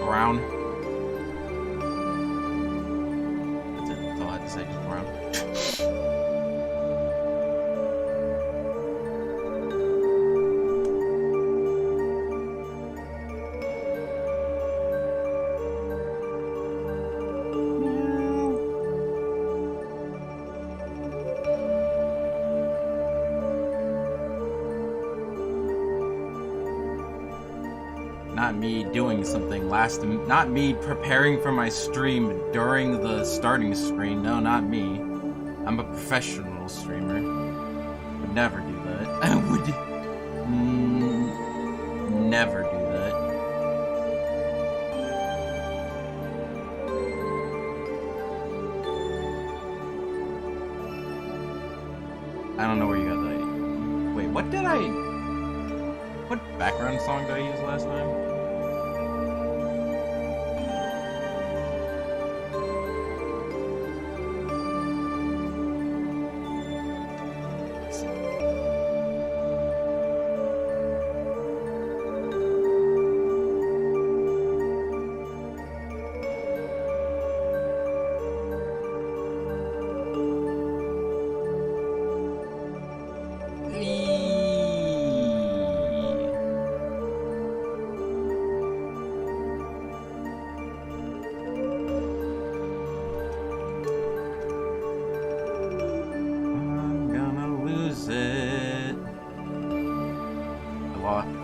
brown. That's it. That's all I have to say. Just brown. Not me doing something not me preparing for my stream during the starting screen. No, not me. I'm a professional streamer. Would never do that. I would never do that. I don't know where you got that. Wait, what background song did I use last time?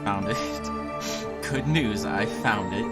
Found it. Good news, I found it.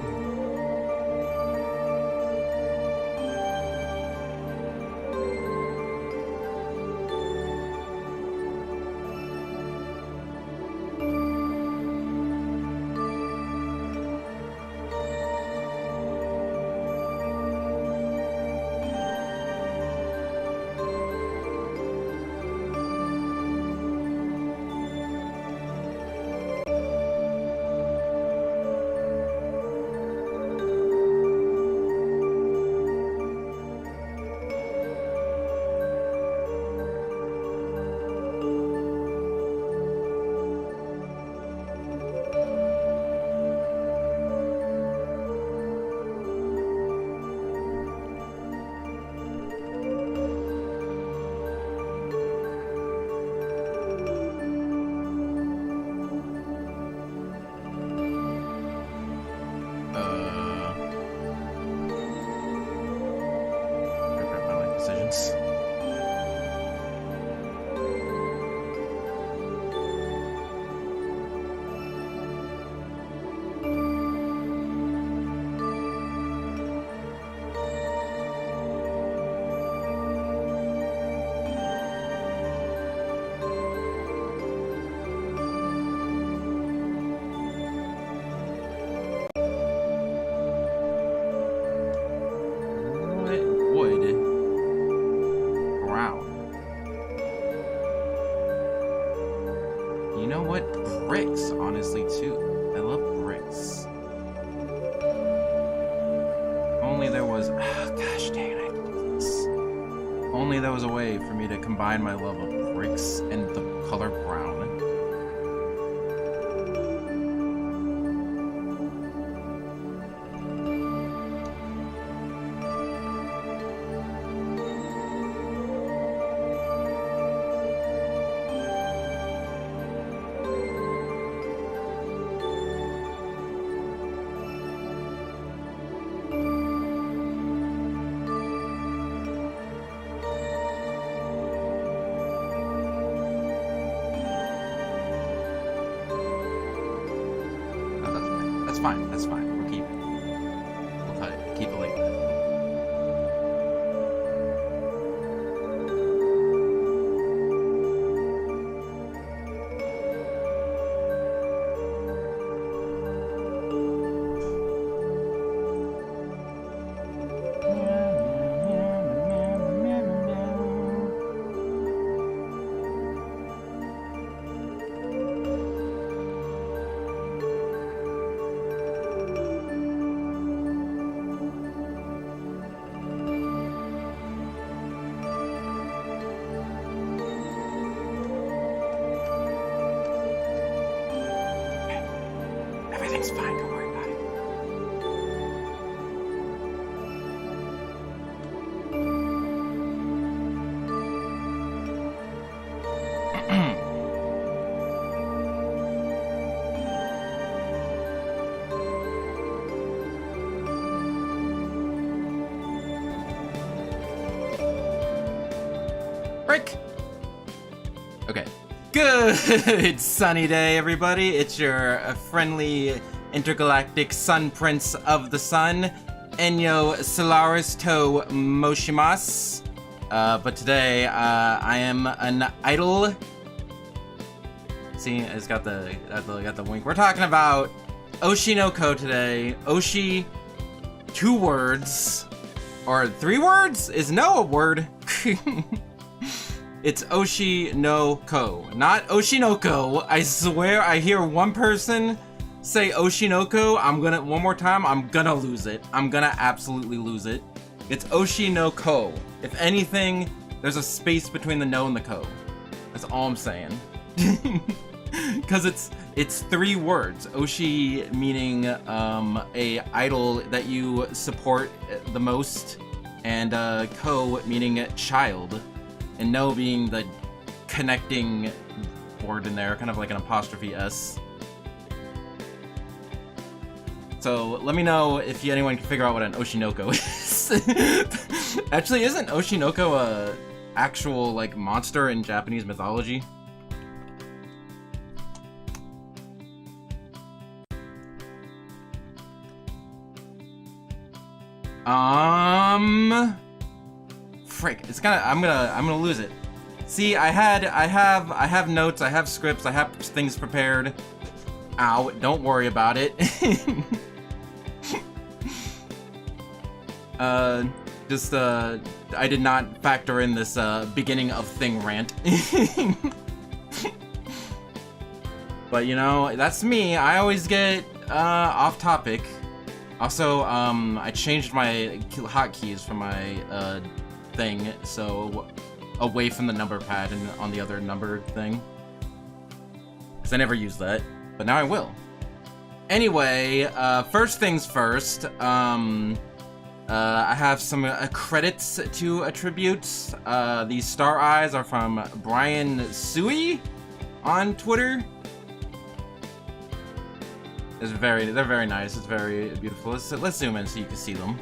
My love of bricks and the color brown. That's fine. We'll keep it. We'll cut it. Keep it like that. Everything's fine, don't worry about it. Frick! Okay. Good sunny day, everybody. It's your friendly intergalactic sun prince of the sun, Enyo Solaris to Moshimas. But today, I am an idol. See, it's got the wink. We're talking about Oshi no Ko today. Oshi, 2 words, or 3 words? Is no a word? It's Oshi no Ko, not Oshinoko. I swear I hear one person say Oshinoko, one more time, I'm gonna lose it. I'm gonna absolutely lose it. It's Oshi no Ko. If anything, there's a space between the no and the ko. That's all I'm saying. Cause it's 3 words. Oshi meaning a idol that you support the most, and ko meaning child. And no being the connecting word in there, kind of like an apostrophe S. So let me know if anyone can figure out what an Oshinoko is. Actually, isn't Oshinoko a actual like monster in Japanese mythology? Frick, I'm gonna lose it. See, I have notes, I have scripts, I have things prepared. Ow, don't worry about it. I did not factor in this beginning of thing rant. But you know, that's me. I always get off topic. Also, I changed my hotkeys for my thing, so away from the number pad and on the other number thing. Because I never used that, but now I will. Anyway, first things first, I have some credits to attribute. These star eyes are from Brian Sui on Twitter. They're very nice. It's very beautiful. Let's zoom in so you can see them.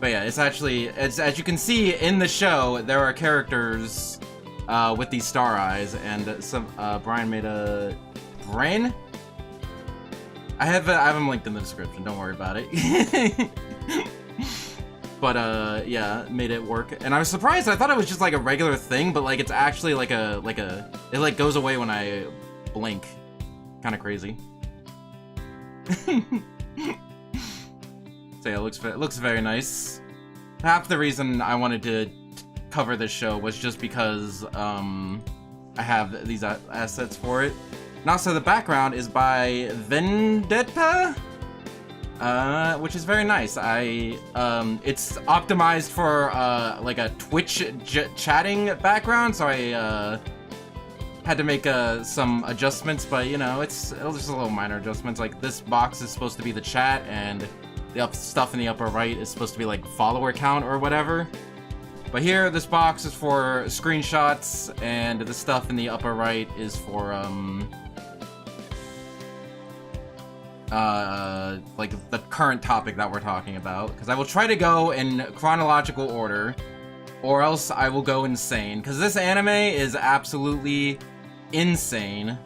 But yeah, it's as you can see in the show, there are characters with these star eyes, and some Brian made a brain. I have them linked in the description. Don't worry about it. But yeah, made it work, and I was surprised. I thought it was just like a regular thing, but like it's actually like it like goes away when I blink. Kind of crazy. So yeah, it looks very nice. Half the reason I wanted to cover this show was just because I have these assets for it. And also the background is by Vendetta, which is very nice. It's optimized for like a Twitch chatting background, so I had to make some adjustments, but you know, it's just a little minor adjustments. Like this box is supposed to be the chat, and the stuff in the upper right is supposed to be like follower count or whatever. But here, this box is for screenshots, and the stuff in the upper right is for like the current topic that we're talking about. Because I will try to go in chronological order, or else I will go insane. Because this anime is absolutely insane.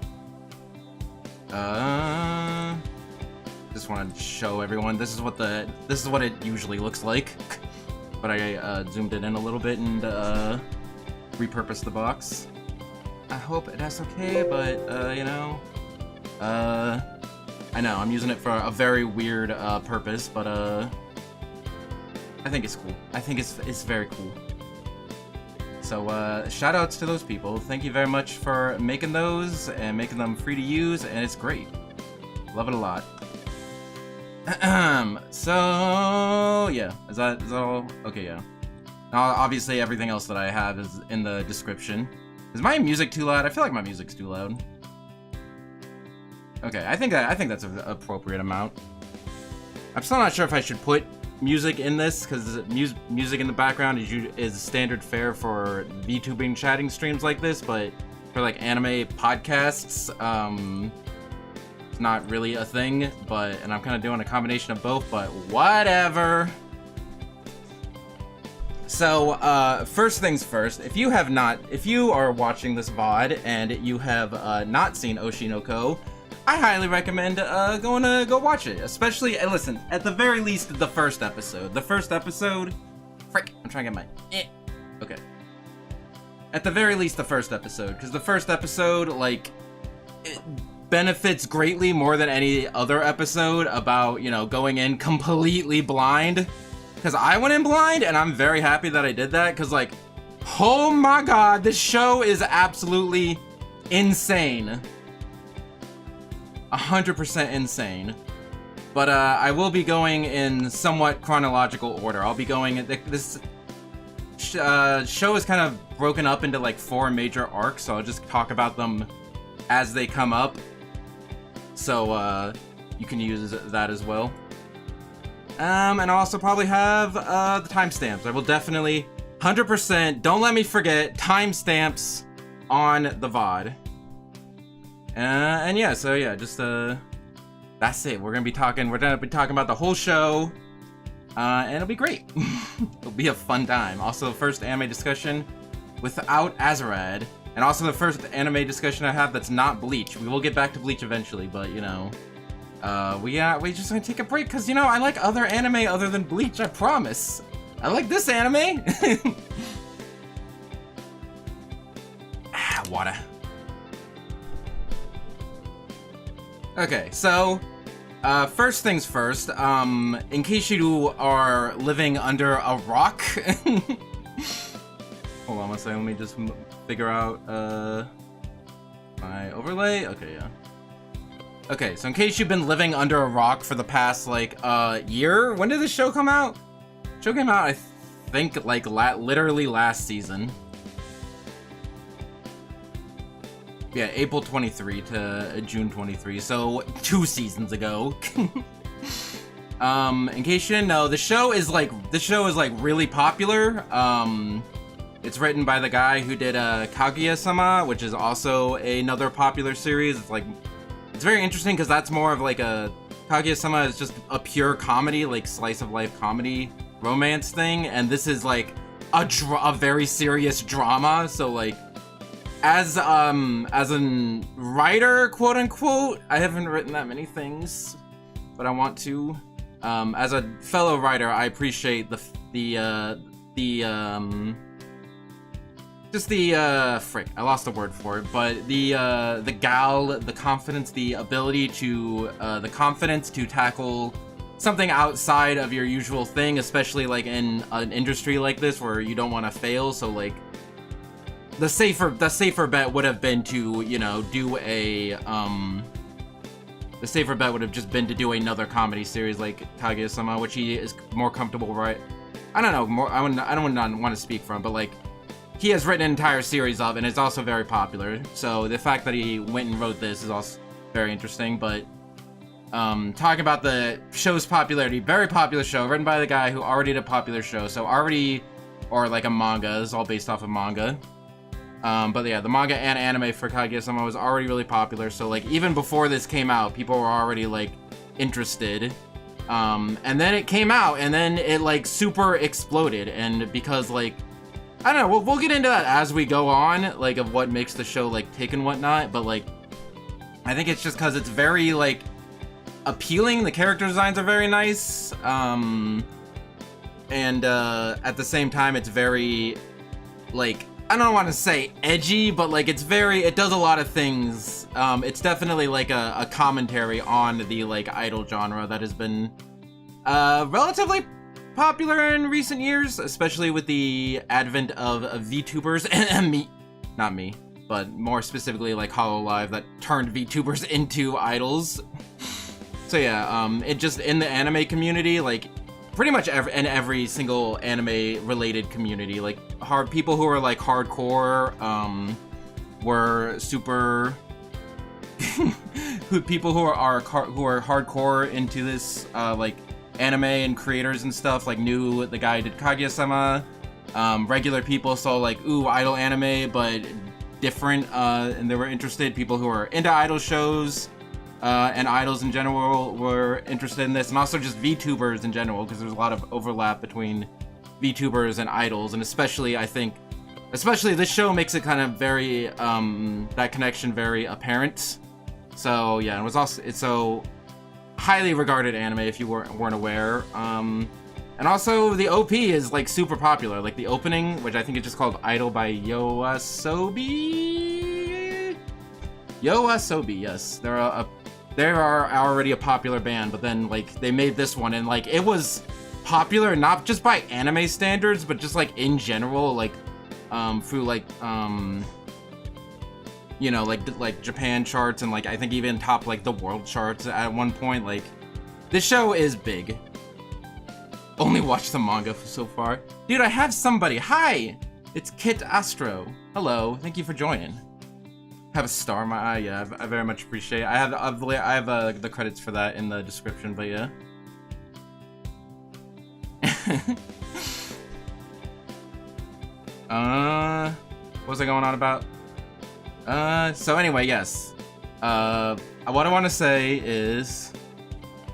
Just want to show everyone. This is what it usually looks like. But I zoomed it in a little bit and repurposed the box. I hope that's okay, but you know, I know I'm using it for a very weird purpose, but I think it's cool. I think it's very cool. So shout outs to those people. Thank you very much for making those and making them free to use, and it's great. Love it a lot. So yeah, is that all? Okay, yeah. Now obviously everything else that I have is in the description. Is my music too loud? I feel like my music's too loud. Okay, I think that's an appropriate amount. I'm still not sure if I should put music in this, because music in the background is standard fare for VTubing chatting streams like this, but for like anime podcasts, it's not really a thing. And I'm kind of doing a combination of both, but whatever. So, first things first, if you are watching this VOD and you have not seen Oshi no Ko, I highly recommend going to go watch it. Especially, listen, at the very least, the first episode. Frick, I'm trying to get my... Okay. At the very least, the first episode. Because the first episode, like, it benefits greatly more than any other episode about, you know, going in completely blind. Because I went in blind, and I'm very happy that I did that. Because, like, oh my god, this show is absolutely insane. 100% insane. But I will be going in somewhat chronological order. I'll be going... This show is kind of broken up into like 4 major arcs, so I'll just talk about them as they come up. So you can use that as well. And I'll also probably have the timestamps. I will definitely 100%, don't let me forget, timestamps on the VOD. And yeah, so yeah, just that's it. We're gonna be talking about the whole show, and it'll be great. It'll be a fun time. Also, first anime discussion without Azarad, and also the first anime discussion I have that's not Bleach. We will get back to Bleach eventually, but you know, we just gonna take a break because you know I like other anime other than Bleach. I promise. I like this anime. Water. Okay, so, first things first, in case you are living under a rock, hold on one second, let me just figure out, my overlay, okay, yeah. Okay, so in case you've been living under a rock for the past, like, year, when did this show come out? The show came out, I think, like, literally last season. Yeah, April 23 to June 23, so 2 seasons ago. In case you didn't know, this show is like really popular. It's written by the guy who did Kaguya-sama, which is also another popular series. It's very interesting because that's more of like a Kaguya-sama is just a pure comedy, like slice of life comedy romance thing, and this is like a very serious drama. So like, as a writer, quote unquote, I haven't written that many things, but I want to. As a fellow writer, I appreciate the frick, I lost the word for it, but the confidence, the ability to, the confidence to tackle something outside of your usual thing, especially like in an industry like this where you don't want to fail. So like, the safer bet would have been to, you know, do a, the safer bet would have just been to do another comedy series like Kaguya-sama, which he is more comfortable, right? I don't know, I don't want to speak for him, but like, he has written an entire series of, and it's also very popular. So the fact that he went and wrote this is also very interesting, but, talking about the show's popularity, very popular show, written by the guy who already did a popular show, so already, or like a manga, is all based off of manga. But yeah, the manga and anime for Kaguya-sama was already really popular, so like even before this came out, people were already like interested. And then it came out, and then it like super exploded, and because like, I don't know, we'll get into that as we go on, like of what makes the show like tick and whatnot, but like, I think it's just because it's very like appealing, the character designs are very nice, and at the same time it's very like, I don't want to say edgy, but like it does a lot of things. It's definitely like a commentary on the like idol genre that has been relatively popular in recent years, especially with the advent of VTubers and not me, but more specifically like HoloLive that turned VTubers into idols. So yeah, it just in the anime community, like pretty much every single anime related community, like people who are like hardcore, were super people who are hardcore into this, like anime and creators and stuff, like knew the guy who did Kaguya-sama. Regular people saw like, ooh, idol anime, but different, and they were interested. People who are into idol shows, and idols in general were interested in this, and also just VTubers in general, because there's a lot of overlap between VTubers and idols, and especially this show makes it kind of very that connection very apparent. So yeah, it was also so highly regarded anime if you weren't aware. And also the OP is like super popular. Like the opening, which I think is just called Idol by YOASOBI. YOASOBI, yes. They are already a popular band, but then like they made this one and like it was popular not just by anime standards, but just like in general, like through like you know, like Japan charts and like I think even top like the world charts at one point. Like this show is big. Only watched the manga so far. Dude, I have somebody. Hi! It's Kit Astro. Hello, thank you for joining. Have a star in my eye, yeah, I very much appreciate it. I have the credits for that in the description, but yeah. What was I going on about? So anyway, yes. What I want to say is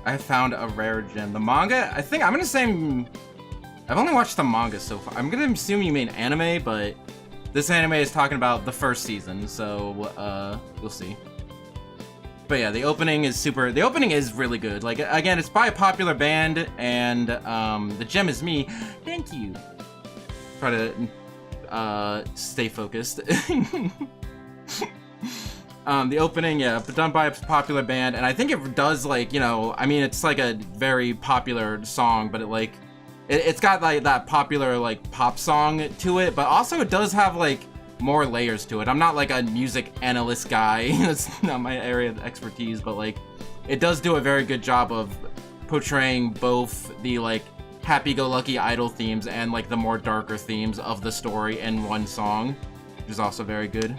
I found a rare gem. The manga, I think I'm gonna say I've only watched the manga so far. I'm gonna assume you mean anime, but this anime is talking about the first season, so we'll see. But yeah, the opening is really good. Like again, it's by a popular band, and the gem is me. Thank you. Try to stay focused. The opening, yeah, but done by a popular band, and I think it does, like, you know, I mean, it's like a very popular song, but it's got like that popular like pop song to it, but also it does have like more layers to it. I'm not like a music analyst guy. That's not my area of expertise, but like it does do a very good job of portraying both the like happy-go-lucky idol themes and like the more darker themes of the story in one song, which is also very good.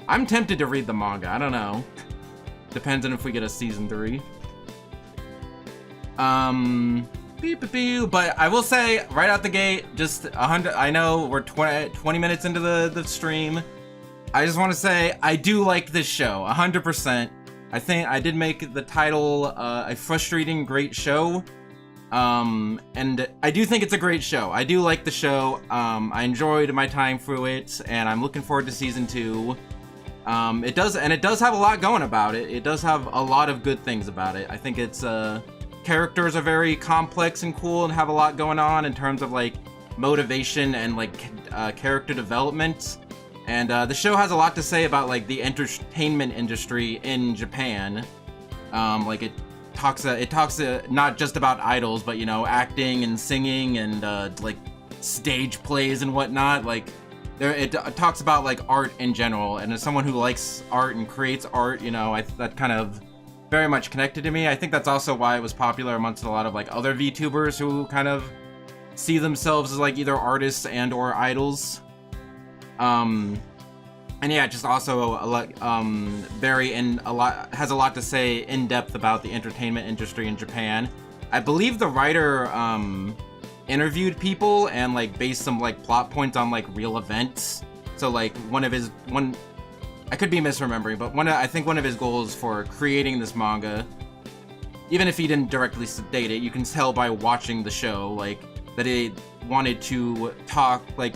I'm tempted to read the manga. I don't know. Depends on if we get a season 3. But I will say right out the gate, just 100. I know we're 20 minutes into the stream. I just want to say I do like this show 100%. I think I did make the title a frustrating great show. And I do think it's a great show. I do like the show. I enjoyed my time through it, and I'm looking forward to season 2. It does have a lot going about it. It does have a lot of good things about it. I think its characters are very complex and cool and have a lot going on in terms of like motivation and like character development. And the show has a lot to say about like the entertainment industry in Japan. Like it talks not just about idols, but you know, acting and singing and like stage plays and whatnot. Like it talks about like art in general, and as someone who likes art and creates art, you know, that kind of very much connected to me. I think that's also why it was popular amongst a lot of like other VTubers who kind of see themselves as like either artists and or idols. And yeah, just also a lot, has a lot to say in depth about the entertainment industry in Japan. I believe the writer interviewed people and like based some like plot points on like real events. So like I could be misremembering, but I think one of his goals for creating this manga, even if he didn't directly state it, you can tell by watching the show, like that he wanted to talk like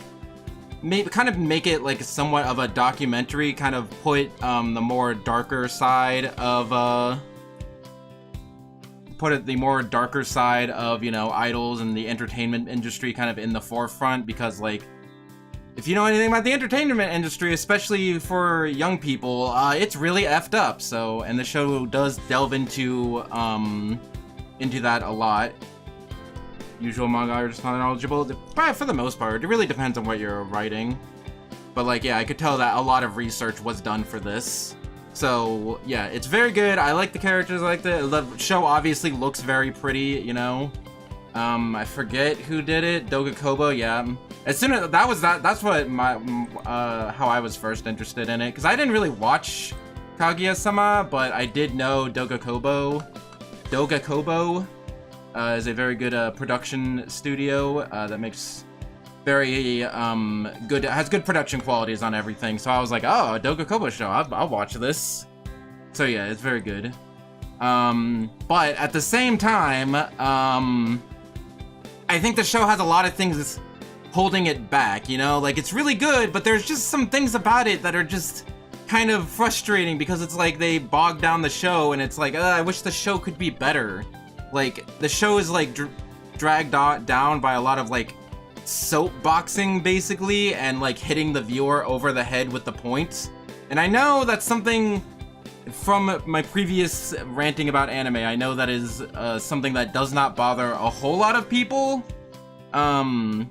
kind of make it like somewhat of a documentary, kind of put the more darker side of you know, idols and the entertainment industry kind of in the forefront, because like if you know anything about the entertainment industry, especially for young people, it's really effed up. So, and the show does delve into that a lot. Usual manga artists not knowledgeable, but for the most part, it really depends on what you're writing. But like, yeah, I could tell that a lot of research was done for this. So yeah, it's very good. I like the characters. I like the show. Obviously, looks very pretty. You know, I forget who did it. Doga Kobo. Yeah. As soon as that's what how I was first interested in it, because I didn't really watch Kaguya-sama, but I did know Doga Kobo is a very good production studio that makes very good, has good production qualities on everything. So I was like, oh, a Doga Kobo show, I'll watch this. So yeah, it's very good. But at the same time, I think the show has a lot of things holding it back, you know? Like, it's really good, but there's just some things about it that are just kind of frustrating because it's like they bog down the show and it's like, I wish the show could be better. Like, the show is like dragged down by a lot of like soapboxing basically and like hitting the viewer over the head with the points. And I know that's something from my previous ranting about anime. I know that is something that does not bother a whole lot of people. Because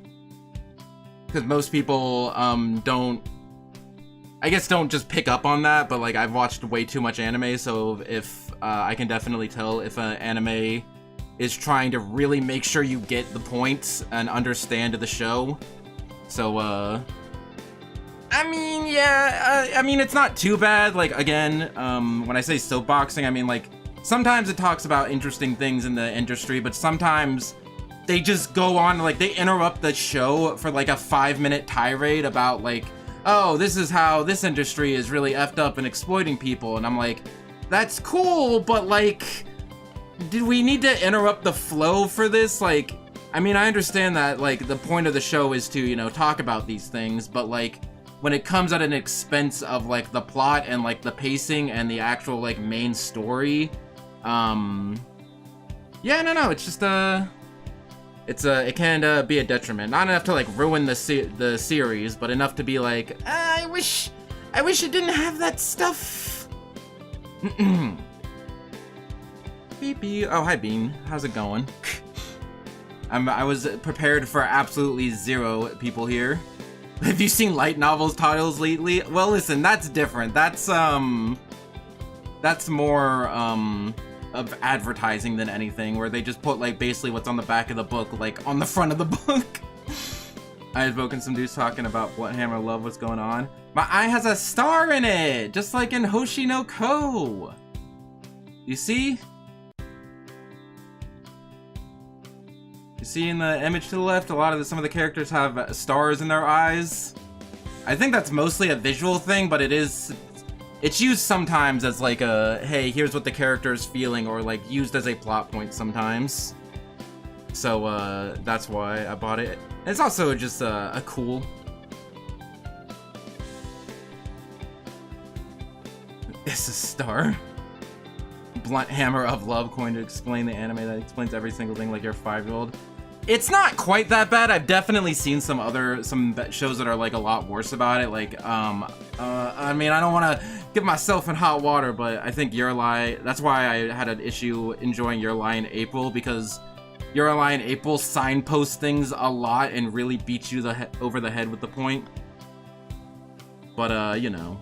most people don't just pick up on that, but like I've watched way too much anime, so if I can definitely tell if an anime is trying to really make sure you get the points and understand the show. So I mean, yeah, I mean, it's not too bad. Like, again, when I say soapboxing, I mean, like, sometimes it talks about interesting things in the industry, but sometimes they just go on, like, they interrupt the show for, like, a 5-minute tirade about, like, oh, this is how this industry is really effed up and exploiting people. And I'm like, that's cool, but, like, did we need to interrupt the flow for this? Like, I mean, I understand that, like, the point of the show is to, you know, talk about these things, but, like, when it comes at an expense of, like, the plot and, like, the pacing and the actual, like, main story, yeah, no, it's just, it can be a detriment. Not enough to, like, ruin the series, but enough to be like, I wish it didn't have that stuff. Beep beep. Oh, hi, Bean. How's it going? I was prepared for absolutely 0 people here. Have you seen light novels titles lately? Well, listen, that's different. That's more, of advertising than anything, where they just put, like, basically what's on the back of the book, like, on the front of the book. I had spoken some dudes talking about what Hammer Love was going on. My eye has a star in it, just like in Hoshi no Ko. You see? You see in the image to the left, some of the characters have stars in their eyes. I think that's mostly a visual thing, but it's used sometimes as like a, hey, here's what the character is feeling, or like used as a plot point sometimes. So that's why I bought it. It's also just a cool. It's a star. Blunt hammer of love coin to explain the anime that explains every single thing like your 5-year-old. It's not quite that bad. I've definitely seen some shows that are like a lot worse about it. Like, I mean, I don't want to get myself in hot water, but I think Your Lie, that's why I had an issue enjoying Your Lie in April, because Your Lie in April signposts things a lot and really beats you over the head with the point. But, you know,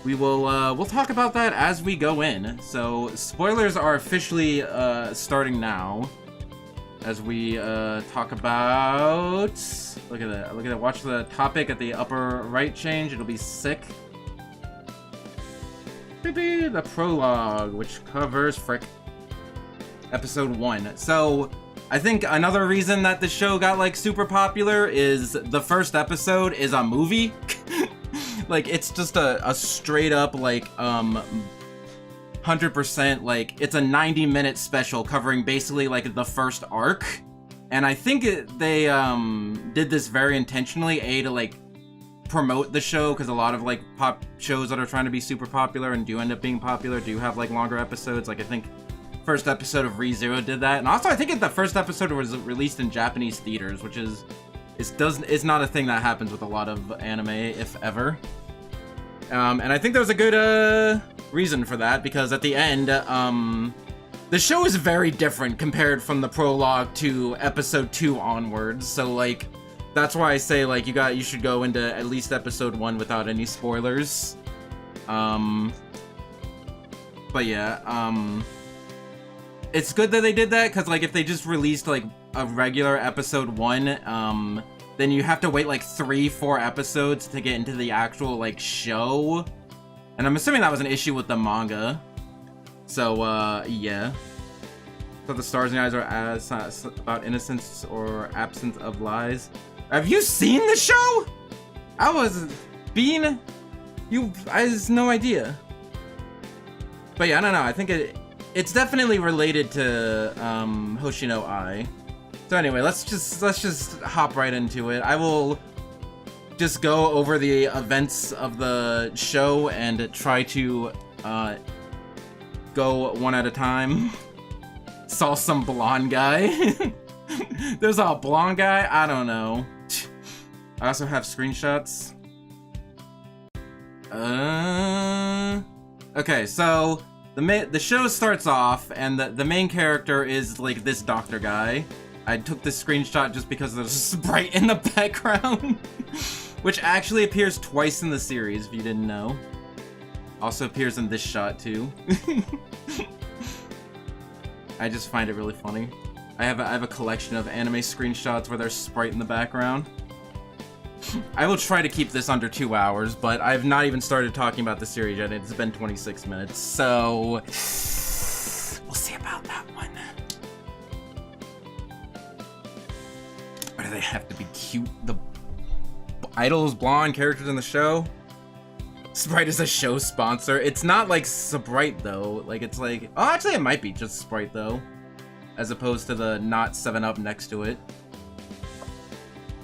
we'll talk about that as we go in. So, spoilers are officially starting now. As we talk about, look at that, watch the topic at the upper right change, it'll be sick. The prologue, which covers episode 1. So I think another reason that the show got like super popular is the first episode is a movie. Like, it's just a straight up like 100%, like, it's a 90-minute special covering basically, like, the first arc. And I think they did this very intentionally, to, like, promote the show, because a lot of, like, pop shows that are trying to be super popular and do end up being popular do have, like, longer episodes. Like, I think first episode of ReZero did that. And also, I think the first episode was released in Japanese theaters, which is, it's not a thing that happens with a lot of anime, if ever. And I think there was a good, reason for that, because at the end, the show is very different compared from the prologue to episode 2 onwards, so, like, that's why I say, like, you should go into at least episode 1 without any spoilers. But yeah, it's good that they did that, because, like, if they just released, like, a regular episode 1, then you have to wait, like, 3-4 episodes to get into the actual, like, show. And I'm assuming that was an issue with the manga. So, yeah. So the stars in the eyes are about innocence or absence of lies. Have you seen the show? I have no idea. But yeah, I don't know. I think it's definitely related to Hoshi no Ai. So anyway, let's just hop right into it. I will just go over the events of the show and try to go one at a time. Saw some blonde guy. There's a blonde guy? I don't know. I also have screenshots. Okay, so the show starts off, and the main character is like this doctor guy. I took this screenshot just because there's a sprite in the background, which actually appears twice in the series, if you didn't know. Also appears in this shot too. I just find it really funny. I have a collection of anime screenshots where there's Sprite in the background. I will try to keep this under 2 hours, but I've not even started talking about the series yet. It's been 26 minutes, so we'll see about that one. Why do they have to be cute? The idols, blonde characters in the show? Sprite is a show sponsor. It's not like Sprite though. Like it's like, oh, actually it might be just Sprite though, as opposed to the not 7-Up next to it.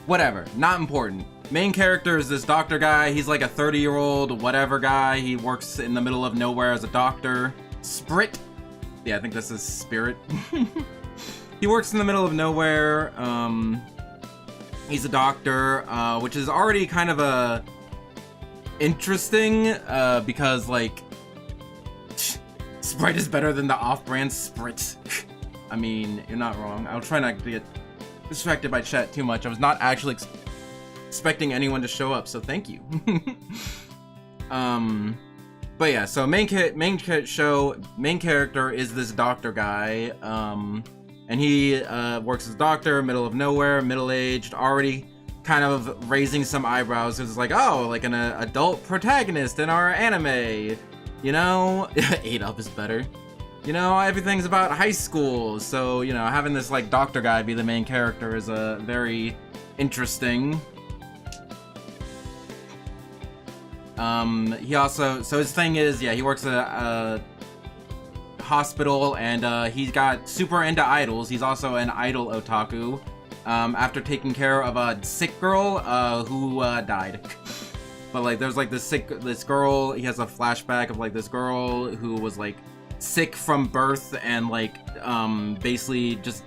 Whatever, not important. Main character is this doctor guy. He's like a 30-year-old whatever guy. He works in the middle of nowhere as a doctor. Sprit. Yeah, I think this is Spirit. He works in the middle of nowhere. He's a doctor, which is already kind of a interesting, because like Sprite is better than the off-brand Sprit. I mean, you're not wrong. I'll try not to get distracted by chat too much. I was not actually expecting anyone to show up, so thank you. But yeah, so main character is this doctor guy, and he works as a doctor, middle of nowhere, middle-aged, already kind of raising some eyebrows. It's like, oh, like an adult protagonist in our anime, you know? 8-Up is better. You know, everything's about high school, so, you know, having this, like, doctor guy be the main character is very interesting. He also, so his thing is, yeah, he works at a hospital, and he got super into idols. He's also an idol otaku. After taking care of a sick girl who died. But like there's like this girl, he has a flashback of like this girl who was like sick from birth and like basically just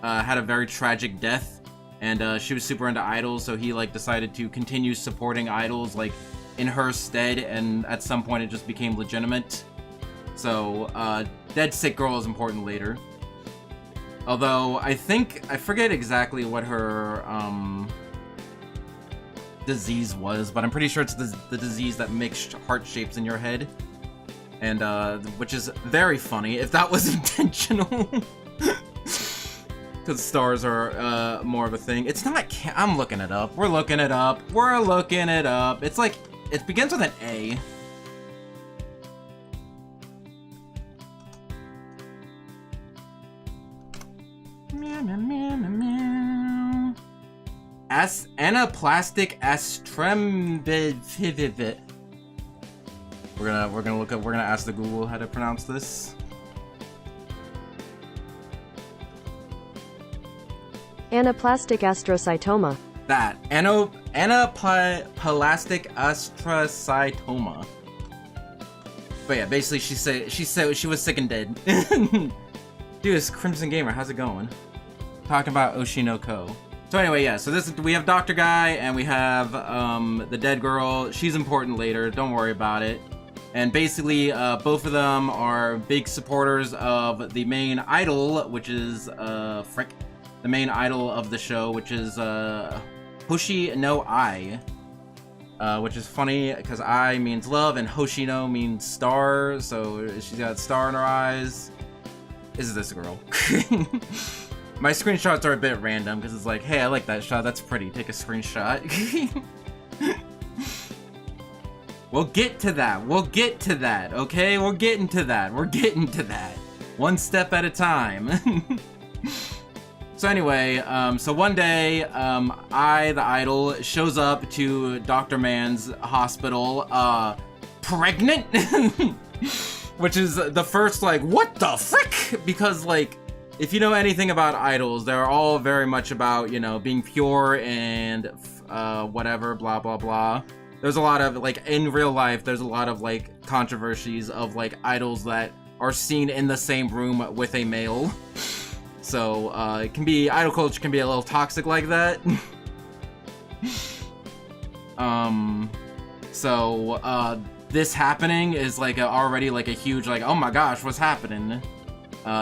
had a very tragic death, and she was super into idols, so he like decided to continue supporting idols like in her stead, and at some point it just became legitimate. So dead sick girl is important later. Although, I forget exactly what her, disease was, but I'm pretty sure it's the disease that makes heart shapes in your head. And, which is very funny, if that was intentional. Because stars are, more of a thing. It's not, I'm looking it up. We're looking it up. It's like, it begins with an A. Anaplastic astrembivit. We're gonna ask the Google how to pronounce this. Anaplastic astrocytoma. That anaplastic astrocytoma. But yeah, basically she said she was sick and dead. Dude, it's Crimson Gamer. How's it going? Talking about Oshi no Ko. So anyway, yeah. So we have Doctor Guy and we have the dead girl. She's important later. Don't worry about it. And basically, both of them are big supporters of the main idol, which is the main idol of the show, which is Hoshi no Ai. Which is funny because I means love and Hoshino means star. So she's got a star in her eyes. Is this girl? My screenshots are a bit random because it's like, hey, I like that shot. That's pretty. Take a screenshot. We'll get to that. Okay? We're getting to that. One step at a time. So anyway, so one day, the idol, shows up to Dr. Man's hospital, pregnant? Which is the first, like, what the frick? Because, like, if you know anything about idols, they're all very much about, you know, being pure and whatever, blah blah blah. There's a lot of, like, in real life, there's a lot of, like, controversies of, like, idols that are seen in the same room with a male. So, it can be, idol culture can be a little toxic like that. This happening is, like, already, like, a huge, like, oh my gosh, what's happening?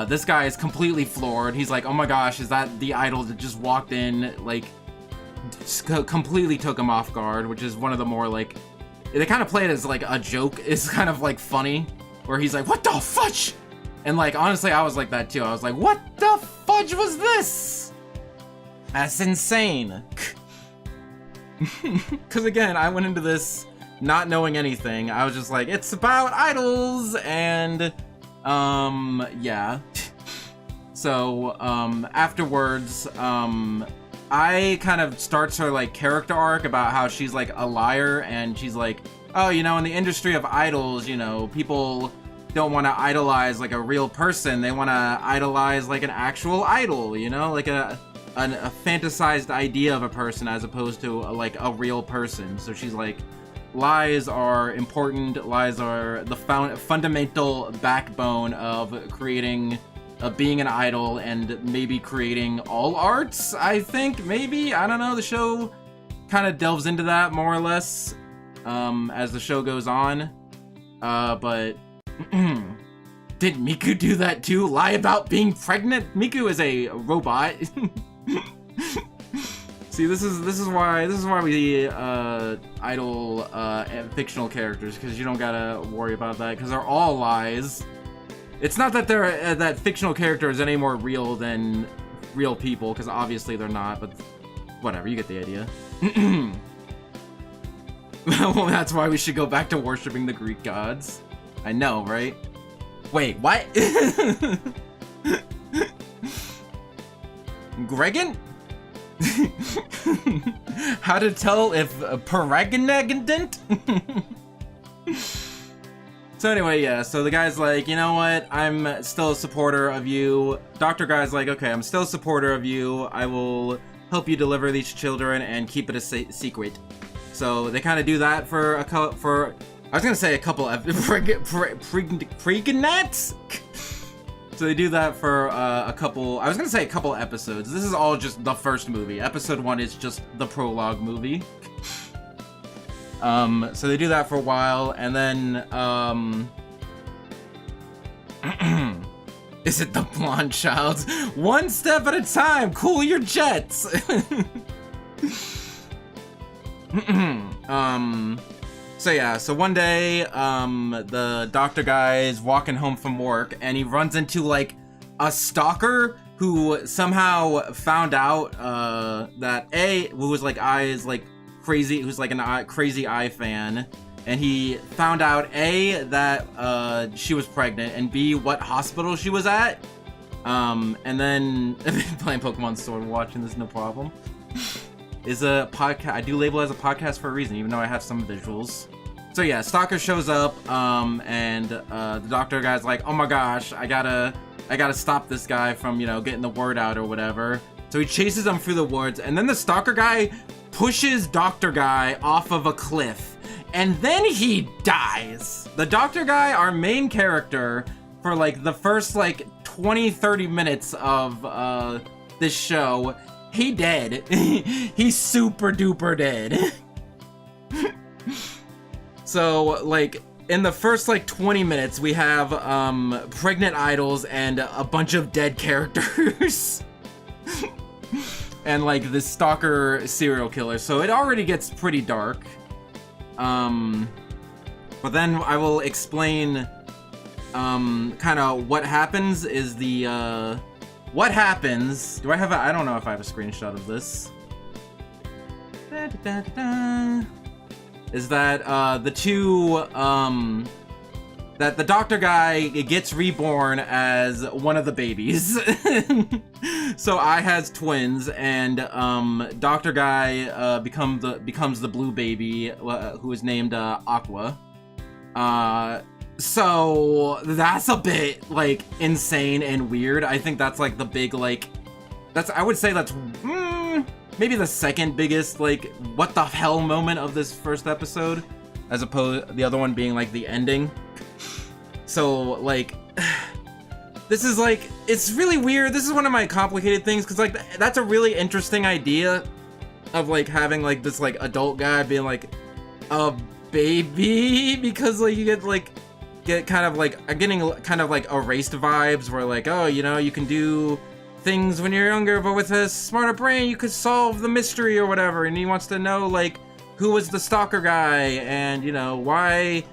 This guy is completely floored. He's like, oh my gosh, is that the idol that just walked in, like, completely took him off guard, which is one of the more, like, they kind of play it as, like, a joke. It's kind of, like, funny, where he's like, what the fudge? And, like, honestly, I was like that, too. I was like, what the fudge was this? That's insane. Because, again, I went into this not knowing anything. I was just like, it's about idols, and, yeah. So, afterwards, I kind of starts her, like, character arc about how she's, like, a liar, and she's like, oh, you know, in the industry of idols, you know, people don't want to idolize, like, a real person. They want to idolize, like, an actual idol, you know? Like, a fantasized idea of a person as opposed to, like, a real person. So she's like, lies are important. Lies are the fundamental backbone of creating... being an idol and maybe creating all arts, I think, maybe? I don't know, the show kind of delves into that more or less as the show goes on. But did Miku do that too? Lie about being pregnant? Miku is a robot. See, this is why we idol fictional characters, because you don't gotta worry about that, because they're all lies. It's not that they're that fictional characters any more real than real people, because obviously they're not, but whatever, you get the idea. Well, that's why we should go back to worshipping the Greek gods. I know, right? Wait, what? Gregan? How to tell if pregnant? So anyway, yeah, so the guy's like, you know what, I'm still a supporter of you. Dr. Guy's like, okay, I'm still a supporter of you. I will help you deliver these children and keep it a secret. So they kind of do that for I was gonna say a couple of pregnant. So they do that for I was gonna say a couple episodes. This is all just the first movie. Episode 1 is just the prologue movie. So they do that for a while, and then, is it the blonde child? One step at a time, cool your jets! So yeah, so one day, the doctor guy is walking home from work, and he runs into, like, a stalker who somehow found out, that who was, like, crazy, who's like a crazy eye fan, and he found out A, that she was pregnant, and B, what hospital she was at. And then playing Pokemon Sword and watching this, no problem. Is a podcast. I do label it as a podcast for a reason, even though I have some visuals. So yeah, Stalker shows up, and the doctor guy's like, oh my gosh, I gotta stop this guy from, you know, getting the word out or whatever. So he chases him through the woods, and then the Stalker guy pushes Doctor Guy off of a cliff, and then he dies. The Doctor Guy, our main character, for like the first like 20-30 minutes of this show, he dead. He's super duper dead. So like in the first like 20 minutes we have pregnant idols and a bunch of dead characters. And like this stalker serial killer, so it already gets pretty dark. But then I will explain kind of what happens is the what happens. Do I have I don't know if I have a screenshot of this. Is that the two that the doctor guy gets reborn as one of the babies. So I has twins, and Doctor Guy becomes the blue baby, who is named Aqua. So that's a bit like insane and weird. I think that's like the big like I would say that's maybe the second biggest like what the hell moment of this first episode, as opposed the other one being like the ending. So like this is like, it's really weird. This is one of my complicated things because like that's a really interesting idea of like having like this like adult guy being like a baby, because like you get kind of like getting kind of like erased vibes where like, oh, you know, you can do things when you're younger, but with a smarter brain you could solve the mystery or whatever, and he wants to know like who was the stalker guy, and you know why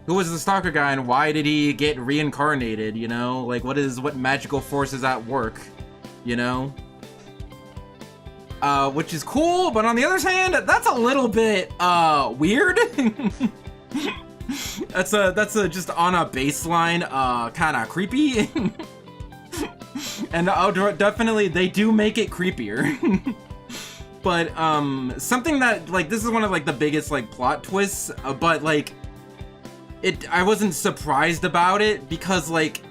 who was the stalker guy and why did he get reincarnated, you know, like what magical force is at work, you know, which is cool, but on the other hand that's a little bit weird. That's a just on a baseline kind of creepy. And definitely they do make it creepier. But something that like this is one of like the biggest like plot twists, but like I wasn't surprised about it because like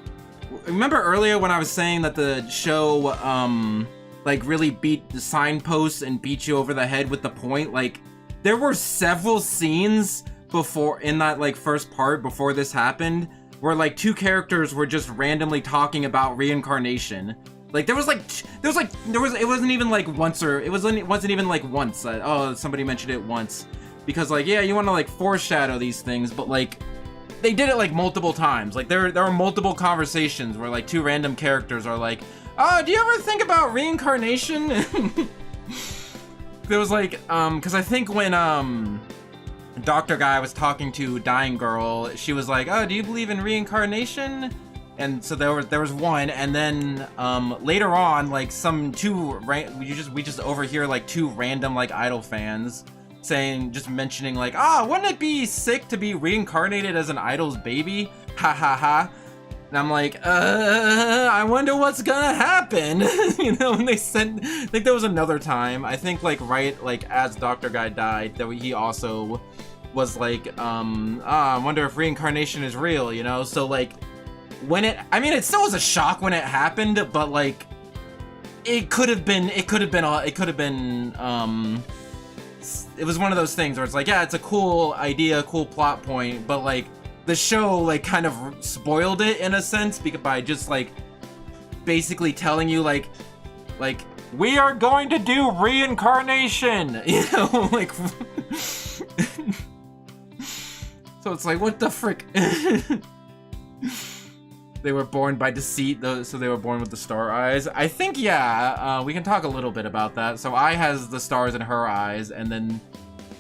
remember earlier when I was saying that the show like really beat the signposts and beat you over the head with the point, like there were several scenes before in that like first part before this happened where like two characters were just randomly talking about reincarnation. Like it wasn't even like once, or it wasn't even like once. Oh, somebody mentioned it once, because like yeah, you want to like foreshadow these things, but like they did it like multiple times. Like there are multiple conversations where like two random characters are like, oh, do you ever think about reincarnation? There was like because I think when Doctor Guy was talking to Dying Girl, she was like, oh, do you believe in reincarnation? And so there was one, and then later on, like we just overhear like two random like Idol fans just mentioning like, wouldn't it be sick to be reincarnated as an Idol's baby? Ha ha ha. And I'm like, I wonder what's gonna happen. You know, and I think there was another time, I think like right like as Dr. Guy died, that he also was like, I wonder if reincarnation is real, you know? So like it still was a shock when it happened, but like it was one of those things where it's like, yeah, it's a cool idea, cool plot point, but like the show like kind of spoiled it in a sense by just like basically telling you like we are going to do reincarnation, you know, like so it's like, what the frick. They were born by deceit, though, so they were born with the star eyes. I think, yeah, we can talk a little bit about that. So Ai has the stars in her eyes, and then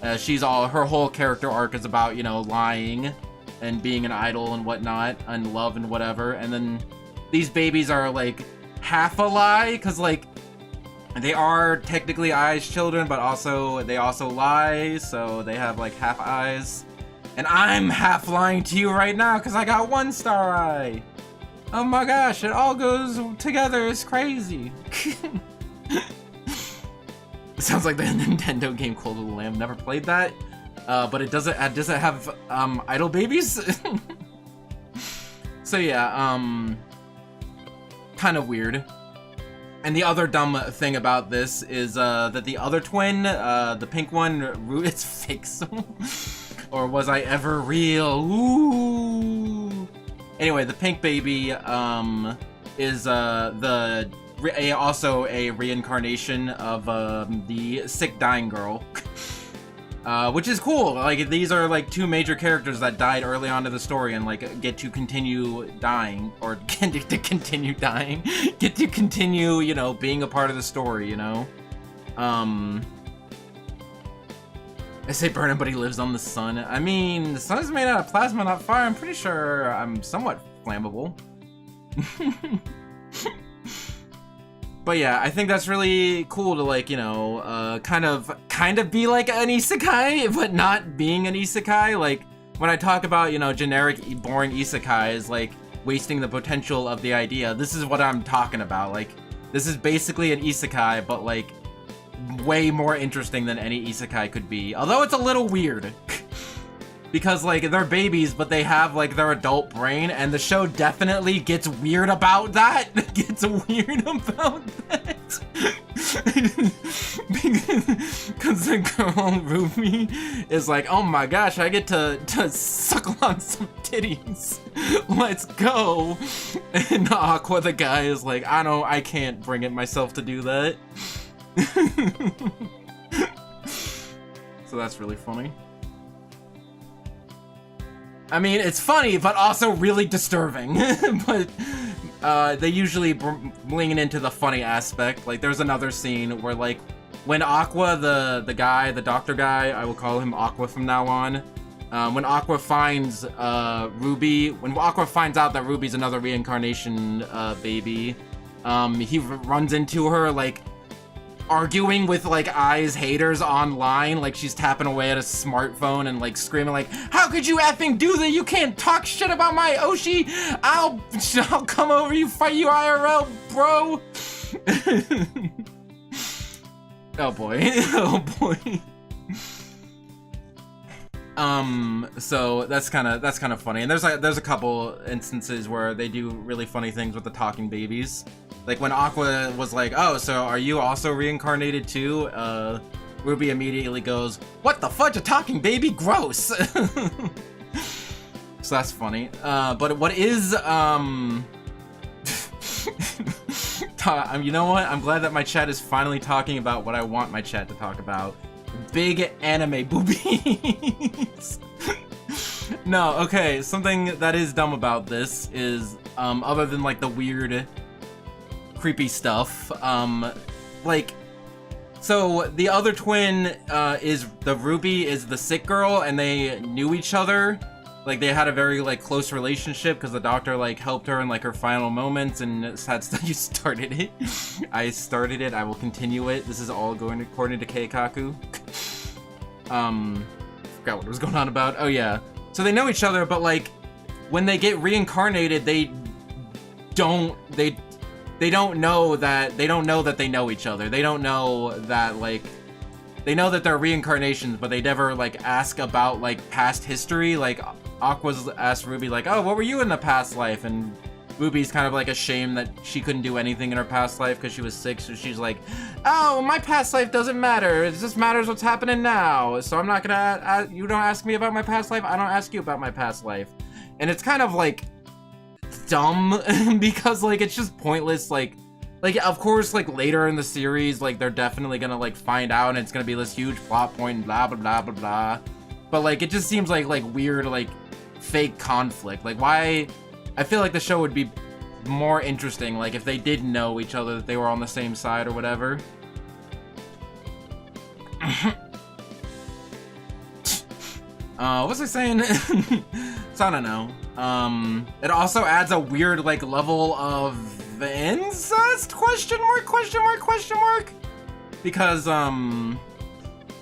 her whole character arc is about, you know, lying and being an idol and whatnot, and love and whatever. And then these babies are like half a lie, because like they are technically Ai's children, but they also lie, so they have like half eyes. And I'm half lying to you right now because I got one star eye. Oh my gosh, it all goes together, it's crazy. It sounds like the Nintendo game Cult of the Lamb. Never played that, but does it have idol babies? So yeah, kind of weird. And the other dumb thing about this is that the other twin, the pink one, it's fake. Or was I ever real? Ooh. Anyway, the pink baby is also a reincarnation of the sick dying girl, which is cool. Like these are like two major characters that died early on in the story and like get to continue dying, or get to continue, you know, being a part of the story, you know. I say burn him, but he lives on the sun. I mean, the sun is made out of plasma, not fire. I'm pretty sure I'm somewhat flammable. But yeah, I think that's really cool to like, you know, kind of be like an isekai, but not being an isekai. Like when I talk about, you know, generic boring isekais, like wasting the potential of the idea, this is what I'm talking about. Like this is basically an isekai, but like way more interesting than any isekai could be, although it's a little weird. because like they're babies, but they have like their adult brain, and the show definitely gets weird about that. Gets weird about that. Because the girl Ruby is like, oh my gosh, I get to suckle on some titties. Let's go. And Aqua, the guy, is like, I can't bring it myself to do that. So that's really funny. I mean, it's funny, but also really disturbing. But they usually lean into the funny aspect. Like, there's another scene where, like, when Aqua, the guy, the doctor guy, I will call him Aqua from now on. When Aqua finds Ruby, when Aqua finds out that Ruby's another reincarnation baby, he runs into her, like, arguing with like Ai's haters online, like she's tapping away at a smartphone and like screaming like, how could you effing do that? You can't talk shit about my Oshi. I'll come over you, fight you IRL, bro. Oh boy. Oh boy. So that's kind of funny, and there's a couple instances where they do really funny things with the talking babies. Like when Aqua was like, oh, so are you also reincarnated too? Ruby immediately goes, what the fudge, a talking baby? Gross! So that's funny. But what is, you know what? I'm glad that my chat is finally talking about what I want my chat to talk about. Big anime boobies! No, okay, something that is dumb about this is, other than like the weird creepy stuff, like, so the other twin is the Ruby is the sick girl, and they knew each other, like they had a very like close relationship because the doctor like helped her in like her final moments, and had you started it. I started it, I will continue it. This is all going according to Keikaku. Forgot what was going on about. Oh yeah, so they know each other, but like when they get reincarnated, they don't know that they know each other. They don't know that, like, they know that they're reincarnations, but they never like ask about like past history. Like Aqua's asked Ruby like, oh, what were you in the past life? And Ruby's kind of like ashamed that she couldn't do anything in her past life because she was sick, so she's like, oh, my past life doesn't matter, it just matters what's happening now, so I'm not gonna you don't ask me about my past life, I don't ask you about my past life. And it's kind of like dumb because like it's just pointless. Like of course like later in the series like they're definitely gonna like find out and it's gonna be this huge plot point and blah blah blah blah blah, but like it just seems like weird like fake conflict. Like why? I feel like the show would be more interesting like if they did know each other, that they were on the same side or whatever. What was I saying? So I don't know. It also adds a weird like level of incest? Question mark? Because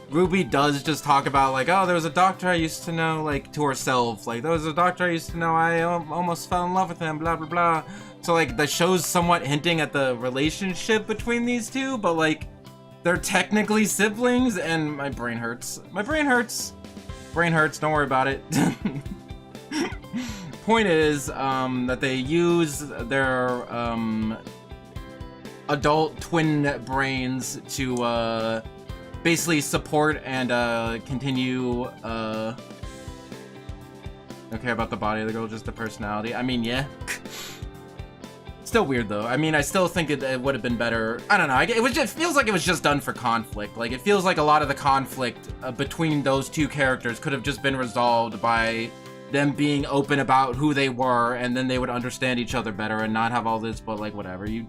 Ruby does just talk about like, oh, there was a doctor I used to know, like to herself, like there was a doctor I used to know, I almost fell in love with him, blah blah blah. So like the show's somewhat hinting at the relationship between these two, but like they're technically siblings, and my brain hurts. Don't worry about it. Point is that they use their adult twin brains to basically support and continue. Don't care about the body of the girl, just the personality. I mean, yeah. Still weird though. I mean, I still think it would have been better. I don't know. It feels like it was just done for conflict. Like it feels like a lot of the conflict between those two characters could have just been resolved by them being open about who they were, and then they would understand each other better and not have all this. But like whatever, you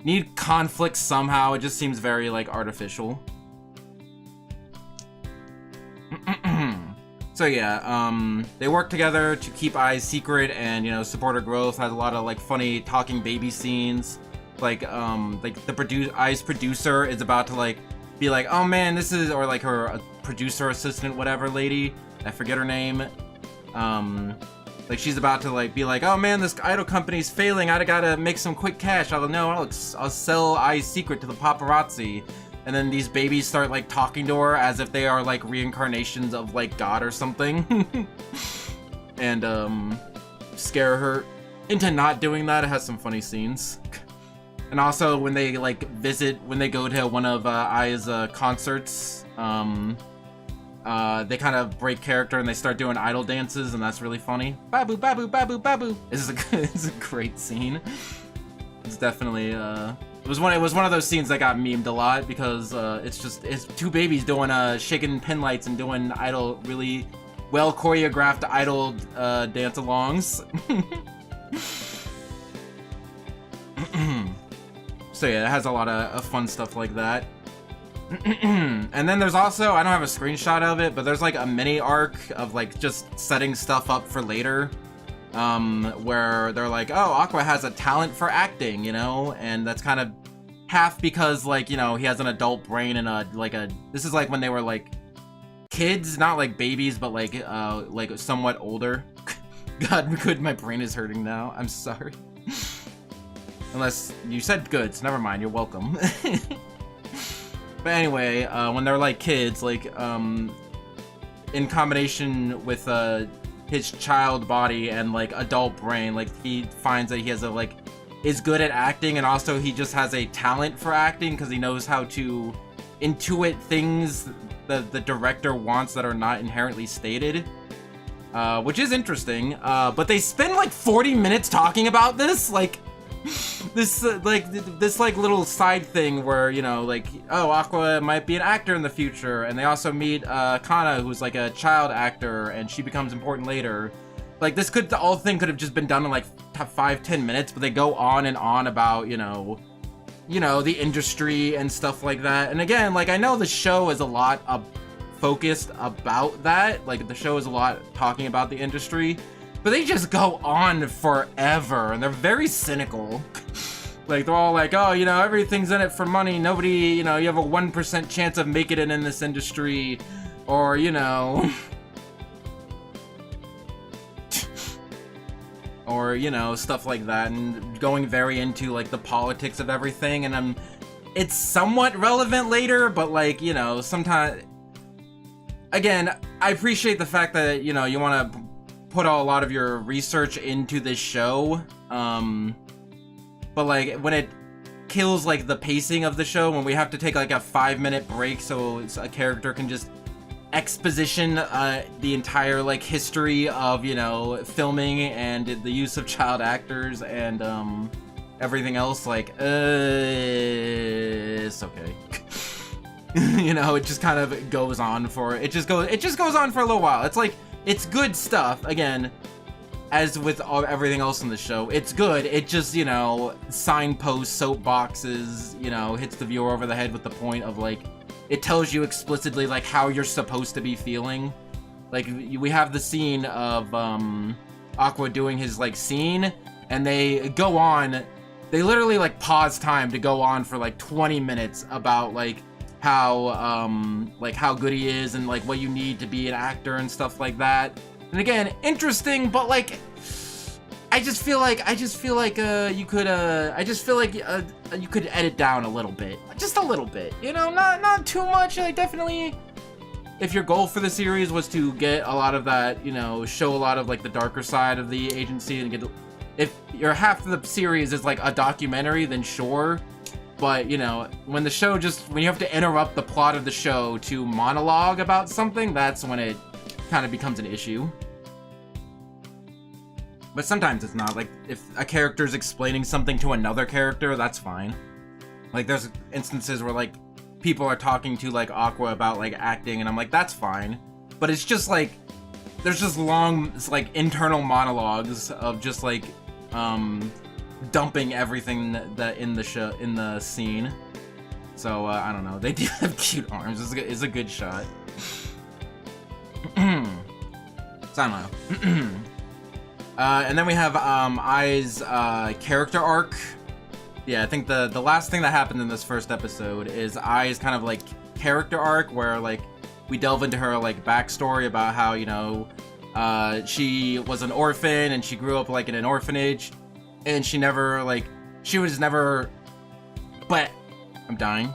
need conflict somehow. It just seems very like artificial. So yeah, they work together to keep Ai's secret and, you know, support her growth. Has a lot of like funny talking baby scenes. Like the Ai's producer is about to like be like, oh man, this is, or like her producer assistant, whatever lady, I forget her name. Like she's about to like be like, oh man, this idol company's failing. I gotta make some quick cash. I'll sell Ai's secret to the paparazzi. and then these babies start like talking to her as if they are like reincarnations of like God or something. And scare her into not doing that. It has some funny scenes. And also when they like when they go to one of Ai's concerts, they kind of break character and they start doing idol dances, and that's really funny. Babu, babu, babu, babu. This is a great scene. It's definitely it was one of those scenes that got memed a lot because it's two babies doing shaking pin lights and doing idol, really well choreographed idol dance alongs. So yeah, it has a lot of fun stuff like that. And then there's also, I don't have a screenshot of it, but there's like a mini arc of like just setting stuff up for later, where they're like, oh, Aqua has a talent for acting, you know, and that's kind of half because like, you know, he has an adult brain and this is like when they were like kids, not like babies, but like somewhat older. God, good, my brain is hurting now. I'm sorry. Unless you said good, so never mind, you're welcome. But anyway, when they're like kids, like in combination with his child body and like adult brain, like he finds that he has is good at acting, and also he just has a talent for acting because he knows how to intuit things that the director wants that are not inherently stated. Which is interesting, but they spend like 40 minutes talking about this, like this little side thing where, you know, like, oh, Aqua might be an actor in the future, and they also meet Kana, who's like a child actor, and she becomes important later. Like, the whole thing could have just been done in like 5-10 minutes, but they go on and on about, you know, the industry and stuff like that. And again, like, I know the show is a lot focused about that, like the show is a lot talking about the industry, but they just go on forever, and they're very cynical. Like, they're all like, oh, you know, everything's in it for money, nobody, you know, you have a 1% chance of making it in this industry, or, you know, or, you know, stuff like that, and going very into like the politics of everything. And it's somewhat relevant later, but like, you know, sometimes, again, I appreciate the fact that, you know, you want to put a lot of your research into this show, but like when it kills like the pacing of the show, when we have to take like a 5-minute break so a character can just exposition the entire like history of, you know, filming and the use of child actors and everything else, like it's okay. You know, it just kind of goes on for it just goes on for a little while. It's like, it's good stuff. Again, as with everything else in the show, it's good. It just, you know, signposts, soapboxes, you know, hits the viewer over the head with the point of like, it tells you explicitly like how you're supposed to be feeling. Like, we have the scene of Aqua doing his like scene, and they go on, they literally like pause time to go on for like 20 minutes about like how good he is and like what you need to be an actor and stuff like that. And again, interesting, but like I just feel like you could edit down a little bit, just a little bit, you know, not too much. Like, definitely, if your goal for the series was to get a lot of that, you know, show a lot of like the darker side of the agency and if your half of the series is like a documentary, then sure. But, you know, when the show when you have to interrupt the plot of the show to monologue about something, that's when it kind of becomes an issue. But sometimes it's not. Like, if a character's explaining something to another character, that's fine. Like, there's instances where, like, people are talking to, like, Aqua about, like, acting, and I'm like, that's fine. But it's just, like, there's just long, like, internal monologues of just, like, dumping everything that in the scene. So I don't know, they do have cute arms. It's a good shot. So I don't know. And then we have Ai's character arc. Yeah, I think the last thing that happened in this first episode is Ai's kind of like character arc, where like we delve into her like backstory about how, you know, she was an orphan and she grew up like in an orphanage. And she was never, but I'm dying.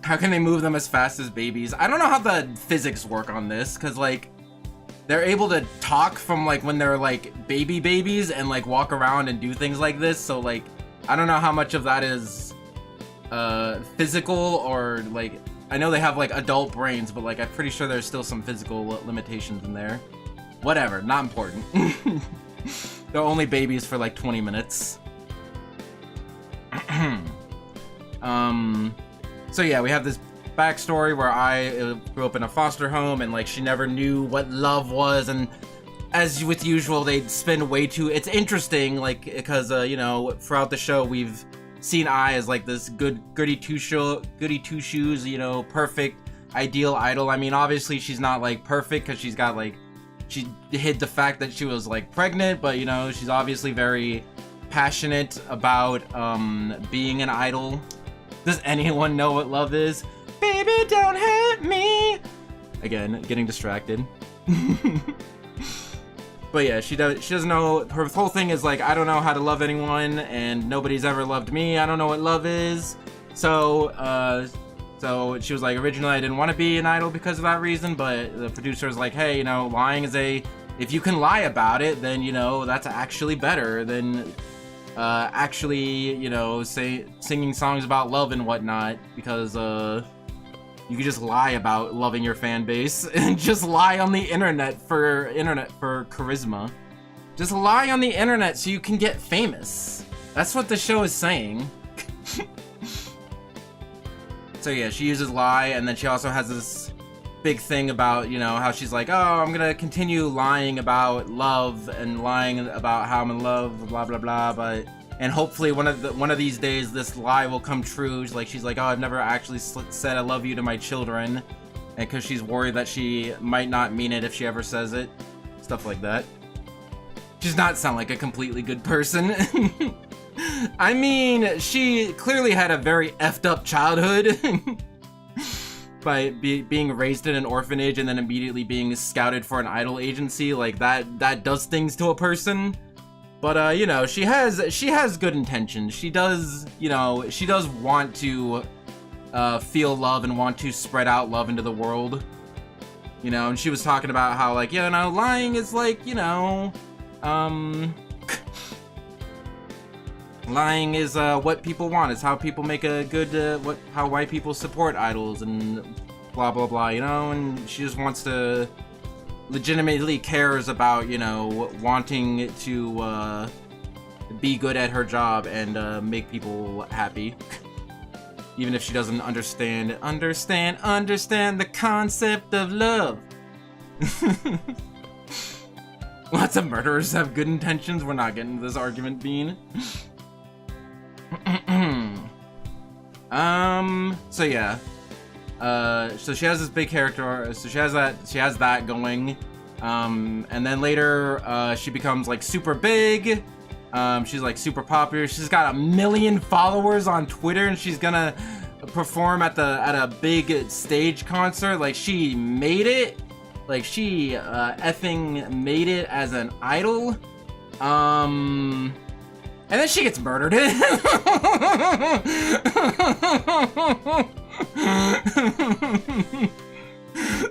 How can they move them as fast as babies? I don't know how the physics work on this, because, like, they're able to talk from, like, when they're, like, babies and, like, walk around and do things like this, so, like, I don't know how much of that is, physical or, like, I know they have, like, adult brains, but, like, I'm pretty sure there's still some physical limitations in there. Whatever, not important. They're only babies for, like, 20 minutes. So yeah, we have this backstory where I grew up in a foster home and like she never knew what love was, and as with usual they spend way too, it's interesting like because you know, throughout the show we've seen I as like this goody two shoes, you know, perfect ideal idol. I mean obviously she's not like perfect because she's got like, she hid the fact that she was like pregnant, but you know, she's obviously very passionate about being an idol. Does anyone know what love is? Baby, don't hit me! Again, getting distracted. But yeah, she doesn't know. Her whole thing is like, I don't know how to love anyone, and nobody's ever loved me. I don't know what love is. So she was like, originally I didn't want to be an idol because of that reason, but the producer was like, hey, you know, lying is if you can lie about it, then, you know, that's actually better than actually, you know, singing songs about love and whatnot, because you could just lie about loving your fan base and just lie on the internet for charisma. Just lie on the internet so you can get famous. That's what the show is saying. So yeah, she uses lie, and then she also has this big thing about, you know, how she's like, oh, I'm gonna continue lying about love and lying about how I'm in love, blah blah blah, but and hopefully one of these days this lie will come true. She's like, oh, I've never actually said I love you to my children, and because she's worried that she might not mean it if she ever says it, stuff like that. She does not sound like a completely good person. I mean, she clearly had a very effed up childhood. By being raised in an orphanage and then immediately being scouted for an idol agency, like that does things to a person. But you know, she has good intentions. She does, you know, she does want to feel love and want to spread out love into the world. You know, and she was talking about how like, you know, lying is like, you know, lying is what people want. It's how people make a good how white people support idols and blah blah blah, you know. And she just wants to legitimately cares about, you know, wanting to be good at her job and make people happy. Even if she doesn't understand the concept of love. Lots of murderers have good intentions. We're not getting this argument, Bean. So yeah. So she has this big character, so she has that going. And then later, she becomes like super big. She's like super popular. She's got 1 million followers on Twitter, and she's gonna perform at a big stage concert. Like she made it. Like she effing made it as an idol. And then she gets murdered.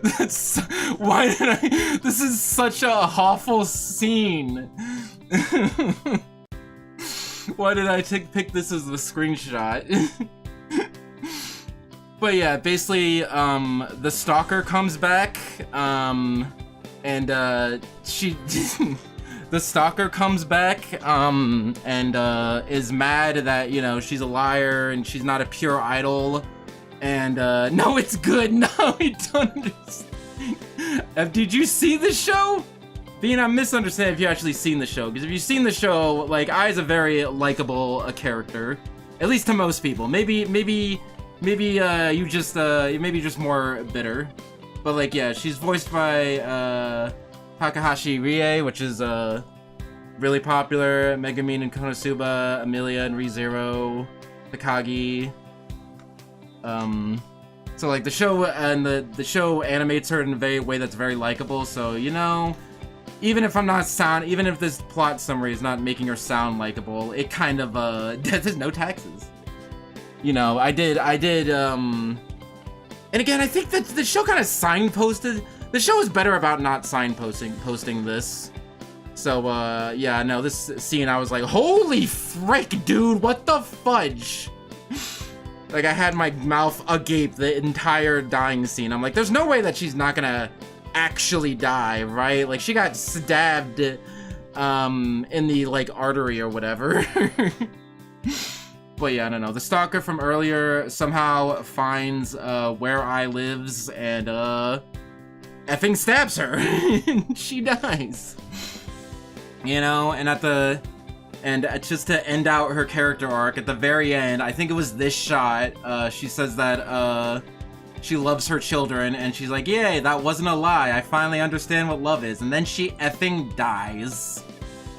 That's why did I? This is such a awful scene. Why did I pick this as the screenshot? But yeah, basically, the stalker comes back, and she. The stalker comes back, and is mad that, you know, she's a liar and she's not a pure idol. And, no, it's good. No, I don't understand. Did you see the show? Bean, I misunderstand if you actually seen the show. Because if you've seen the show, like, Ai's a very likable character. At least to most people. Maybe you just, maybe just more bitter. But, like, yeah, she's voiced by, Takahashi Rie, which is really popular. Megumin and Konosuba, Amelia and ReZero, Takagi. So like the show and the show animates her in a way that's very likable. So, you know, even if this plot summary is not making her sound likable, it kind of there's no taxes. You know, I did And again, I think that the show kind of signposted. The show is better about not posting this. So, yeah, no, this scene, I was like, holy frick, dude, what the fudge? Like, I had my mouth agape the entire dying scene. I'm like, there's no way that she's not gonna actually die, right? Like, she got stabbed, in the, like, artery or whatever. But yeah, I don't know. The stalker from earlier somehow finds, where I lives and, effing stabs her. She dies. You know, and just to end out her character arc, at the very end, I think it was this shot, she says that, she loves her children, and she's like, yay, that wasn't a lie, I finally understand what love is, and then she effing dies.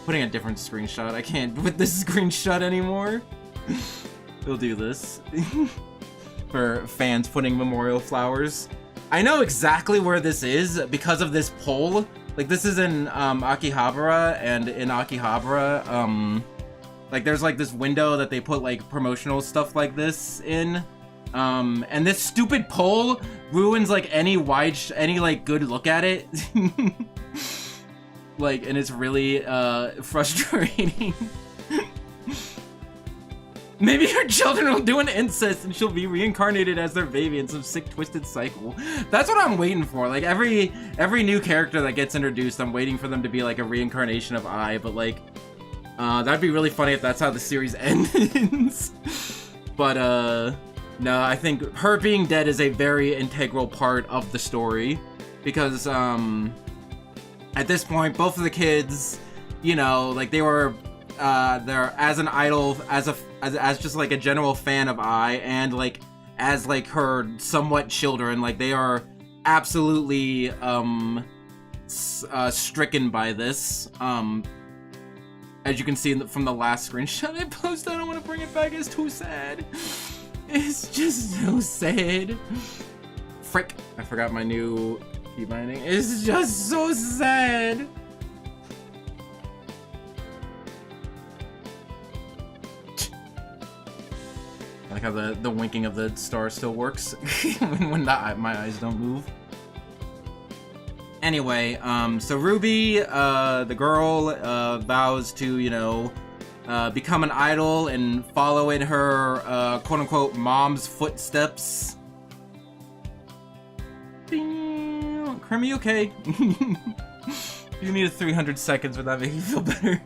Putting a different screenshot, I can't put this screenshot anymore. We'll do this. For fans putting memorial flowers. I know exactly where this is because of this pole. Like, this is in, Akihabara, and in Akihabara, like, there's, like, this window that they put, like, promotional stuff like this in, and this stupid pole ruins, like, any, like, good look at it. Like, and it's really, frustrating. Maybe her children will do an incest and she'll be reincarnated as their baby in some sick, twisted cycle. That's what I'm waiting for. Like, every new character that gets introduced, I'm waiting for them to be, like, a reincarnation of I, but, like, that'd be really funny if that's how the series ends. But, no, I think her being dead is a very integral part of the story. Because, at this point, both of the kids, you know, like, they were, they're as an idol, as just, like, a general fan of I, and, like, as, like, her somewhat children, like, they are absolutely, stricken by this. As you can see from the last screenshot I posted, I don't want to bring it back, it's too sad. It's just so sad. Frick, I forgot my new key binding. It's just so sad. I like how the winking of the star still works when my eyes don't move. Anyway, so Ruby, the girl, vows to, you know, become an idol and follow in her, quote-unquote, mom's footsteps. Ding. Crimmy, okay. You needed 300 seconds, would that make you feel better?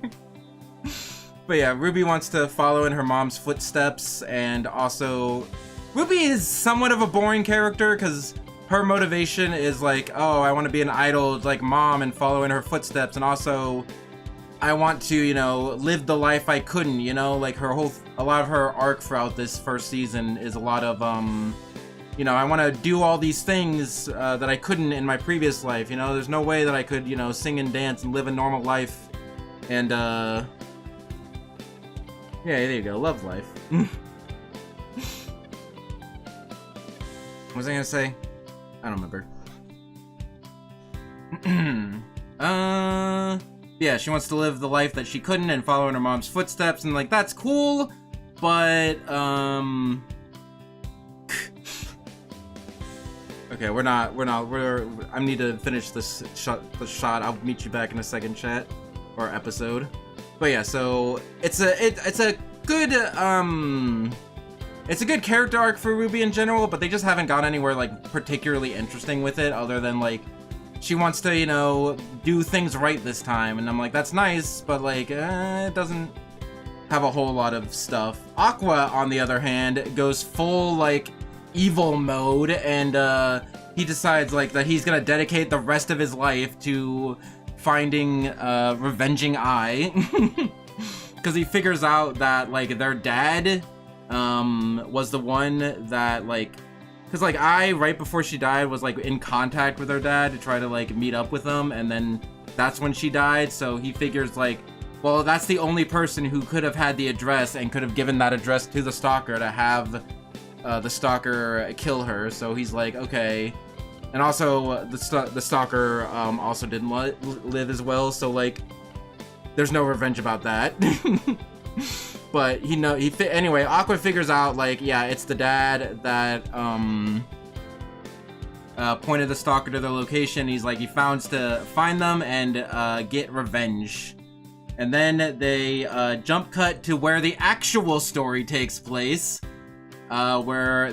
But yeah, Ruby wants to follow in her mom's footsteps, and also, Ruby is somewhat of a boring character, because her motivation is like, oh, I want to be an idol like mom and follow in her footsteps, and also, I want to, you know, live the life I couldn't, you know, like a lot of her arc throughout this first season is a lot of, you know, I want to do all these things that I couldn't in my previous life, you know, there's no way that I could, you know, sing and dance and live a normal life, and, yeah, there you go, love life. What was I gonna say? I don't remember. Yeah, she wants to live the life that she couldn't and follow in her mom's footsteps, and, like, that's cool, but, okay, I need to finish this shot, I'll meet you back in a second, chat, or episode. But yeah, so, it's a good character arc for Ruby in general, but they just haven't gone anywhere, like, particularly interesting with it, other than, like, she wants to, you know, do things right this time, and I'm like, that's nice, but, like, it doesn't have a whole lot of stuff. Aqua, on the other hand, goes full, like, evil mode, and, he decides, like, that he's gonna dedicate the rest of his life to finding, revenging I. Because he figures out that, like, their dad, was the one that, like, because, like, I, right before she died, was, like, in contact with her dad to try to, like, meet up with him, and then that's when she died, so he figures, like, well, that's the only person who could have had the address and could have given that address to the stalker to have, the stalker kill her, so he's like, okay. And also, the stalker, also didn't live as well, so, like, there's no revenge about that. But anyway, Aqua figures out, like, yeah, it's the dad that, pointed the stalker to their location. He's like, he founds to find them and get revenge. And then they jump cut to where the actual story takes place, where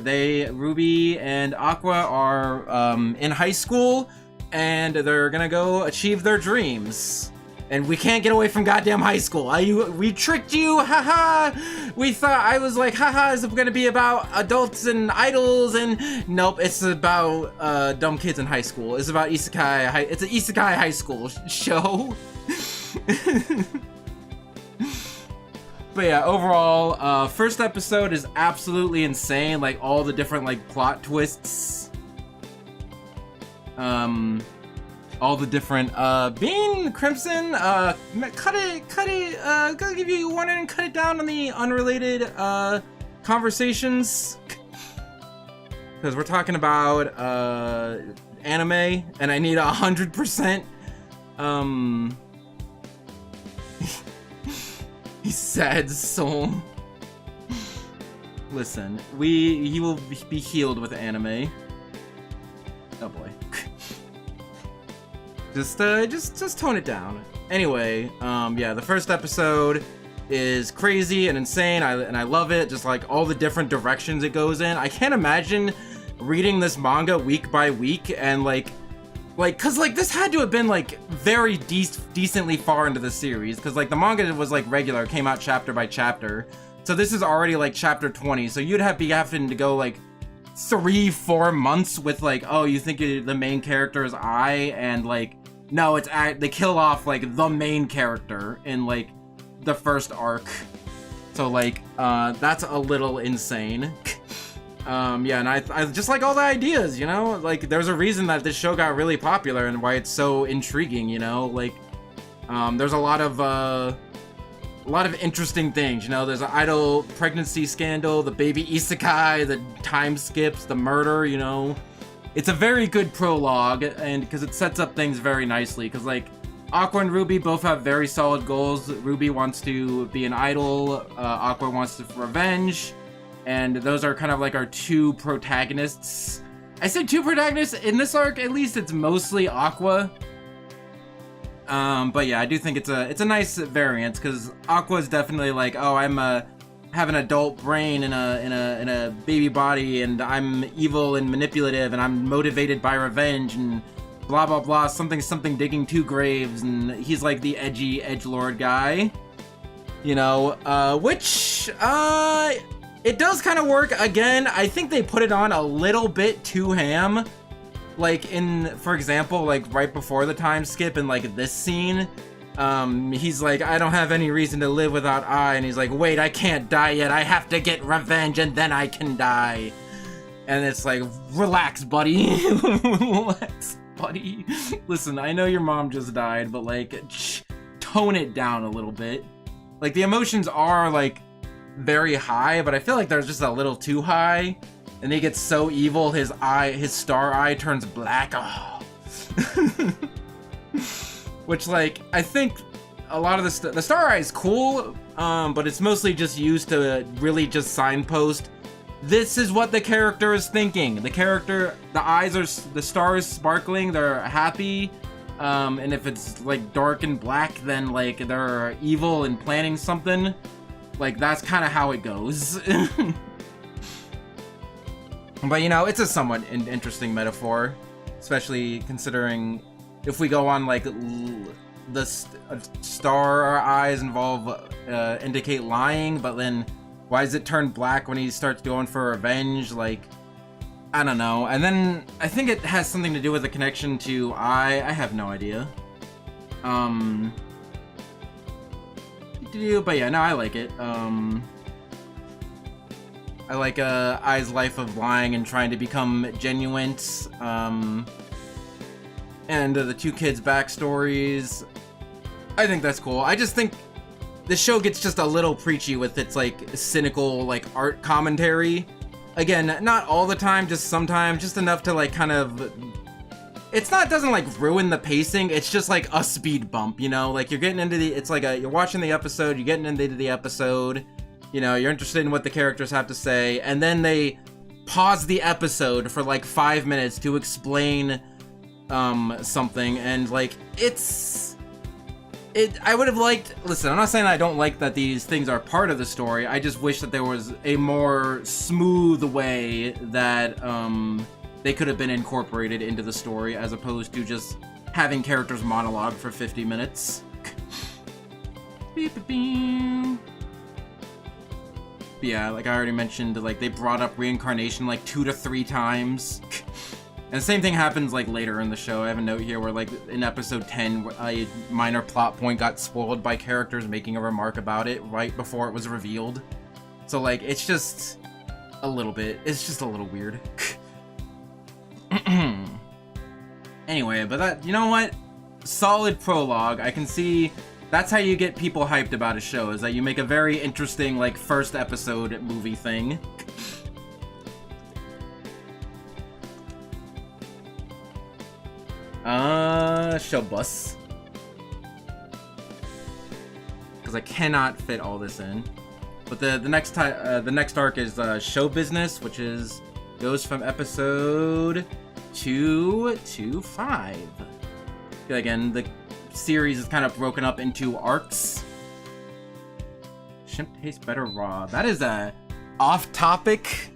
Ruby and Aqua are in high school, and they're gonna go achieve their dreams. And we can't get away from goddamn high school. We tricked you, haha. We thought, I was like, haha, is it gonna be about adults and idols? And nope, it's about dumb kids in high school. It's about isekai. It's an isekai high school show. But yeah, overall, first episode is absolutely insane. Like all the different like plot twists. All the different Bean Crimson, cut it, gonna give you a warning and cut it down on the unrelated conversations, because we're talking about anime and I need 100% he's sad soul. Listen, he will be healed with anime. Oh boy. Just tone it down. Anyway, yeah, the first episode is crazy and insane, and I love it. Just like all the different directions it goes in. I can't imagine reading this manga week by week and cause like this had to have been like very decently far into the series, cause like the manga was like regular, came out chapter by chapter. So this is already like chapter 20. So you'd be having to go like 3-4 months with like, oh, you think the main character is I, and like, no, they kill off like the main character in like the first arc. So like, that's a little insane. Yeah, and I just like all the ideas, you know, like there's a reason that this show got really popular and why it's so intriguing, you know, like, there's a lot of interesting things, you know. There's an idol pregnancy scandal, the baby isekai, the time skips, the murder, you know. It's a very good prologue, and because it sets up things very nicely, because like Aqua and Ruby both have very solid goals. Ruby wants to be an idol, Aqua wants to revenge, and those are kind of like our two protagonists. I said two protagonists in this arc, at least it's mostly Aqua. But yeah, I do think it's a nice variance, because Aqua's definitely like, oh, have an adult brain in a baby body, and I'm evil and manipulative, and I'm motivated by revenge, and blah blah blah, something digging 2 graves, and he's like the edgy edgelord guy, you know, which it does kind of work. Again, I think they put it on a little bit too ham. Like for example, like right before the time skip in like this scene, he's like, I don't have any reason to live without I, and he's like, wait, I can't die yet, I have to get revenge and then I can die. And it's like, relax, buddy. Relax, buddy. Listen, I know your mom just died, but like, tone it down a little bit. Like the emotions are like very high, but I feel like they're just a little too high. And he gets so evil, his star eye turns black. Oh. Which, like, I think a lot of the star eye is cool, but it's mostly just used to really just signpost, this is what the character is thinking. The eyes are, the star is sparkling, they're happy, and if it's, like, dark and black, then, like, they're evil and planning something. Like, that's kind of how it goes. But, you know, it's a somewhat interesting metaphor, especially considering if we go on, like, the star eyes indicate lying, but then why does it turn black when he starts going for revenge? Like, I don't know. And then I think it has something to do with the connection to I have no idea. But yeah, no, I like it. I like Ai's life of lying and trying to become genuine. And the 2 kids' backstories. I think that's cool. I just think the show gets just a little preachy with its like cynical like art commentary. Again, not all the time, just sometimes, just enough to like kind of. Doesn't like ruin the pacing. It's just like a speed bump, you know. Like you're getting into it's like you're watching the episode, you're getting into the episode. You know, you're interested in what the characters have to say, and then they pause the episode for like 5 minutes to explain something, and like I would have liked, listen, I'm not saying I don't like that these things are part of the story, I just wish that there was a more smooth way that they could have been incorporated into the story, as opposed to just having characters monologue for 50 minutes. Yeah, like I already mentioned, like they brought up reincarnation like 2 to 3 times. And the same thing happens like later in the show. I have a note here where like in episode 10, a minor plot point got spoiled by characters making a remark about it right before it was revealed. So like it's just a little bit, it's just a little weird. Anyway, but that, you know what? Solid prologue. I can see that's how you get people hyped about a show, is that you make a very interesting like first episode movie thing. Show bus. Because I cannot fit all this in. But the next arc is show business, which goes from episode 2 to 5. Again, the series is kind of broken up into arcs. Shrimp tastes better raw. That is a off-topic.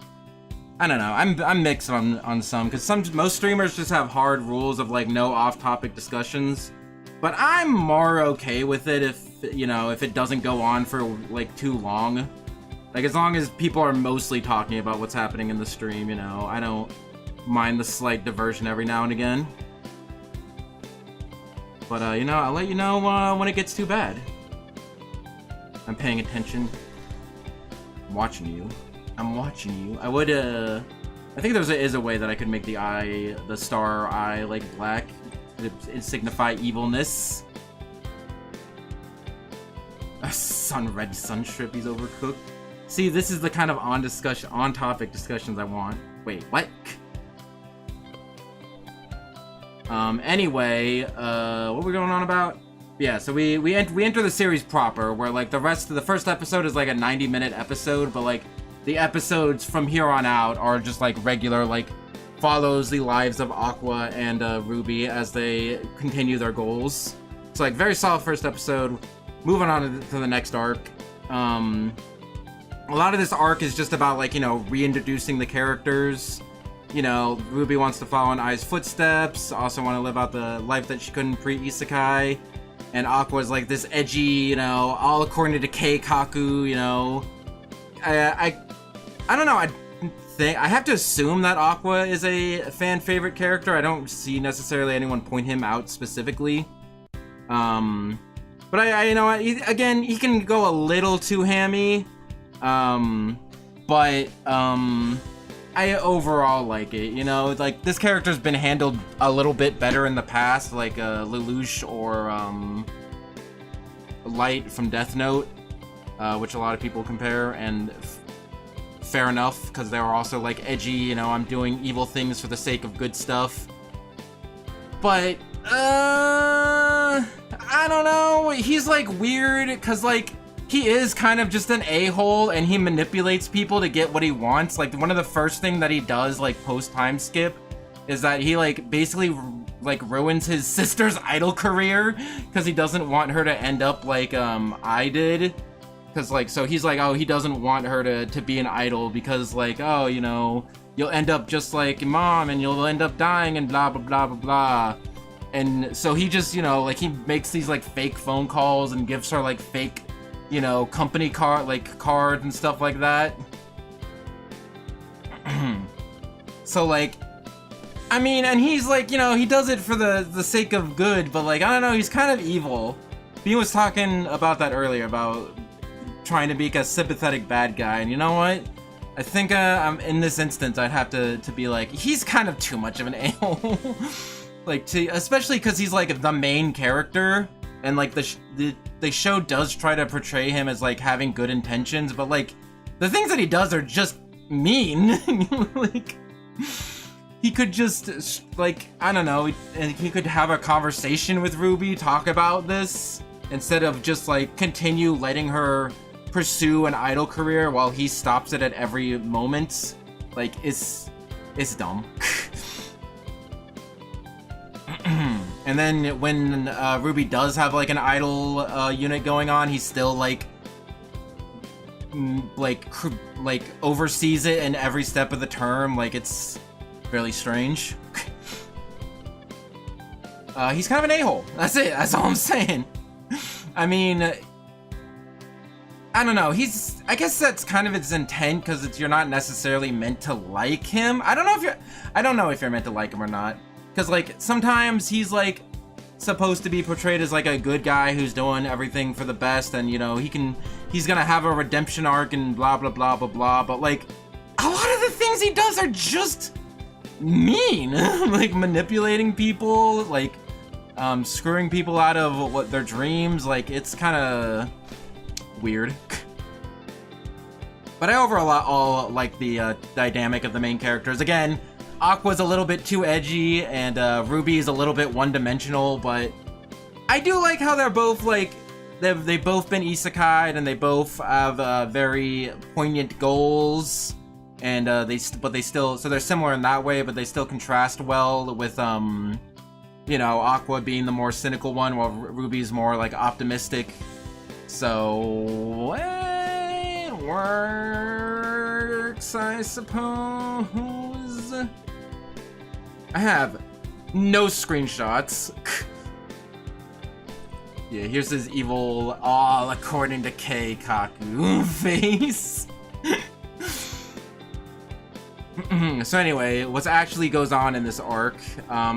I don't know. I'm mixed on some, because most streamers just have hard rules of like no off-topic discussions. But I'm more okay with it if, you know, if it doesn't go on for like too long. Like as long as people are mostly talking about what's happening in the stream, you know, I don't mind the slight diversion every now and again. But you know, I'll let you know when it gets too bad. I'm paying attention. I'm watching you. I'm watching you. I would, I think there is a way that I could make the star eye, like, black to signify evilness. A red sun strip, he's overcooked. See, this is the kind of on-topic discussions I want. Wait, what? Anyway, what were we going on about? Yeah, so we enter the series proper, where, like, the first episode is, like, a 90-minute episode, but, like, the episodes from here on out are just like regular, like follows the lives of Aqua and Ruby as they continue their goals. So like very solid first episode. Moving on to the next arc. A lot of this arc is just about like, you know, reintroducing the characters. You know, Ruby wants to follow in Ai's footsteps, also want to live out the life that she couldn't pre-isekai. And Aqua's like this edgy, you know, all according to Keikaku, you know. I don't know, I have to assume that Aqua is a fan favorite character. I don't see necessarily anyone point him out specifically. But I you know, again, he can go a little too hammy. But I overall like it, you know, like this character's been handled a little bit better in the past, like Lelouch or Light from Death Note, which a lot of people compare, and fair enough, because they were also like edgy, you know, I'm doing evil things for the sake of good stuff. But I don't know, he's like weird, because like he is kind of just an a-hole, and he manipulates people to get what he wants. Like one of the first thing that he does like post time skip is that he like basically like ruins his sister's idol career because he doesn't want her to end up like I did. Because, like, so he's like, oh, he doesn't want her to be an idol because, like, oh, you know, you'll end up just like mom and you'll end up dying and blah, blah, blah, blah, blah. And so he just, you know, like, he makes these, like, fake phone calls and gives her, like, fake, you know, company cards and stuff like that. So, like, I mean, and he's, like, you know, he does it for the sake of good, but, like, I don't know, he's kind of evil. He was talking about that earlier, about trying to be a sympathetic bad guy, and you know what? I think I'm in this instance I'd have to be like, he's kind of too much of an a-hole. Like, especially because he's like the main character, and like the show does try to portray him as like having good intentions, but like the things that he does are just mean. Like he could just like, I don't know, and he could have a conversation with Ruby, talk about this, instead of just like continue letting her pursue an idol career while he stops it at every moment. Like, it's dumb. And then when Ruby does have like an idol unit going on, he's still like oversees it in every step of the term. Like, it's really strange. He's kind of an a-hole. That's it. That's all I'm saying. I mean, I don't know. I guess that's kind of its intent, because you're not necessarily meant to like him. I don't know if you're meant to like him or not. Because, like, sometimes he's, like, supposed to be portrayed as, like, a good guy who's doing everything for the best, and, you know, he's gonna have a redemption arc and blah, blah, blah, blah, blah, but, like, a lot of the things he does are just mean. Like, manipulating people, like, screwing people out of their dreams, like, it's kind of weird. But I overall like the dynamic of the main characters. Again, Aqua's a little bit too edgy, and Ruby's a little bit one-dimensional, but I do like how they're both, like, they've both been isekai'd, and they both have very poignant goals, and so they're similar in that way, but they still contrast well with, you know, Aqua being the more cynical one, while Ruby's more, like, optimistic. So, it works, I suppose. I have no screenshots. Yeah, here's his evil, all according to Keikaku face. So anyway, what actually goes on in this arc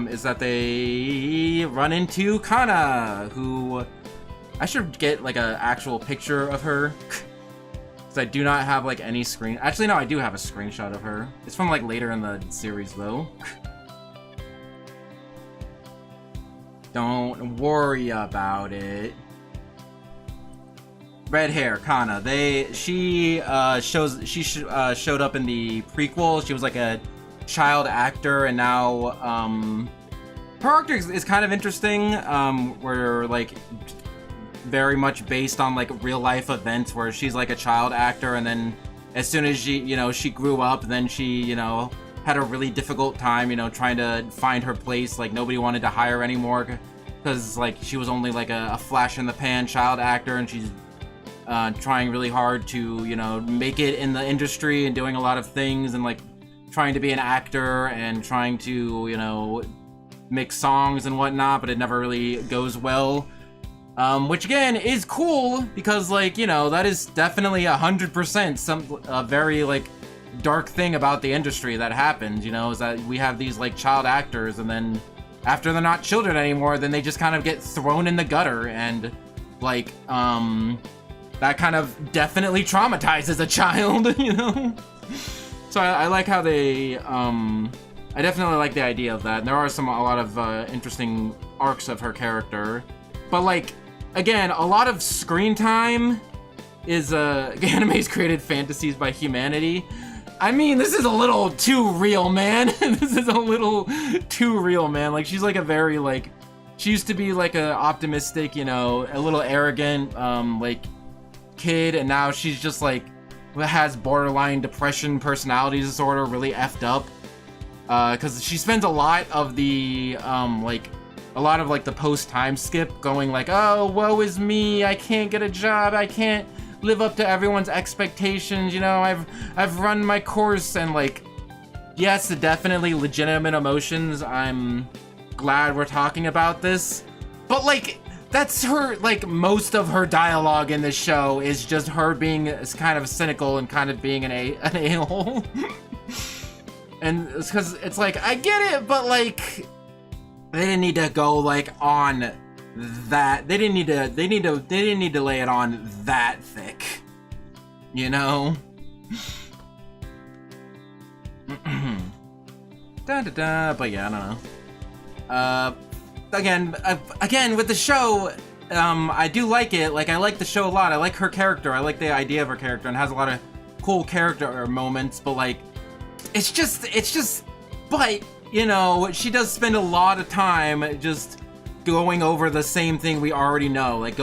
is that they run into Kana, who I should get like an actual picture of her, because I do not have like any screen. Actually, no, I do have a screenshot of her. It's from like later in the series though. Don't worry about it. Red hair, Kana. She showed up in the prequel. She was like a child actor, and now her arc is kind of interesting. Where like very much based on like real life events, where she's like a child actor, and then as soon as she grew up, then she had a really difficult time trying to find her place. Like nobody wanted to hire her anymore because like she was only like a flash in the pan child actor, and she's trying really hard to make it in the industry and doing a lot of things, and like trying to be an actor and trying to make songs and whatnot, but it never really goes well. Which again is cool, because like that is definitely 100% a very like dark thing about the industry that happens, is that we have these like child actors, and then after they're not children anymore, then they just kind of get thrown in the gutter, and like that kind of definitely traumatizes a child. So I like how they I definitely like the idea of that, and there are a lot of interesting arcs of her character, but like again, a lot of screen time is anime's created fantasies by humanity. I mean, this is a little too real, man. This is a little too real, man. Like, she's like a very, like, she used to be like a optimistic, a little arrogant, like, kid, and now she's just like, has borderline depression personality disorder, really effed up. Because she spends a lot of the, the post-time skip going like, oh, woe is me, I can't get a job, I can't live up to everyone's expectations, I've run my course, and like, yes, definitely legitimate emotions. I'm glad we're talking about this, but like, that's her, like, most of her dialogue in this show is just her being kind of cynical and kind of being an a-hole. And it's because it's like, I get it, but like, they didn't need to go like on that. They didn't need to lay it on that thick, da da da. But yeah, I don't know. Again with the show, I do like it. Like, I like the show a lot. I like her character. I like the idea of her character, and has a lot of cool character moments. But like, it's just. But she does spend a lot of time just going over the same thing we already know. Like,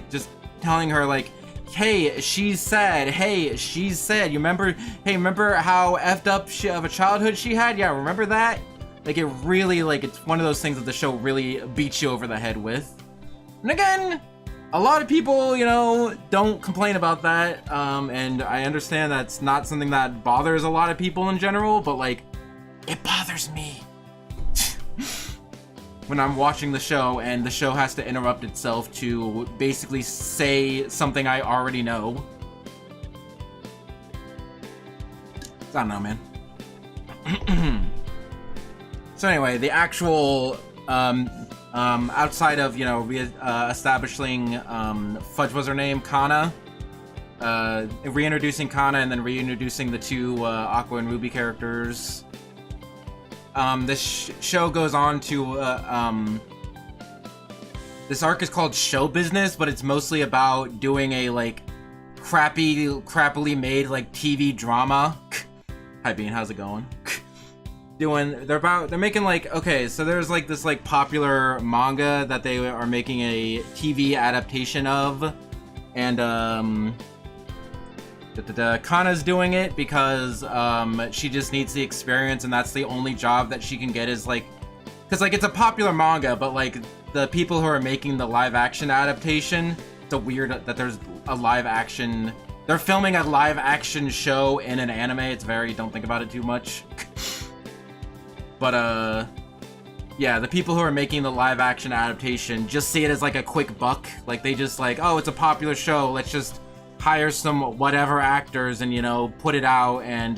just telling her like, hey, she's sad. Hey, she's sad. You remember? Hey, remember how effed up of a childhood she had? Yeah, remember that? Like, it really, like, it's one of those things that the show really beats you over the head with. And again, a lot of people, you know, don't complain about that, and I understand that's not something that bothers a lot of people in general, but, like, it bothers me. When I'm watching the show and the show has to interrupt itself to basically say something I already know. I don't know, man. So anyway, the actual, outside of, you know, establishing, Fudge was her name, Kana, reintroducing Kana and then reintroducing the two, Aqua and Ruby characters. This show goes on to, this arc is called Show Business, but it's mostly about doing a, like, crappily made, like, TV drama. Hi, Bean, how's it going? They're making, like, okay, so there's, like, this, like, popular manga that they are making a TV adaptation of, and, Kana's doing it because, she just needs the experience, and that's the only job that she can get is, like, because, like, it's a popular manga, but, like, the people who are making the live-action adaptation, it's a weird that there's a live-action, they're filming a live-action show in an anime, it's very, don't think about it too much. But, yeah, the people who are making the live-action adaptation just see it as, like, a quick buck. Like, they just, like, oh, it's a popular show, let's just hire some whatever actors and, you know, put it out and,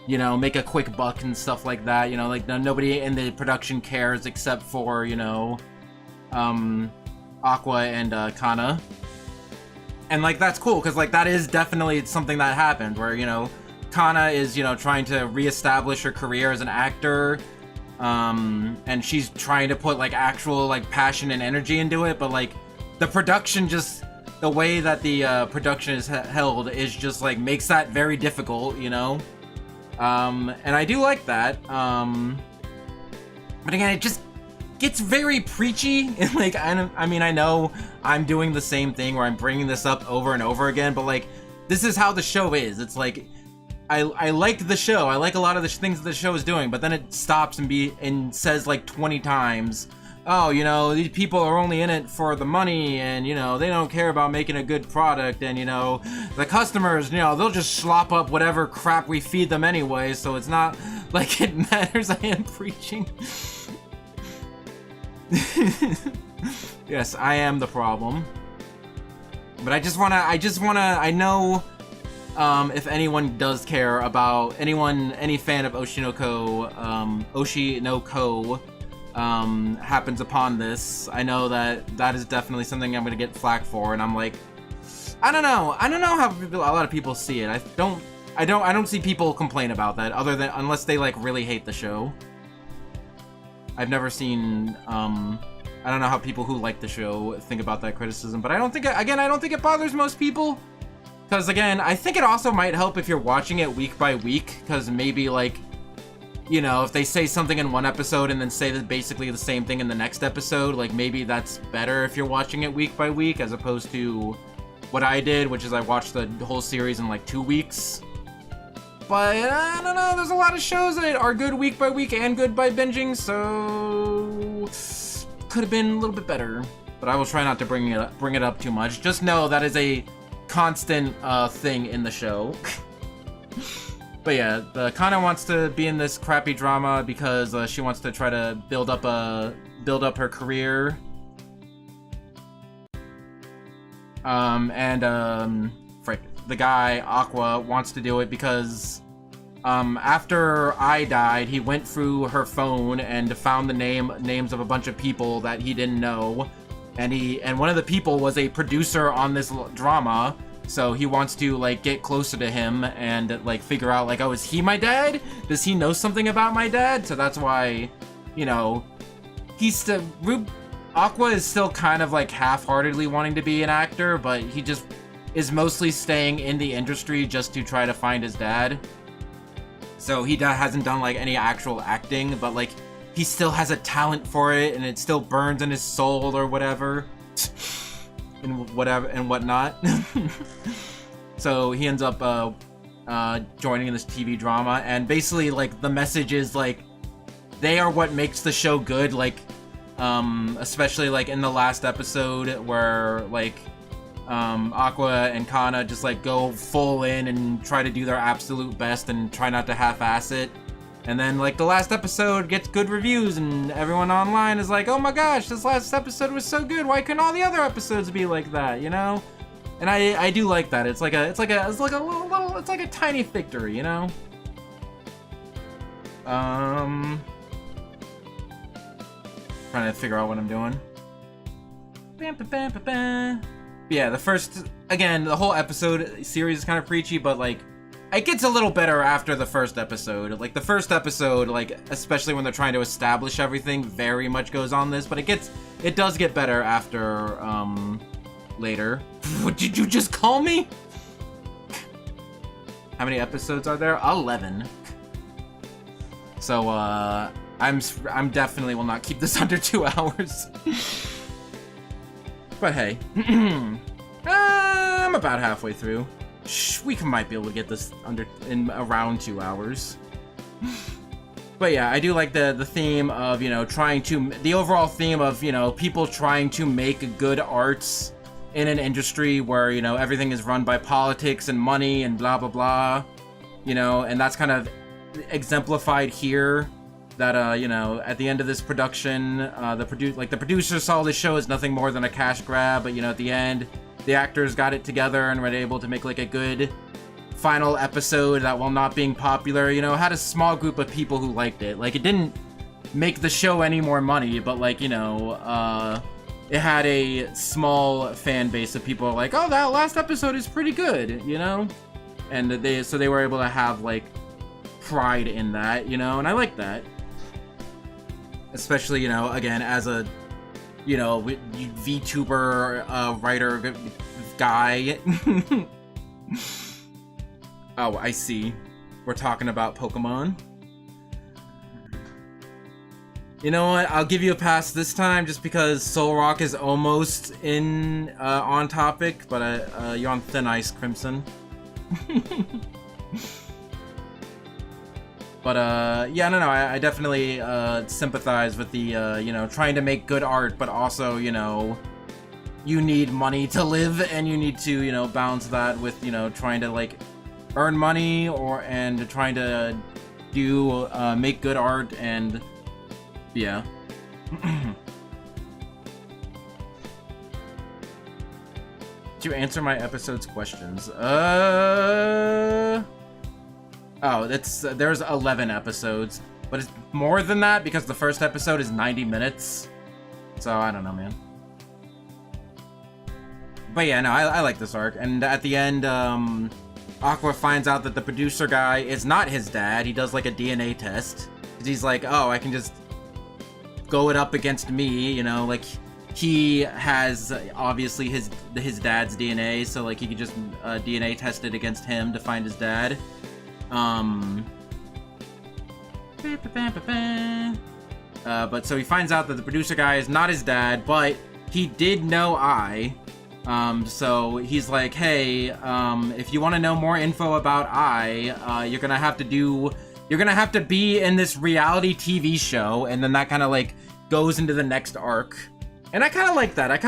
you know, make a quick buck and stuff like that. You know, like, nobody in the production cares except for, you know, Aqua and, Kana. And, like, that's cool, because, like, that is definitely something that happened, where, you know, Kana is, you know, trying to reestablish her career as an actor, and she's trying to put, like, actual, like, passion and energy into it, but, like, the production just, the way that the, production is held is just, like, makes that very difficult, you know? And I do like that, but again, it just gets very preachy, and, like, I mean, I know I'm doing the same thing where I'm bringing this up over and over again, but, like, this is how the show is. It's, like, I like the show. I like a lot of the things that the show is doing, but then it stops and says like 20 times, oh, you know, these people are only in it for the money, and, you know, they don't care about making a good product, and, you know, the customers, you know, they'll just slop up whatever crap we feed them anyway, so it's not like it matters. I am preaching. Yes, I am the problem. But I know, if anyone does care about, any fan of Oshi no Ko, happens upon this, I know that is definitely something I'm gonna get flack for, and I'm like, I don't know how a lot of people see it. I don't see people complain about that, unless they, like, really hate the show. I've never seen, I don't know how people who like the show think about that criticism, but I don't think it bothers most people. Because, again, I think it also might help if you're watching it week by week, because maybe, like, you know, if they say something in one episode and then say basically the same thing in the next episode, like, maybe that's better if you're watching it week by week, as opposed to what I did, which is I watched the whole series in, like, 2 weeks. But, I don't know, there's a lot of shows that are good week by week and good by binging, so could have been a little bit better. But I will try not to bring it up too much. Just know that is a constant thing in the show. But yeah, Kana wants to be in this crappy drama because she wants to try to build up her career. Frick, the guy Aqua wants to do it because after I died, he went through her phone and found the names of a bunch of people that he didn't know. And one of the people was a producer on this drama, so he wants to, like, get closer to him and, like, figure out, like, oh, is he my dad? Does he know something about my dad? So that's why, you know, Aqua is still kind of, like, half-heartedly wanting to be an actor, but he just is mostly staying in the industry just to try to find his dad. So he hasn't done, like, any actual acting, but, like, he still has a talent for it, and it still burns in his soul or whatever. and whatever and whatnot. So he ends up joining in this TV drama, and basically like the message is like they are what makes the show good. Like especially like in the last episode where like Aqua and Kana just like go full in and try to do their absolute best and try not to half-ass it. And then like the last episode gets good reviews and everyone online is like, oh my gosh, this last episode was so good. Why couldn't all the other episodes be like that, you know? And I do like that. It's like a tiny victory, you know? Trying to figure out what I'm doing. Yeah, the first, again, the whole episode series is kind of preachy, but like it gets a little better after the first episode. Like the first episode, like especially when they're trying to establish everything, very much goes on this, but it does get better after later. What did you just call me? How many episodes are there? 11. So I'm definitely will not keep this under 2 hours. But hey, I'm about halfway through. We might be able to get this in around 2 hours. But yeah, I do like the theme of, you know, the overall theme of, you know, people trying to make good arts in an industry where, you know, everything is run by politics and money and blah blah blah, you know, and that's kind of exemplified here. That you know, at the end of this production, the producer saw this show as nothing more than a cash grab, but you know, at the end, the actors got it together and were able to make like a good final episode that, while not being popular, you know, had a small group of people who liked it. Like, it didn't make the show any more money, but like, you know, it had a small fan base of people like, oh, that last episode is pretty good, you know? And they were able to have like pride in that, you know, and I like that. Especially, you know, again, as a, you know, VTuber, writer guy. Oh, I see. We're talking about Pokemon. You know what? I'll give you a pass this time, just because Soul Rock is almost on topic, but you're on thin ice, Crimson. But yeah, no, I definitely sympathize with the you know, trying to make good art, but also, you know, you need money to live, and you need to, you know, balance that with, you know, trying to like earn money and trying to do make good art, and yeah. To answer my episode's questions, oh, there's 11 episodes, but it's more than that because the first episode is 90 minutes. So I don't know, man. But yeah, no, I like this arc. And at the end, Aqua finds out that the producer guy is not his dad. He does like a DNA test. He's like, oh, I can just go it up against me, you know, like he has obviously his dad's DNA, so like he could just DNA test it against him to find his dad. But so he finds out that the producer guy is not his dad, but he did know I. So he's like, hey, if you want to know more info about I, you're gonna have to be in this reality TV show, and then that kind of like goes into the next arc. And I kind of like that.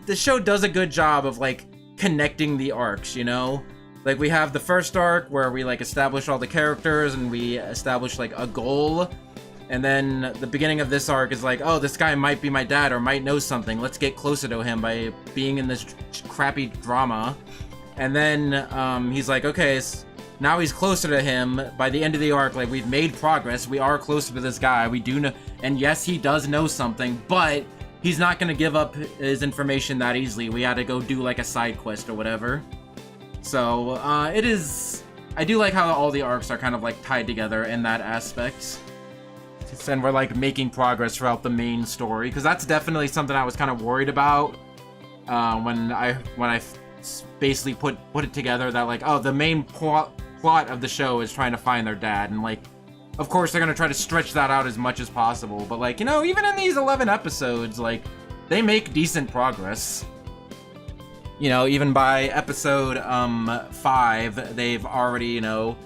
The show does a good job of like connecting the arcs, you know? Like, we have the first arc where we like establish all the characters and we establish like a goal, and then the beginning of this arc is like, oh, this guy might be my dad or might know something, let's get closer to him by being in this crappy drama. And then he's like, okay, now he's closer to him. By the end of the arc, like, we've made progress, we are closer to this guy, we do know, and yes, he does know something, but he's not gonna give up his information that easily. We had to go do like a side quest or whatever. So, I do like how all the arcs are kind of like tied together in that aspect. And we're like making progress throughout the main story, because that's definitely something I was kind of worried about when I basically put it together, that like, oh, the main plot of the show is trying to find their dad, and like, of course they're gonna try to stretch that out as much as possible, but like, you know, even in these 11 episodes, like, they make decent progress. you know, even by episode 5, they've already, you know,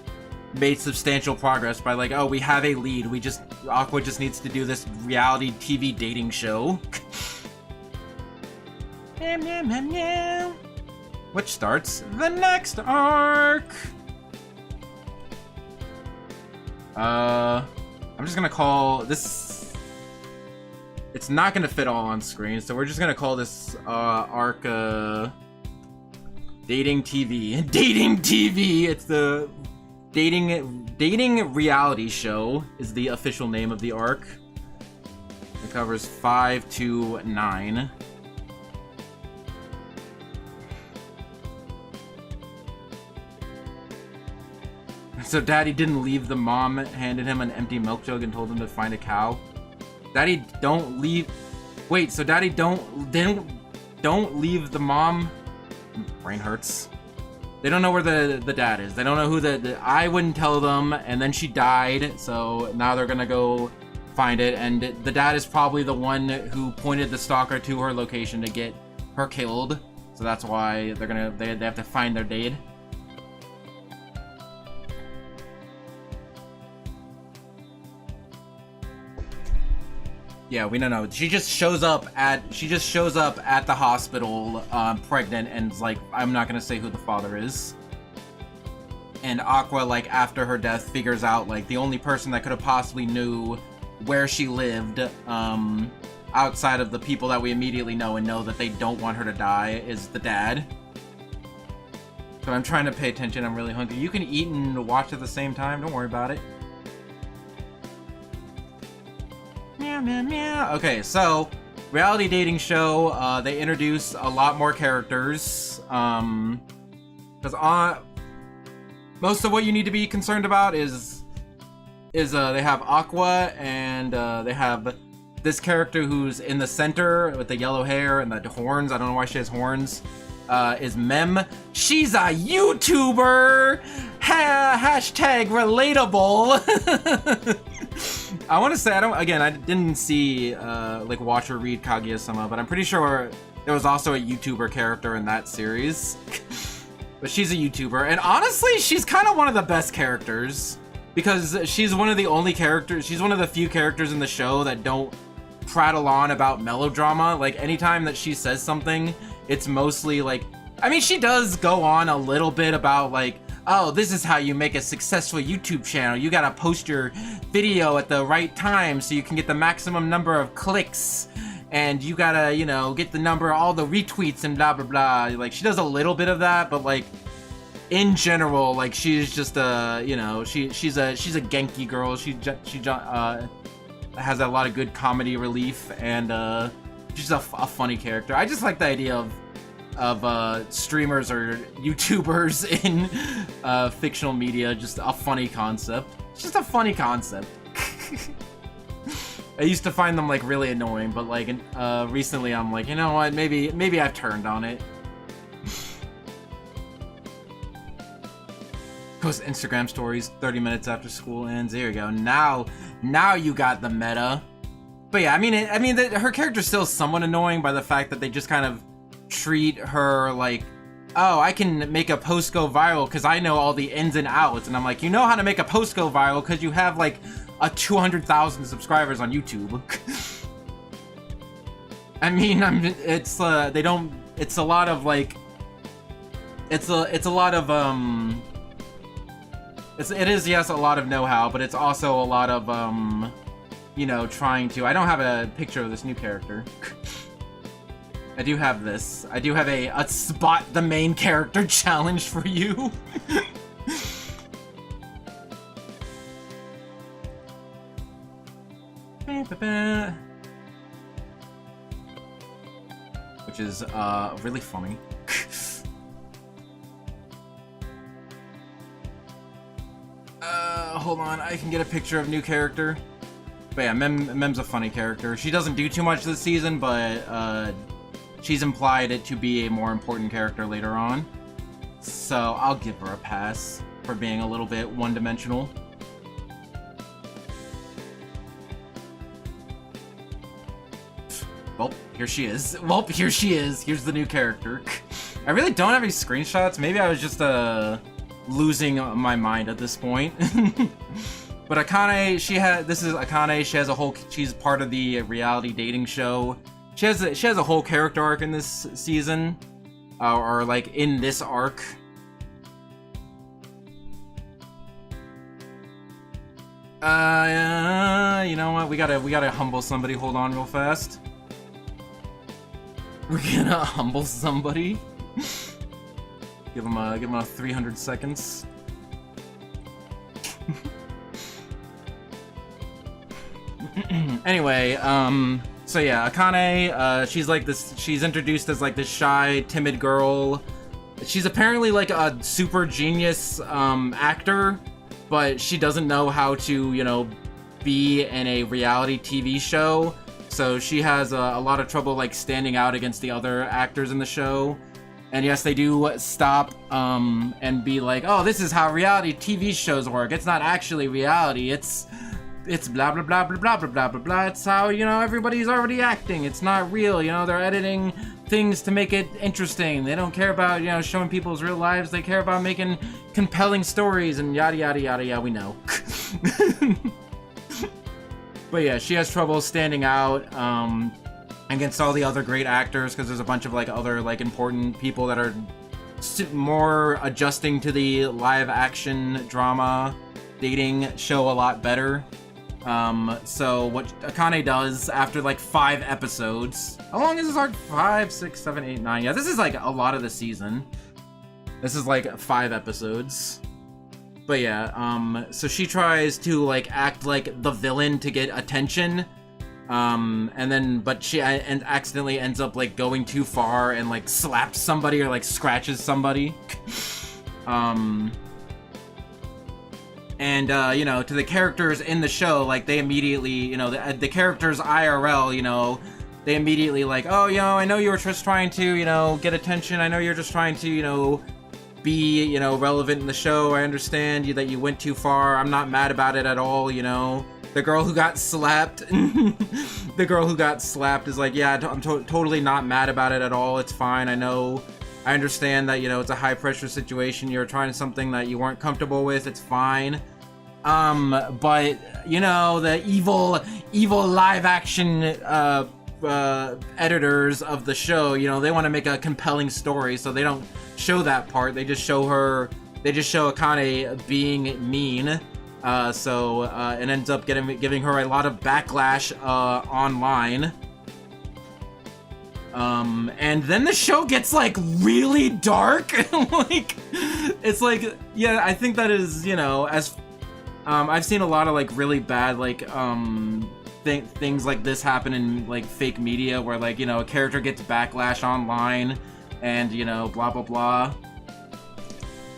made substantial progress by like, oh, we have a lead. Aqua just needs to do this reality TV dating show. Which starts the next arc. I'm just gonna call this. It's not gonna fit all on screen, so we're just gonna call this arc dating TV. Dating TV. It's the dating reality show is the official name of the arc. It covers 5 to 9. So Daddy didn't leave the mom, handed him an empty milk jug and told him to find a cow. Daddy don't leave. Wait, so Daddy don't leave the mom. Brain hurts. They don't know where the dad is. They don't know who I wouldn't tell them, and then she died, so now they're gonna go find it, and the dad is probably the one who pointed the stalker to her location to get her killed. So that's why they have to find their dad. Yeah, we don't know. She just shows up at the hospital, pregnant, and is like, I'm not gonna say who the father is. And Aqua, like, after her death, figures out, like, the only person that could have possibly knew where she lived, outside of the people that we immediately know and know that they don't want her to die, is the dad. So I'm trying to pay attention. I'm really hungry. You can eat and watch at the same time. Don't worry about it. Okay, so reality dating show. They introduce a lot more characters. Because most of what you need to be concerned about is they have Aqua and they have this character who's in the center with the yellow hair and the horns. I don't know why she has horns. Is Mem. She's a YouTuber. Hashtag relatable. I want to say I didn't see like watch or read Kaguya-sama, but I'm pretty sure there was also a YouTuber character in that series. But she's a YouTuber, and honestly, she's kind of one of the best characters because she's one of the only characters. She's one of the few characters in the show that don't prattle on about melodrama. Like anytime that she says something, it's mostly like, I mean, she does go on a little bit about like, oh, this is how you make a successful YouTube channel. You gotta post your video at the right time so you can get the maximum number of clicks. And you gotta, you know, get the number, all the retweets and blah, blah, blah. Like, she does a little bit of that, but like, in general, like, she's just a, you know, she's a Genki girl. She has a lot of good comedy relief, and she's a funny character. I just like the idea of streamers or YouTubers in fictional media. Just a funny concept. It's just a funny concept. I used to find them like really annoying, but like recently I'm like, you know what? Maybe I've turned on it. Post Instagram stories 30 minutes after school ends. There you go. Now you got the meta. But yeah, I mean, her character's still somewhat annoying by the fact that they just kind of treat her like, oh, I can make a post go viral because I know all the ins and outs. And I'm like, you know how to make a post go viral because you have like 200,000 subscribers on YouTube. I mean, it's they don't. It's a lot of like. It's a lot of It is, yes, a lot of know-how, but it's also a lot of you know, trying to. I don't have a picture of this new character. I do have this. I do have a spot the main character challenge for you. Which is really funny. Hold on, I can get a picture of new character. But yeah, Mem's a funny character. She doesn't do too much this season, but she's implied it to be a more important character later on. So I'll give her a pass for being a little bit one-dimensional. Well, here she is. Well, here she is. Here's the new character. I really don't have any screenshots. Maybe I was just losing my mind at this point. But Akane, this is Akane. She has a whole. She's part of the reality dating show. She has a whole character arc in this season, or like in this arc. You know what? We gotta humble somebody. Hold on, real fast. We're gonna humble somebody. Give him a 300 seconds. Anyway, so yeah, Akane, she's like this, she's introduced as like this shy, timid girl. She's apparently like a super genius, actor, but she doesn't know how to, you know, be in a reality TV show. So she has a lot of trouble like standing out against the other actors in the show. And yes, they do stop and be like, oh, this is how reality TV shows work. It's not actually reality. It's blah, blah, blah, blah, blah, blah, blah, blah, blah. It's how, you know, everybody's already acting. It's not real. You know, they're editing things to make it interesting. They don't care about, you know, showing people's real lives. They care about making compelling stories and yada, yada, yada, yada. We know. But yeah, she has trouble standing out against all the other great actors because there's a bunch of like other like important people that are more adjusting to the live action drama dating show a lot better. So what Akane does after like 5 episodes, how long is this arc? 5, 6, 7, 8, 9. Yeah, this is like a lot of the season. This is like 5 episodes. But yeah, so she tries to like act like the villain to get attention. And then, but she accidentally ends up like going too far and like slaps somebody or like scratches somebody. And, you know, to the characters in the show, like, they immediately, you know, the characters IRL, you know, they immediately like, oh, you know, I know you were just trying to, you know, get attention. I know you're just trying to, you know, be, you know, relevant in the show. I understand that you went too far. I'm not mad about it at all, you know. The girl who got slapped, the girl who got slapped is like, yeah, I'm totally not mad about it at all. It's fine. I understand that, you know, it's a high pressure situation. You're trying something that you weren't comfortable with. It's fine. But, you know, the evil live action, editors of the show, you know, they want to make a compelling story, so they don't show that part. They just show Akane being mean. So it ends up giving her a lot of backlash, online. And then the show gets like really dark. Like, it's like, yeah, I think that is, you know, as I've seen a lot of like really bad like things like this happen in like fake media where like, you know, a character gets backlash online and, you know, blah blah blah,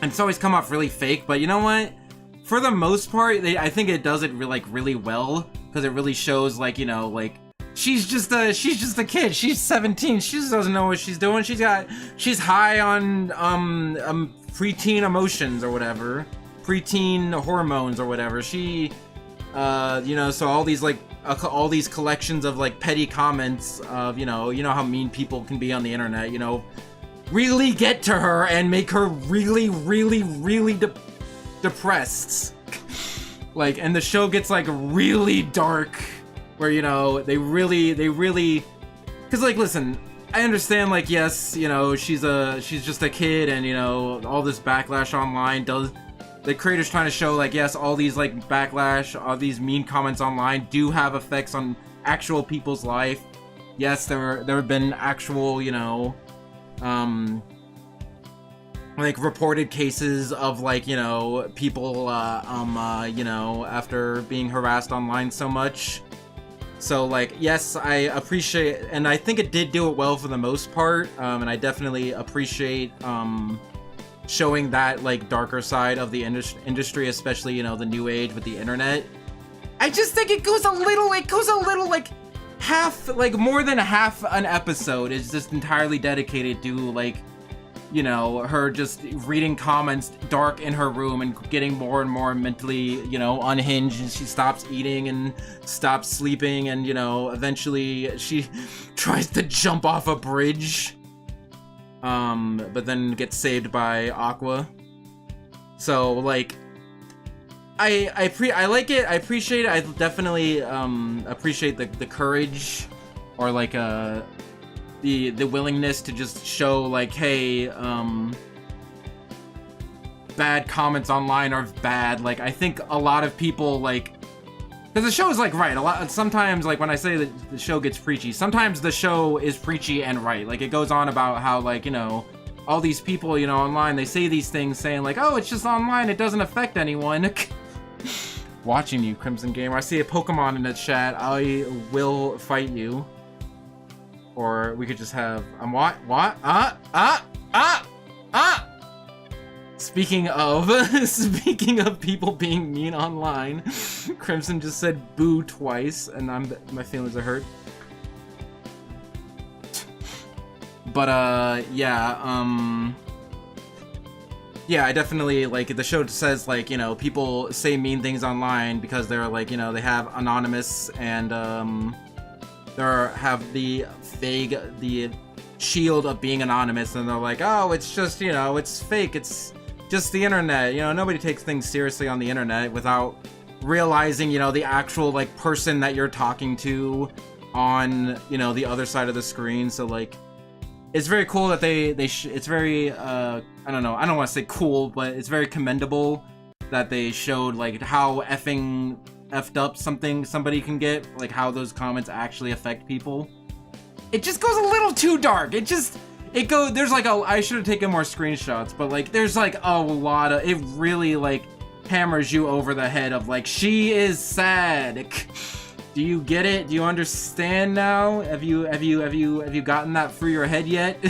and it's always come off really fake. But you know what, for the most part, I think it does it really well, because it really shows like, you know, like she's just a kid. She's 17. She just doesn't know what she's doing. She's high on preteen emotions or whatever, preteen hormones or whatever. She, you know, so all these collections of like petty comments of, you know how mean people can be on the internet, you know, really get to her and make her really depressed. Like, and the show gets like really dark, where, you know, they really, because like, listen, I understand, like, yes, you know, she's just a kid, and, you know, all this backlash online does, the creators trying to show, like, yes, all these like backlash, all these mean comments online do have effects on actual people's life. Yes, there have been actual, you know, like reported cases of like, you know, people, you know, after being harassed online so much. So like, yes, I appreciate, and I think it did do it well for the most part, and I definitely appreciate showing that like darker side of the industry, especially, you know, the new age with the internet. I just think it goes a little like half, like more than half an episode is just entirely dedicated to like, you know, her just reading comments dark in her room and getting more and more mentally, you know, unhinged, and she stops eating and stops sleeping, and, you know, eventually she tries to jump off a bridge. but then gets saved by Aqua. So like, I like it. I appreciate it. I definitely appreciate the courage, or like the willingness to just show like, hey, bad comments online are bad. Like, I think a lot of people, like, because the show is like right, a lot sometimes, like when I say that the show gets preachy, sometimes the show is preachy and right. Like, it goes on about how, like, you know, all these people, you know, online, they say these things saying like, oh, it's just online, it doesn't affect anyone. Watching you, Crimson Gamer. I see a Pokemon in the chat. I will fight you. Or we could just have Speaking of people being mean online, Crimson just said boo twice, and my feelings are hurt. But yeah, yeah, I definitely, like, the show says, like, you know, people say mean things online because they're, like, you know, they have anonymous and they have the shield of being anonymous, and they're like, oh, it's just, you know, it's fake, it's just the internet. You know, nobody takes things seriously on the internet without realizing, you know, the actual, like, person that you're talking to on, you know, the other side of the screen. So, like, it's very cool that it's very, I don't know, I don't want to say cool, but it's very commendable that they showed, like, how effed up somebody can get, like, how those comments actually affect people. It just goes a little too dark. There's like I should have taken more screenshots, but like there's like a lot of, it really like hammers you over the head of like, she is sad. Do you get it? Do you understand now? Have you gotten that through your head yet?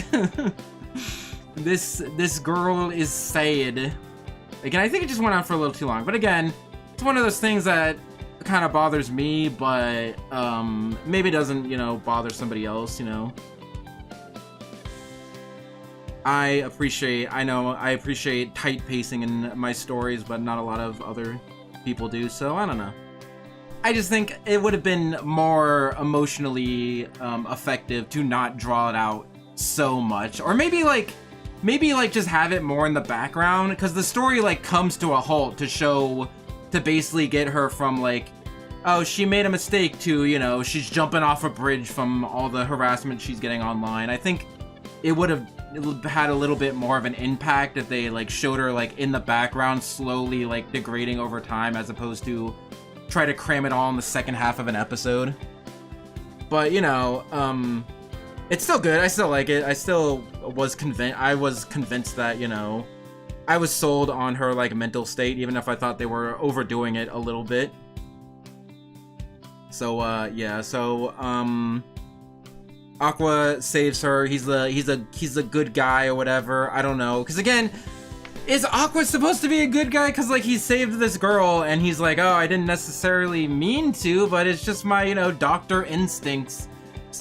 This girl is sad. Again, I think it just went on for a little too long, but again, it's one of those things that kind of bothers me, but maybe doesn't, you know, bother somebody else, you know. I appreciate tight pacing in my stories, but not a lot of other people do, so I don't know. I just think it would have been more emotionally effective to not draw it out so much, or maybe just have it more in the background, because the story like comes to a halt to basically get her from like, oh, she made a mistake, to, you know, she's jumping off a bridge from all the harassment she's getting online. I think it would have had a little bit more of an impact if they like showed her like in the background slowly like degrading over time, as opposed to try to cram it all in the second half of an episode. But, you know, it's still good. I still like it. I was convinced that, you know, I was sold on her like mental state, even if I thought they were overdoing it a little bit. So yeah, so Aqua saves her. He's a good guy or whatever. I don't know, because again, is Aqua supposed to be a good guy? Because like he saved this girl and he's like, oh, I didn't necessarily mean to, but it's just my, you know, doctor instincts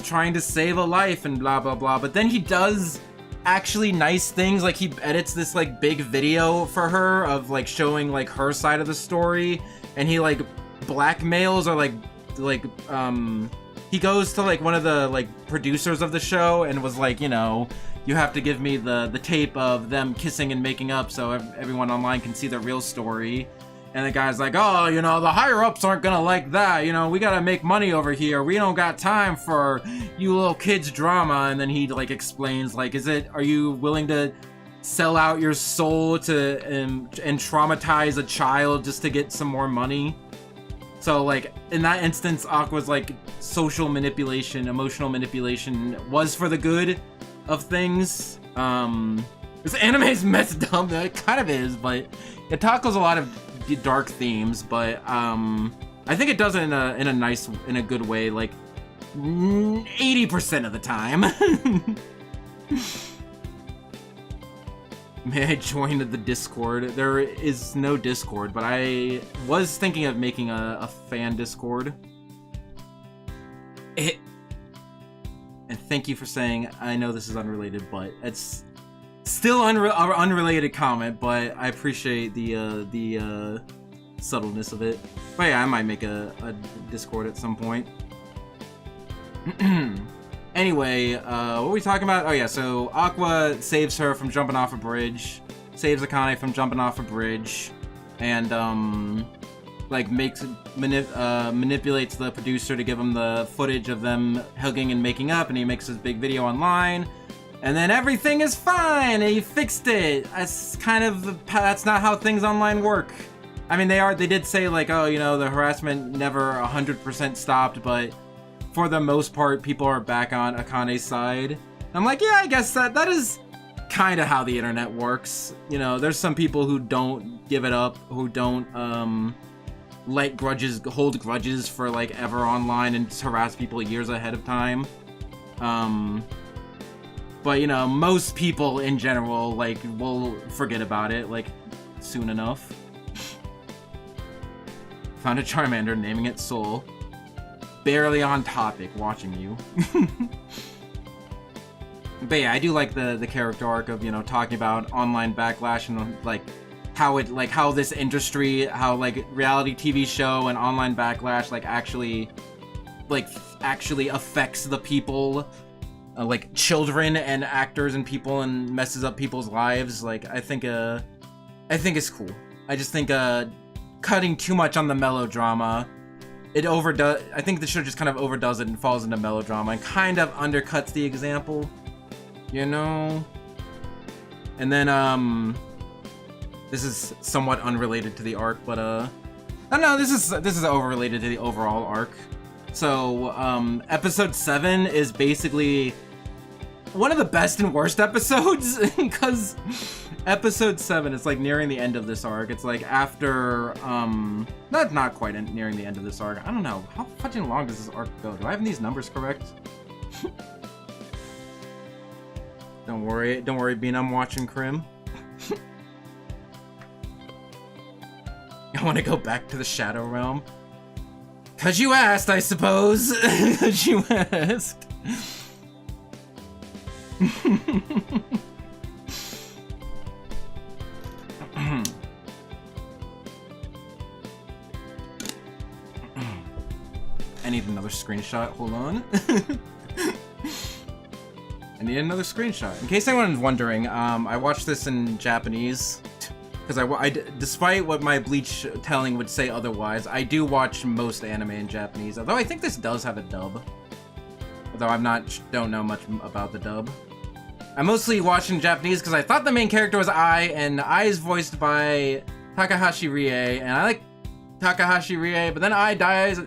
trying to save a life and blah blah blah. But then he does actually nice things, like he edits this like big video for her of like showing like her side of the story, and he like blackmails or like he goes to like one of the like producers of the show and was like, you know, you have to give me the tape of them kissing and making up so everyone online can see the real story. And the guy's like, oh, you know, the higher-ups aren't gonna like that, you know, we gotta make money over here, we don't got time for you little kids drama. And then he like explains like, are you willing to sell out your soul to and traumatize a child just to get some more money? So like in that instance, Aqua's like social manipulation, emotional manipulation was for the good of things. This anime's messed up. It kind of is, but it tackles a lot of dark themes. But I think it does it in a nice, in a good way, like 80% of the time. May I join the Discord? There is no Discord, but I was thinking of making a fan Discord. And thank you for saying, I know this is unrelated, but it's still unrelated comment, but I appreciate the subtleness of it. But yeah, I might make a Discord at some point. Anyway, what were we talking about? Oh yeah, so Aqua saves her from jumping off a bridge, saves Akane from jumping off a bridge, and like manipulates the producer to give him the footage of them hugging and making up, and he makes this big video online, and then everything is fine, and he fixed it. That's not how things online work. I mean, they did say like, oh, you know, the harassment never 100% stopped, but for the most part, people are back on Akane's side. And I'm like, yeah, I guess that is kind of how the internet works. You know, there's some people who don't give it up, who don't hold grudges for like ever online and harass people years ahead of time. But you know, most people in general like will forget about it like soon enough. Found a Charmander, naming it Soul. Barely on topic, watching you. But yeah, I do like the character arc of, you know, talking about online backlash and like how this industry, how like reality TV show and online backlash actually affects the people, like children and actors and people, and messes up people's lives. Like I think it's cool. I just think cutting too much on the melodrama, I think the show just kind of overdoes it and falls into melodrama and kind of undercuts the example, you know? And then, this is somewhat unrelated to the arc, but, I don't know, this is overrelated to the overall arc. So, episode 7 is basically one of the best and worst episodes, because episode 7 is like nearing the end of this arc. It's like after, not quite nearing the end of this arc. I don't know, how fucking long does this arc go? Do I have these numbers correct? Don't worry, Bean, I'm watching Crim. I want to go back to the Shadow Realm. 'Cause you asked, I suppose. 'Cause you asked. I need another screenshot. Hold on. I need another screenshot. In case anyone's wondering, I watched this in Japanese. Because despite what my Bleach telling would say otherwise, I do watch most anime in Japanese. Although I think this does have a dub. Although don't know much about the dub. I mostly watched in Japanese because I thought the main character was Ai, and Ai is voiced by Takahashi Rie, and I like Takahashi Rie, but then Ai dies.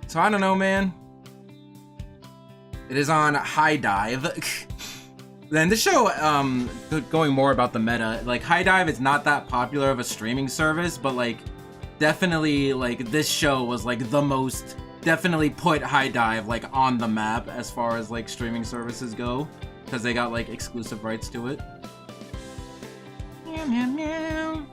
So I don't know, man. It is on High Dive. Then this show, going more about the meta, like High Dive is not that popular of a streaming service, but like definitely like this show was like the most, definitely put High Dive like on the map as far as like streaming services go, because they got like exclusive rights to it. Meow, meow, meow.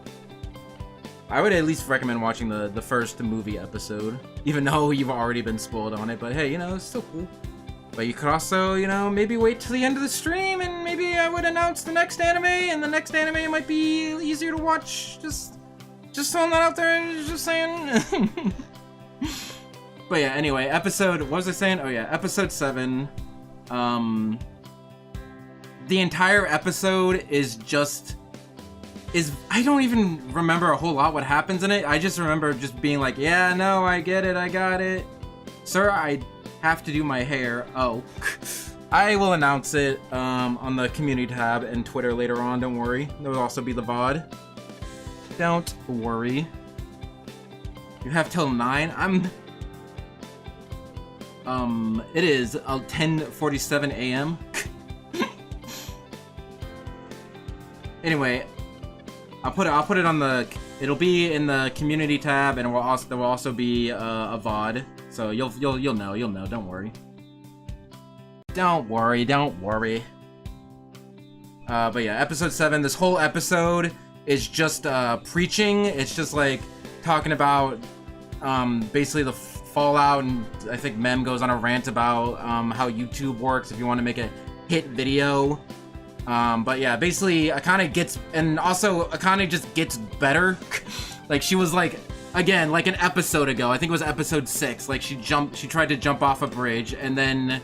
I would at least recommend watching the first movie episode, even though you've already been spoiled on it, but hey, you know, it's still cool. But you could also, you know, maybe wait till the end of the stream, and maybe I would announce the next anime, and the next anime might be easier to watch. Just throwing that out there, just saying. But yeah, anyway, what was I saying? Oh yeah, episode 7. The entire episode I don't even remember a whole lot what happens in it. I just remember just being like, yeah, no, I get it, I got it. Sir, I have to do my hair. Oh. I will announce it on the community tab and Twitter later on, don't worry. There will also be the VOD. Don't worry. You have till 9? It is 10:47 a.m. Anyway, I'll put it on the, it'll be in the community tab, and there will also be a VOD. So you'll know, don't worry. Don't worry. But yeah, episode 7, this whole episode is just preaching. It's just like talking about basically the fallout, and I think Mem goes on a rant about how YouTube works if you want to make a hit video. But yeah, basically Akane just gets better. Like she was like, again, like an episode ago, I think it was episode 6, like she tried to jump off a bridge, and then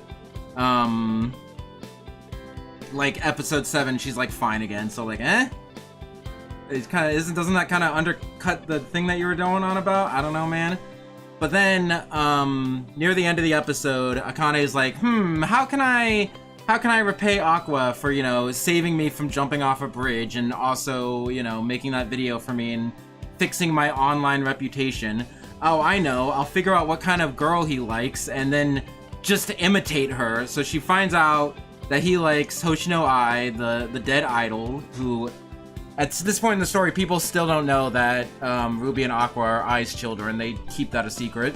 like episode 7, she's like fine again. So like, it kind of doesn't that kind of undercut the thing that you were going on about? I don't know, man. But then, near the end of the episode, Akane is like, how can I repay Aqua for, you know, saving me from jumping off a bridge and also, you know, making that video for me and fixing my online reputation? Oh, I know. I'll figure out what kind of girl he likes and then just imitate her. So she finds out that he likes Hoshino Ai, the dead idol, who at this point in the story, people still don't know that Ruby and Aqua are Ai's children. They keep that a secret.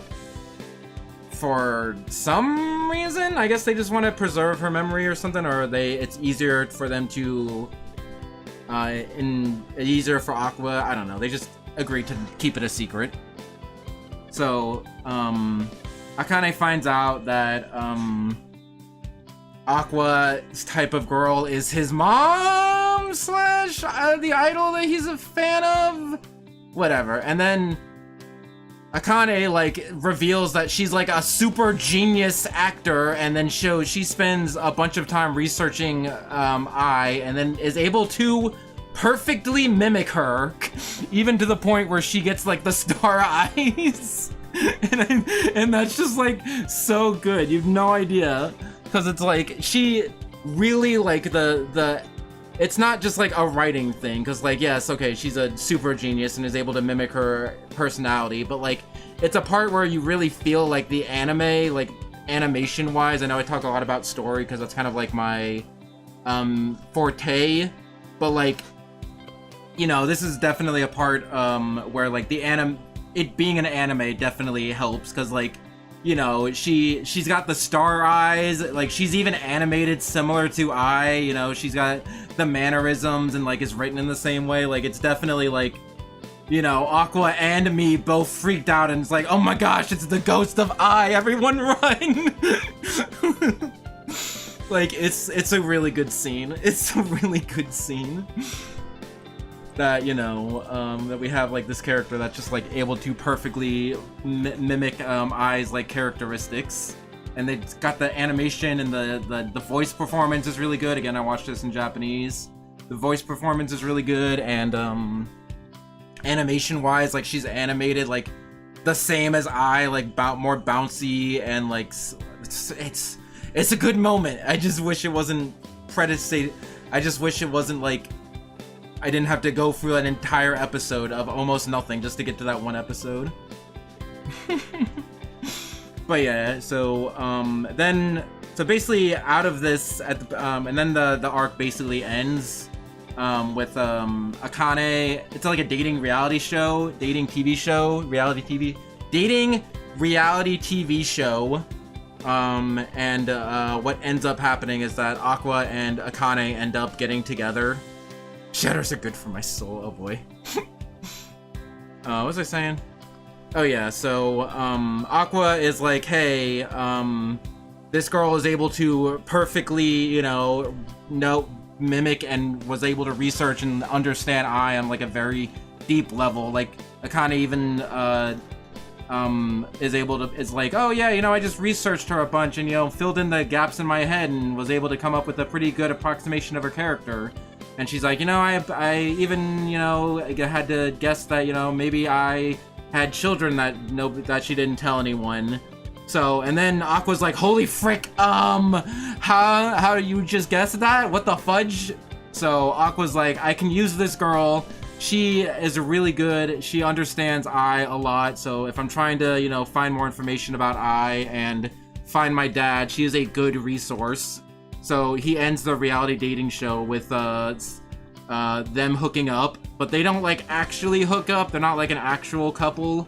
For some reason, I guess they just want to preserve her memory or something, or it's easier for them to, easier for Aqua, I don't know. They just agreed to keep it a secret. So, Akane finds out that, Aqua's type of girl is his mom slash the idol that he's a fan of. Whatever. And then Akane like reveals that she's like a super genius actor, and then she spends a bunch of time researching Ai, and then is able to perfectly mimic her, even to the point where she gets like the star eyes. and that's just like so good. You've no idea. Because it's like, she really, like, it's not just, like, a writing thing. Because, like, yes, okay, she's a super genius and is able to mimic her personality. But, like, it's a part where you really feel, like, the anime, like, animation-wise. I know I talk a lot about story because that's kind of, like, my, forte. But, like, you know, this is definitely a part, where, like, it being an anime definitely helps. Because, like, you know, she's got the star eyes, like, she's even animated similar to Ai, you know, she's got the mannerisms and, like, is written in the same way. Like, it's definitely, like, you know, Aqua and me both freaked out, and it's like, oh my gosh, it's the ghost of Ai, everyone run! Like, it's a really good scene. It's a really good scene. That, you know, that we have, like, this character that's just, like, able to perfectly mimic Ai's, like, characteristics. And they've got the animation and the voice performance is really good. Again, I watched this in Japanese. The voice performance is really good, and, animation-wise, like, she's animated, like, the same as Ai, like, more bouncy, and, like, it's a good moment. I just wish it wasn't I just wish it wasn't, like, I didn't have to go through an entire episode of almost nothing just to get to that one episode. But yeah, so so basically out of this and then the arc basically ends with Akane. It's like a dating reality show, dating reality TV show. And what ends up happening is that Aqua and Akane end up getting together. Shadows are good for my soul, oh boy. What was I saying? Oh yeah, so, Aqua is like, hey, this girl is able to perfectly, you know, mimic and was able to research and understand Ai on, like, a very deep level. Like, Akane even, is like, oh yeah, you know, I just researched her a bunch and, you know, filled in the gaps in my head and was able to come up with a pretty good approximation of her character. And she's like, you know, I even, you know, had to guess that, you know, maybe I had children that she didn't tell anyone. So, and then Aqua's like, holy frick, how do you just guess that? What the fudge? So Aqua's like, I can use this girl. She is really good. She understands Ai a lot. So if I'm trying to, you know, find more information about Ai and find my dad, she is a good resource. So he ends the reality dating show with them hooking up, but they don't, like, actually hook up. They're not like an actual couple.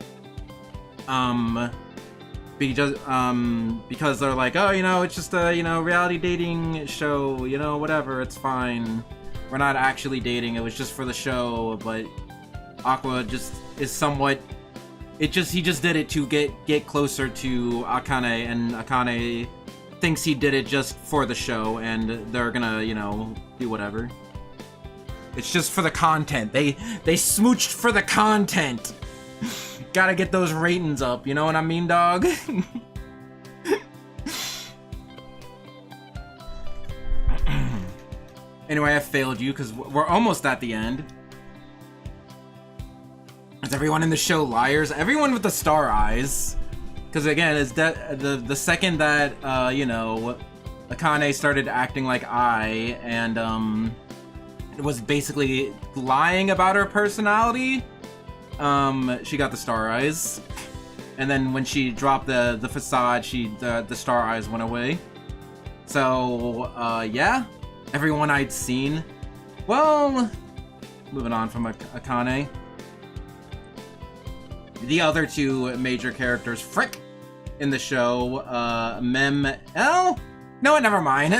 Because they're like, oh, you know, it's just a, you know, reality dating show, you know, whatever, it's fine. We're not actually dating, it was just for the show. But Aqua just is somewhat, he just did it to get closer to Akane, and Akane thinks he did it just for the show, and they're gonna, you know, do whatever. It's just for the content. They smooched for the content. Gotta get those ratings up, you know what I mean, dog? Anyway, I failed you because we're almost at the end. Is everyone in the show liars? Everyone with the star eyes. Because again, is that the second that you know, Akane started acting like I and was basically lying about her personality, she got the star eyes. And then when she dropped the facade, the star eyes went away. So yeah, everyone I'd seen. Well, moving on from Akane. The other two major characters, frick, in the show, Mem. Oh, no, never mind.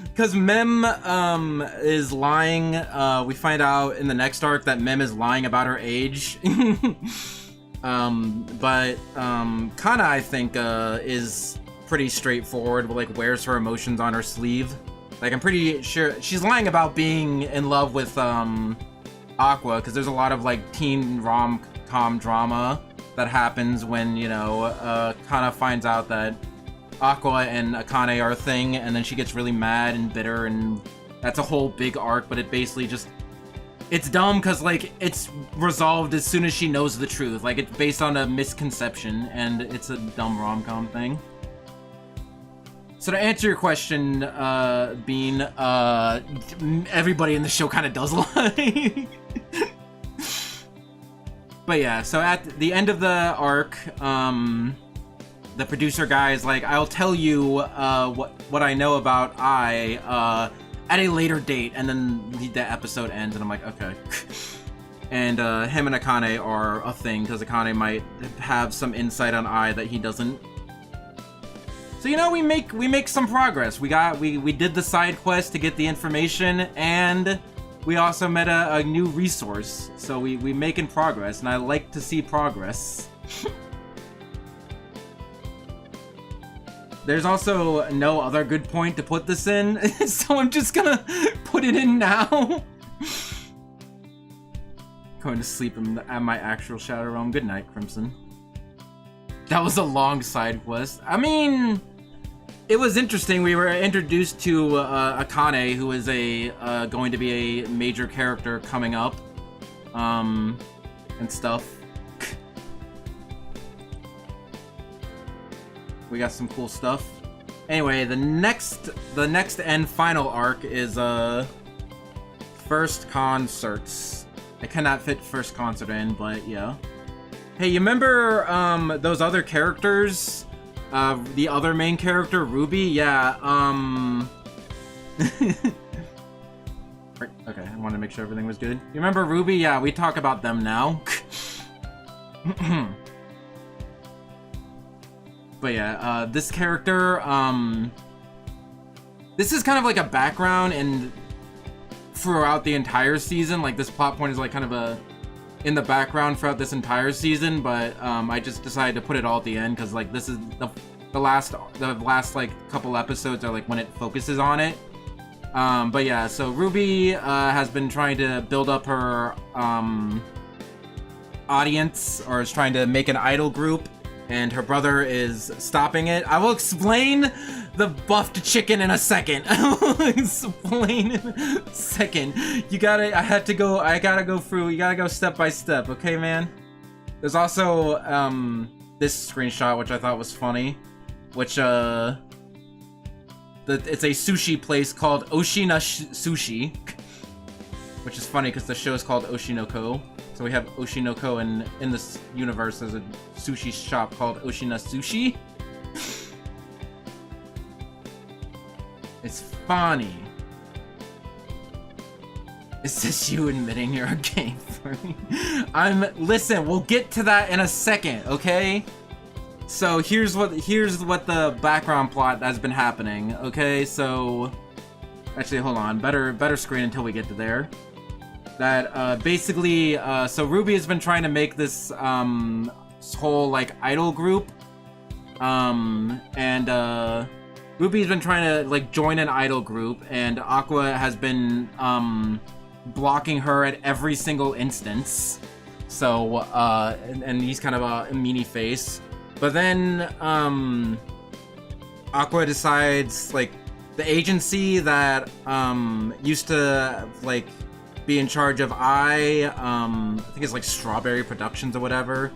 Because Mem is lying. We find out in the next arc that Mem is lying about her age. But Kana, I think, is pretty straightforward. Like, wears her emotions on her sleeve. Like, I'm pretty sure she's lying about being in love with Aqua, because there's a lot of like teen rom-com drama that happens when, you know, Kana finds out that Aqua and Akane are a thing, and then she gets really mad and bitter, and that's a whole big arc. But it basically just, it's dumb because like it's resolved as soon as she knows the truth. Like, it's based on a misconception, and it's a dumb rom-com thing. So to answer your question, Bean, everybody in the show kind of does lie. But yeah, so at the end of the arc, the producer guy is like, I'll tell you what I know about I at a later date, and then the episode ends, and I'm like, okay. And him and Akane are a thing, because Akane might have some insight on I that he doesn't. So, you know, we make some progress. We did the side quest to get the information, and we also met a new resource. So we making progress, and I like to see progress. There's also no other good point to put this in, so I'm just gonna put it in now. Going to sleep at my actual Shadow Realm. Good night, Crimson. That was a long side quest. I mean, it was interesting. We were introduced to Akane, who is going to be a major character coming up, and stuff. We got some cool stuff. Anyway, the next and final arc is first concerts. I cannot fit first concert in, but yeah. Hey, you remember those other characters? The other main character, Ruby? Yeah, okay, I wanted to make sure everything was good. You remember Ruby? Yeah, we talk about them now. But yeah, this character, this is kind of like a background and throughout the entire season. Like, this plot point is like kind of in the background throughout this entire season, but I just decided to put it all at the end because like this is the last like couple episodes are like when it focuses on it. But yeah, so Ruby has been trying to build up her audience, or is trying to make an idol group, and her brother is stopping it. I will explain the buffed chicken in a second. I will explain in a second. I gotta go through, you gotta go step by step, okay, man? There's also, this screenshot, which I thought was funny, which, it's a sushi place called Oshi Sushi, which is funny because the show is called Oshinoko. So we have Oshinoko, and in this universe there's a sushi shop called Oshina Sushi. It's funny. Is this you admitting you're a game for me? Listen, we'll get to that in a second, okay? So here's what the background plot that's been happening, okay? So actually, hold on, better screen until we get to there. That basically, so Ruby has been trying to make this whole like idol group, and Ruby's been trying to like join an idol group, and Aqua has been blocking her at every single instance. So and he's kind of a meanie face, but then Aqua decides like the agency that used to like be in charge of I think it's like Strawberry Productions or whatever.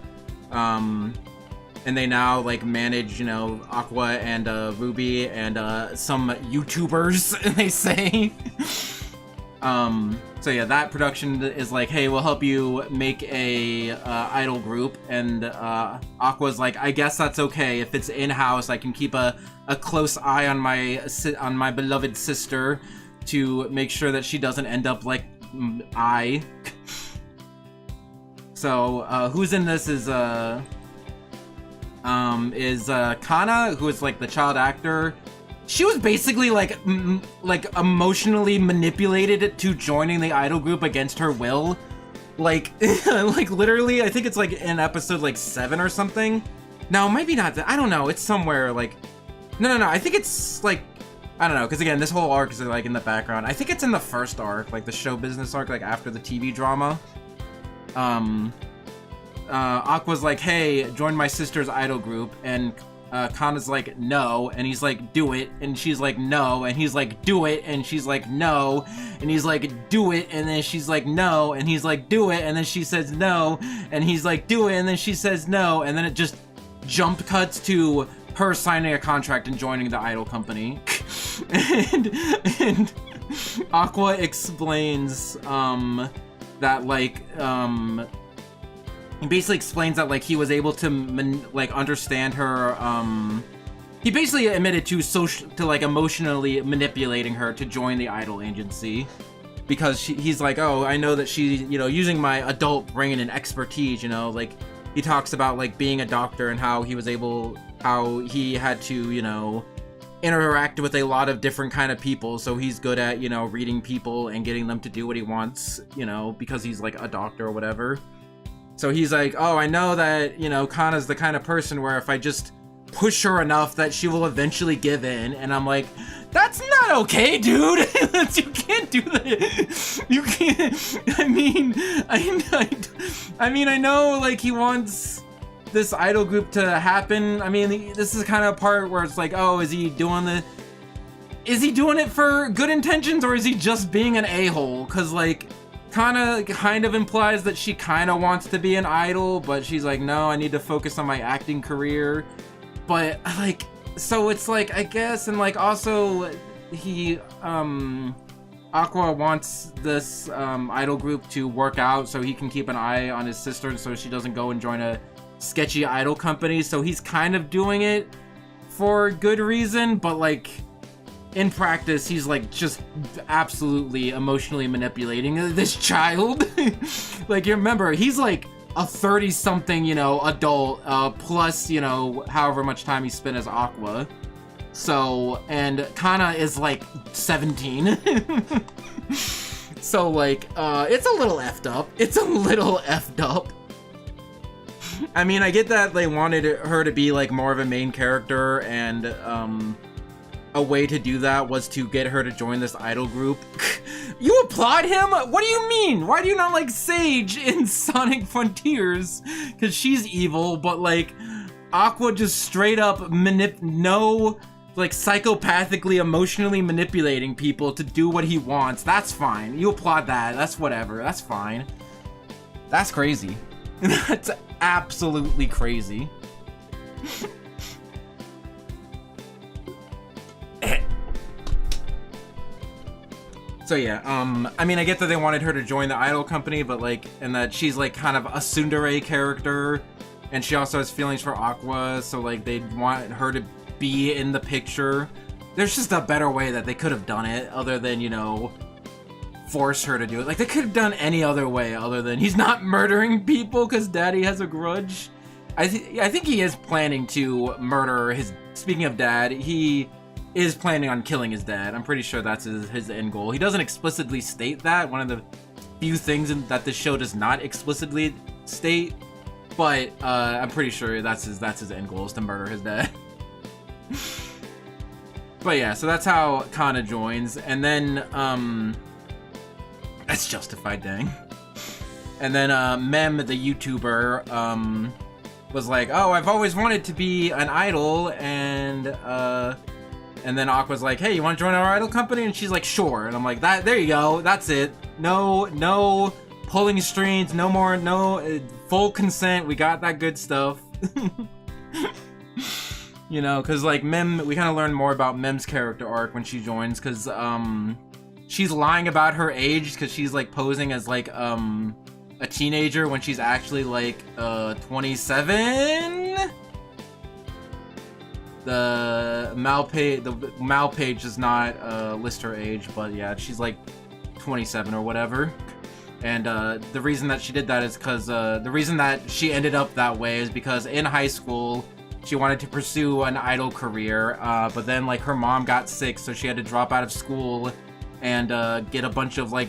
And they now like manage, you know, Aqua and Ruby and some YouTubers, they say. So yeah, that production is like, hey, we'll help you make a idol group, and Aqua's like, I guess that's okay. If it's in-house, I can keep a close eye on my beloved sister to make sure that she doesn't end up like I. So who's in this is Kana, who is like the child actor. She was basically like emotionally manipulated to joining the idol group against her will. Like like literally, I think it's like in episode like 7 or something. No, maybe not that. I don't know. It's somewhere like no. I think it's like, I don't know, because again, this whole arc is like in the background. I think it's in the first arc, like the show business arc, like after the TV drama. Aqua's like, hey, join my sister's idol group, and Kana's like, no, and he's like, do it, and she's like, no, and he's like, do it, and she's like, no, and he's like, do it, and then she's like, no, and he's like, do it, and then she says no, and he's like, do it, and then she says no, and then it just jump cuts to her signing a contract and joining the idol company. and Aqua explains that like he basically explains that like he was able to like understand her. He basically admitted to like emotionally manipulating her to join the idol agency, because he's like, oh, I know that she, you know, using my adult brain and expertise, you know, like he talks about like being a doctor and how he had to, you know, interact with a lot of different kind of people, so he's good at, you know, reading people and getting them to do what he wants, you know, because he's like a doctor or whatever. So he's like, oh, I know that, you know, Kana's the kind of person where if I just push her enough that she will eventually give in. And I'm like, that's not okay, dude. You can't do that. You can't. I mean, I know, like, he wants this idol group to happen. I mean, this is kind of a part where it's like, oh, is he doing it for good intentions, or is he just being an a-hole? Because, like, Kana kind of implies that she kind of wants to be an idol, but she's like, no, I need to focus on my acting career. But like, so it's like, I guess, and like also he Aqua wants this idol group to work out so he can keep an eye on his sister so she doesn't go and join a sketchy idol company. So he's kind of doing it for good reason, but like in practice, he's like just absolutely emotionally manipulating this child. Like, you remember, he's like a 30-something, you know, adult, plus, you know, however much time he spent as Aqua. So, and Kana is like 17. So, like, it's a little effed up. It's a little effed up. I mean, I get that they wanted her to be like more of a main character, and, a way to do that was to get her to join this idol group. You applaud him? What do you mean? Why do you not like Sage in Sonic Frontiers? Because she's evil, but like Aqua just straight up like psychopathically emotionally manipulating people to do what he wants. That's fine. You applaud that. That's whatever. That's fine. That's crazy. That's absolutely crazy. So yeah, I mean, I get that they wanted her to join the idol company, but like, and that she's like kind of a tsundere character, and she also has feelings for Aqua, so like they want her to be in the picture. There's just a better way that they could have done it, other than, you know, force her to do it. Like, they could have done any other way other than he's not murdering people because Daddy has a grudge. I think he is planning to murder his. Speaking of Dad, he is planning on killing his dad. I'm pretty sure that's his end goal. He doesn't explicitly state that. One of the few things that the show does not explicitly state, but I'm pretty sure that's his end goal, is to murder his dad. But yeah, so that's how Kana joins, and then that's justified, dang. And then Mem, the YouTuber, was like, oh, I've always wanted to be an idol, and And then Aqua's like, hey, you want to join our idol company? And she's like, sure. And I'm like, there you go. That's it. No pulling strings. No more. No full consent. We got that good stuff. You know, because like Mem, we kind of learn more about Mem's character arc when she joins, because she's lying about her age because she's like posing as like a teenager when she's actually like 27. The Mal page does not list her age, but yeah, she's like 27 or whatever. And the reason that she did that is because the reason that she ended up that way is because in high school she wanted to pursue an idol career, but then like her mom got sick, so she had to drop out of school and get a bunch of like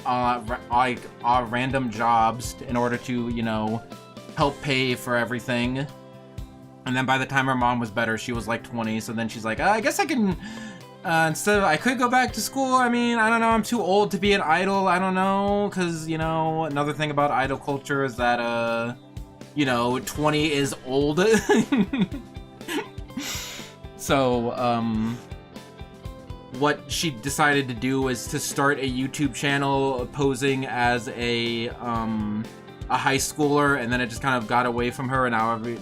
random jobs in order to, you know, help pay for everything. And then by the time her mom was better, she was like 20. So then she's like, I guess I can, instead of, I could go back to school. I mean, I don't know. I'm too old to be an idol. I don't know. Because, you know, another thing about idol culture is that, you know, 20 is old. So, what she decided to do was to start a YouTube channel posing as a high schooler, and then it just kind of got away from her, and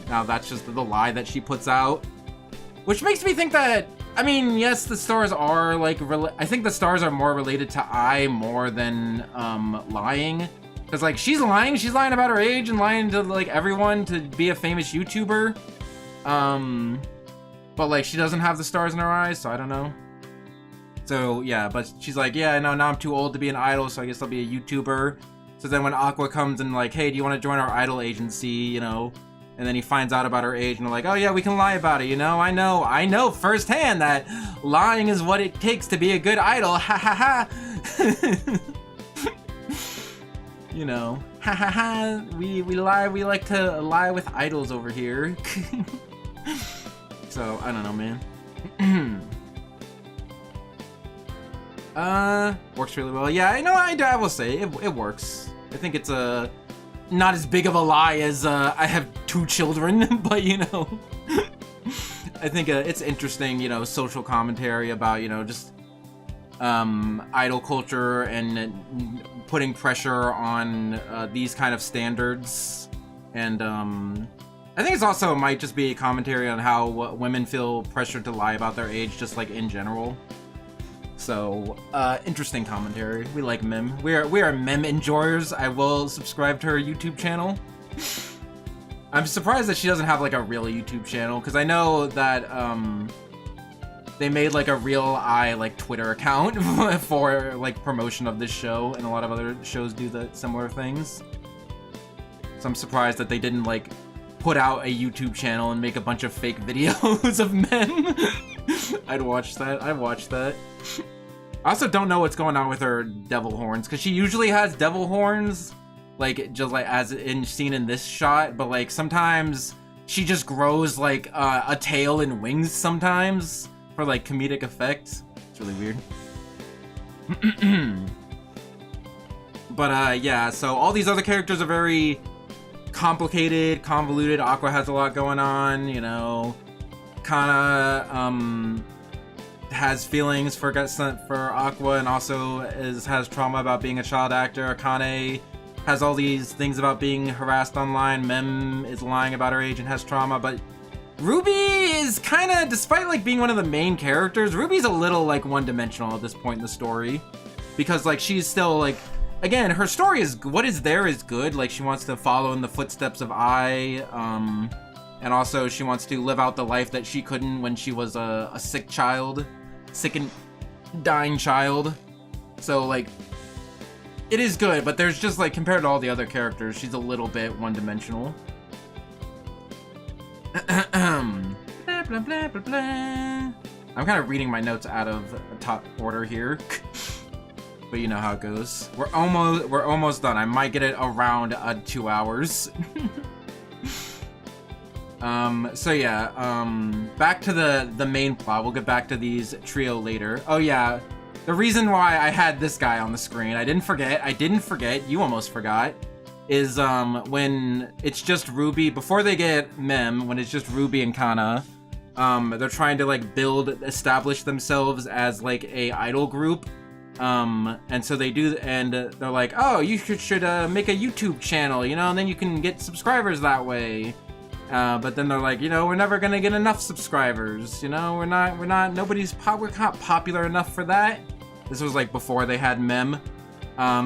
now that's just the lie that she puts out, which makes me think that, I mean, yes, the stars are like I think the stars are more related to I more than lying, because like she's lying about her age and lying to like everyone to be a famous YouTuber, but like she doesn't have the stars in her eyes, so I don't know. So yeah, but she's like, yeah, no, now I'm too old to be an idol, so I guess I'll be a YouTuber. So then when Aqua comes and like, hey, do you want to join our idol agency, you know? And then he finds out about her age and they're like, oh yeah, we can lie about it, you know? I know firsthand that lying is what it takes to be a good idol, ha ha ha. You know, ha ha ha, we like to lie with idols over here. So, I don't know, man. Works really well. Yeah, I will say, it works. I think it's not as big of a lie as I have 2 children, but you know, I think it's interesting, you know, social commentary about, you know, just idol culture and putting pressure on these kind of standards. And I think it's also might just be a commentary on how women feel pressured to lie about their age, just like in general. So, interesting commentary. We like Mem. We are Mem enjoyers. I will subscribe to her YouTube channel. I'm surprised that she doesn't have like a real YouTube channel, because I know that they made like a real like Twitter account for like promotion of this show, and a lot of other shows do the similar things. So I'm surprised that they didn't like put out a YouTube channel and make a bunch of fake videos of Mem. I'd watch that. I watched that. I also don't know what's going on with her devil horns, because she usually has devil horns, like just like as seen in this shot, but like sometimes she just grows like a tail and wings sometimes for like comedic effect. It's really weird. But yeah, so all these other characters are very complicated, convoluted. Aqua has a lot going on, you know. Kana has feelings for Aqua, and also has trauma about being a child actor. Akane has all these things about being harassed online. Mem is lying about her age and has trauma, but Ruby is kind of, despite like being one of the main characters, Ruby's a little like one-dimensional at this point in the story, because like she's still like, again, her story is, what is there is good. Like she wants to follow in the footsteps of and also she wants to live out the life that she couldn't when she was a sick and dying child. So like, it is good, but there's just like, compared to all the other characters, she's a little bit one-dimensional. Blah, blah, blah, blah, blah. I'm kind of reading my notes out of top order here. But you know how it goes. We're almost done. I might get it around 2 hours. So yeah, back to the main plot. We'll get back to these trio later. Oh yeah, the reason why I had this guy on the screen, I didn't forget, you almost forgot, is when it's just Ruby, before they get Mem, when it's just Ruby and Kana, They're trying to like establish themselves as like a idol group. And so they do, and they're like, oh, you should make a YouTube channel, you know, and then you can get subscribers that way. But then they're like, you know, we're never gonna get enough subscribers, you know, we're not we're not popular enough for that. This was like before they had Mem.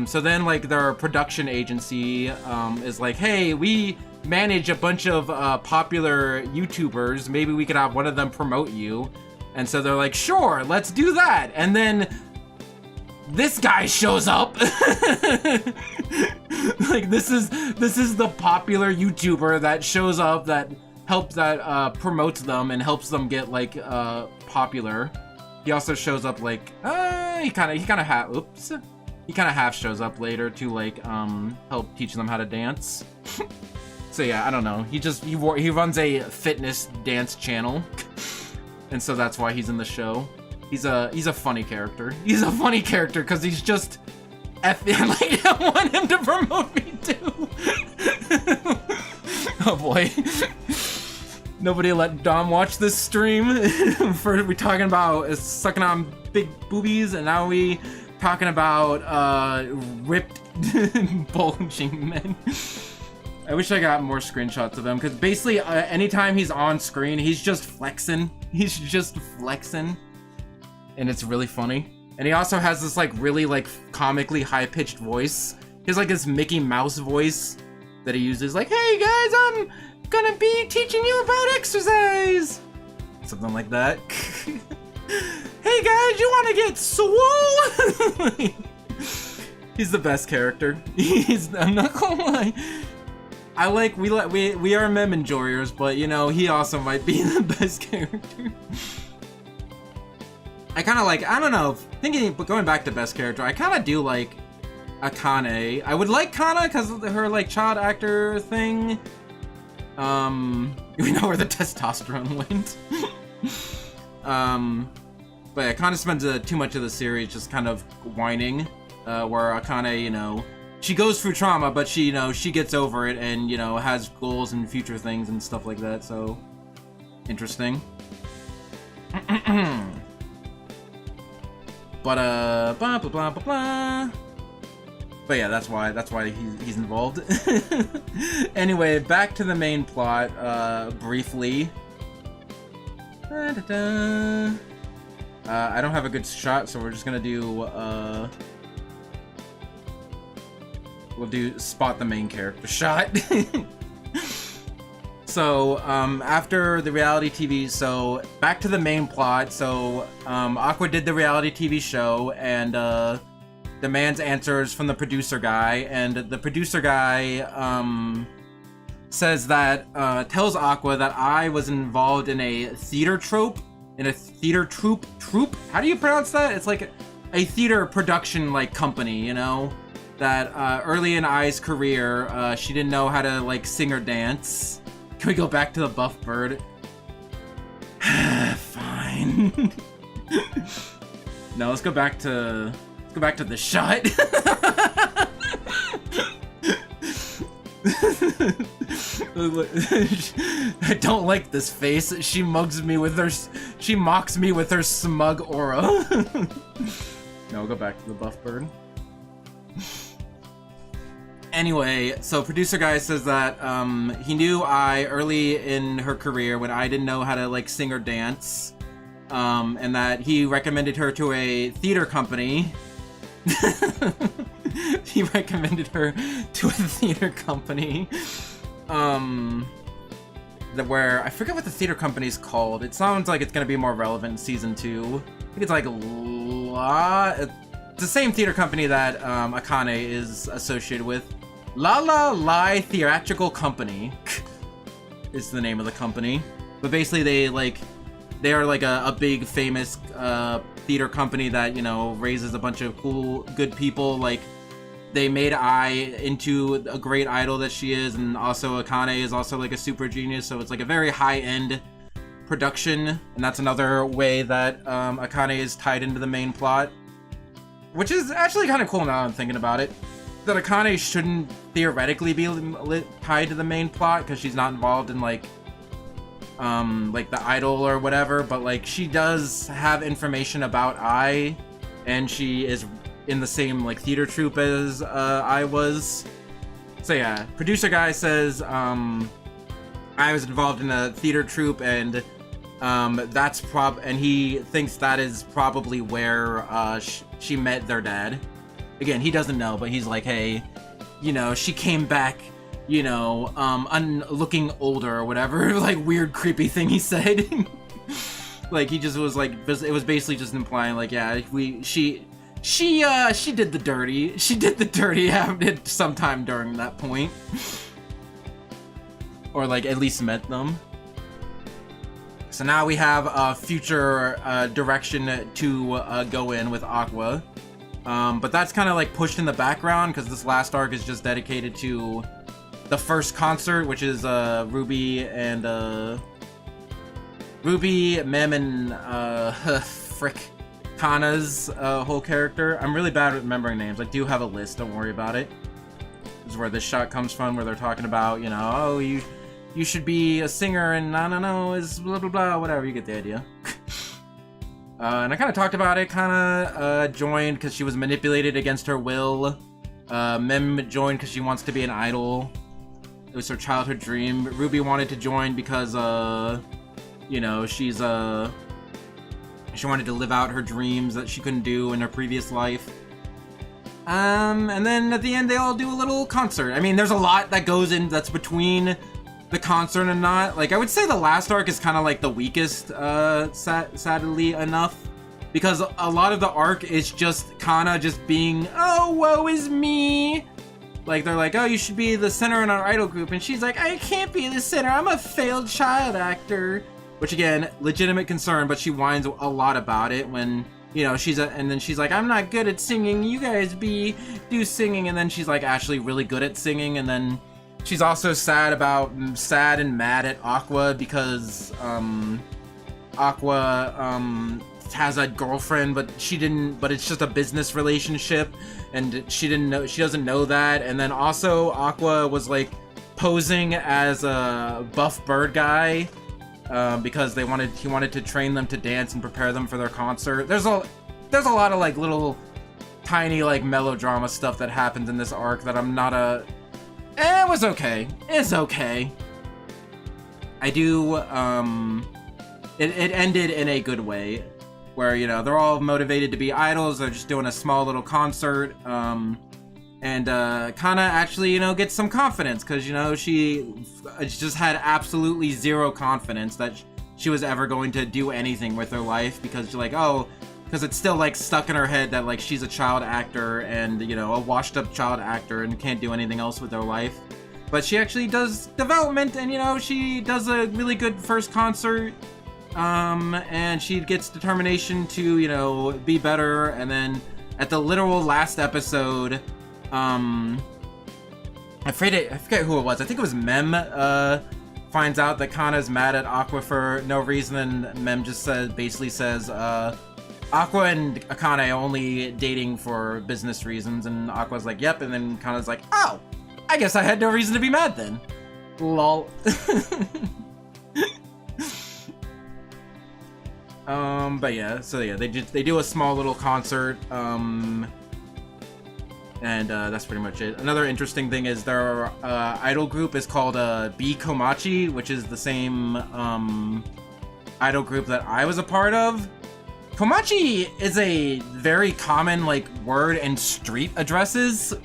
So then like their production agency is like, hey, we manage a bunch of popular YouTubers, maybe we could have one of them promote you. And so they're like, sure, let's do that. And then this guy shows up. Like this is the popular YouTuber that shows up, that promotes them and helps them get like popular. He also shows up like he kind of half shows up later to like help teach them how to dance. So yeah, I don't know. He runs a fitness dance channel. And so that's why he's in the show. He's a funny character. He's a funny character because he's just like, I want him to promote me too. Oh boy. Nobody let Dom watch this stream. We're talking about sucking on big boobies, and now we talking about ripped bulging men. I wish I got more screenshots of him, because basically anytime he's on screen, he's just flexing. He's just flexing. And it's really funny. And he also has this like really like comically high-pitched voice. He has like this Mickey Mouse voice that he uses, like, hey guys, I'm gonna be teaching you about exercise. Something like that. Hey guys, you wanna get swole? He's the best character. I'm not gonna lie. We are meme enjoyers, but you know, he also might be the best character. I kind of like, I don't know, but going back to best character, I kind of do like Akane. I would like Kana because of her like child actor thing. We know where the testosterone went. But yeah, Kana spends too much of the series just kind of whining, where Akane, you know, she goes through trauma, but she, you know, she gets over it and, you know, has goals and future things and stuff like that, so interesting. But blah blah blah blah blah. But yeah, that's why he's involved. Anyway, back to the main plot, briefly. I don't have a good shot, so we're just gonna do we'll do spot the main character shot. So, after the reality TV, so back to the main plot. So, Aqua did the reality TV show and demands answers from the producer guy, and the producer guy says that tells Aqua that I was involved in a theater troupe. How do you pronounce that? It's like a theater production like company, you know, that early in Ai's career, she didn't know how to like sing or dance. Can we go back to the buff bird? Fine. No, let's go back to the shot. I don't like this face. She mocks me with her smug aura. No, we'll go back to the buff bird. Anyway, so producer guy says that he knew I early in her career when I didn't know how to like sing or dance, and that he recommended her to a theater company. He recommended her to a theater company, where I forget what the theater company is called. It sounds like it's gonna be more relevant in season 2. I think it's like it's the same theater company that Akane is associated with. La La Lai Theatrical Company is the name of the company. But basically they are like a big famous theater company that, you know, raises a bunch of cool, good people. Like, they made Ai into a great idol that she is, and also Akane is also like a super genius, so it's like a very high-end production, and that's another way that Akane is tied into the main plot. Which is actually kind of cool now I'm thinking about it. That Akane shouldn't theoretically be tied to the main plot, because she's not involved in, like, like the idol or whatever, but like she does have information about I, and she is in the same like theater troupe as I was. So yeah, producer guy says I was involved in a theater troupe, and and he thinks that is probably where she met their dad. Again, he doesn't know, but he's like, hey, you know, she came back, you know, looking older or whatever, like weird creepy thing he said. Like he just was like, it was basically just implying like, yeah, she did the dirty. She did the dirty sometime during that point. Or like at least met them. So now we have a future direction to go in with Aqua. But that's kind of like pushed in the background because this last arc is just dedicated to the first concert, which is Ruby, Mem, and frick, Kana's whole character. I'm really bad at remembering names. I do have a list, don't worry about it. This is where this shot comes from, where they're talking about, you know, oh, you should be a singer, and I don't know, is blah blah blah, whatever, you get the idea. And I kind of talked about it, joined because she was manipulated against her will. Mem joined because she wants to be an idol. It was her childhood dream. Ruby wanted to join because, you know, she wanted to live out her dreams that she couldn't do in her previous life. And then at the end, they all do a little concert. I mean, there's a lot that goes in that's between the concert and not. Like, I would say the last arc is kind of like the weakest, sadly enough. Because a lot of the arc is just Kana just being, oh, woe is me. Like, they're like, oh, you should be the center in our idol group. And she's like, I can't be the center. I'm a failed child actor. Which, again, legitimate concern, but she whines a lot about it when, you know, and then she's like, I'm not good at singing. You guys do singing. And then she's like actually really good at singing. And then she's also sad and mad at Aqua because Aqua has a girlfriend, but it's just a business relationship, and she doesn't know that. And then also Aqua was like posing as a buff bird guy because he wanted to train them to dance and prepare them for their concert. There's a lot of like little tiny like melodrama stuff that happens in this arc that I'm not it was okay. It's okay. I do, it ended in a good way, where, you know, they're all motivated to be idols, they're just doing a small little concert, and Kana actually, you know, gets some confidence, because, you know, she just had absolutely zero confidence that she was ever going to do anything with her life, because she's like, oh, because it's still, like, stuck in her head that, like, she's a child actor and, you know, a washed-up child actor and can't do anything else with her life. But she actually does development, and, you know, she does a really good first concert, and she gets determination to, you know, be better, and then at the literal last episode, I forget who it was, I think it was Mem, finds out that Kana's mad at Aqua for no reason, and Mem just basically says, Aqua and Akane are only dating for business reasons, and Aqua's like, yep, and then Kana's like, oh, I guess I had no reason to be mad then. Lol. But yeah, so yeah, they do a small little concert, and that's pretty much it. Another interesting thing is their idol group is called B Komachi, which is the same idol group that I was a part of. Komachi is a very common, like, word in street addresses.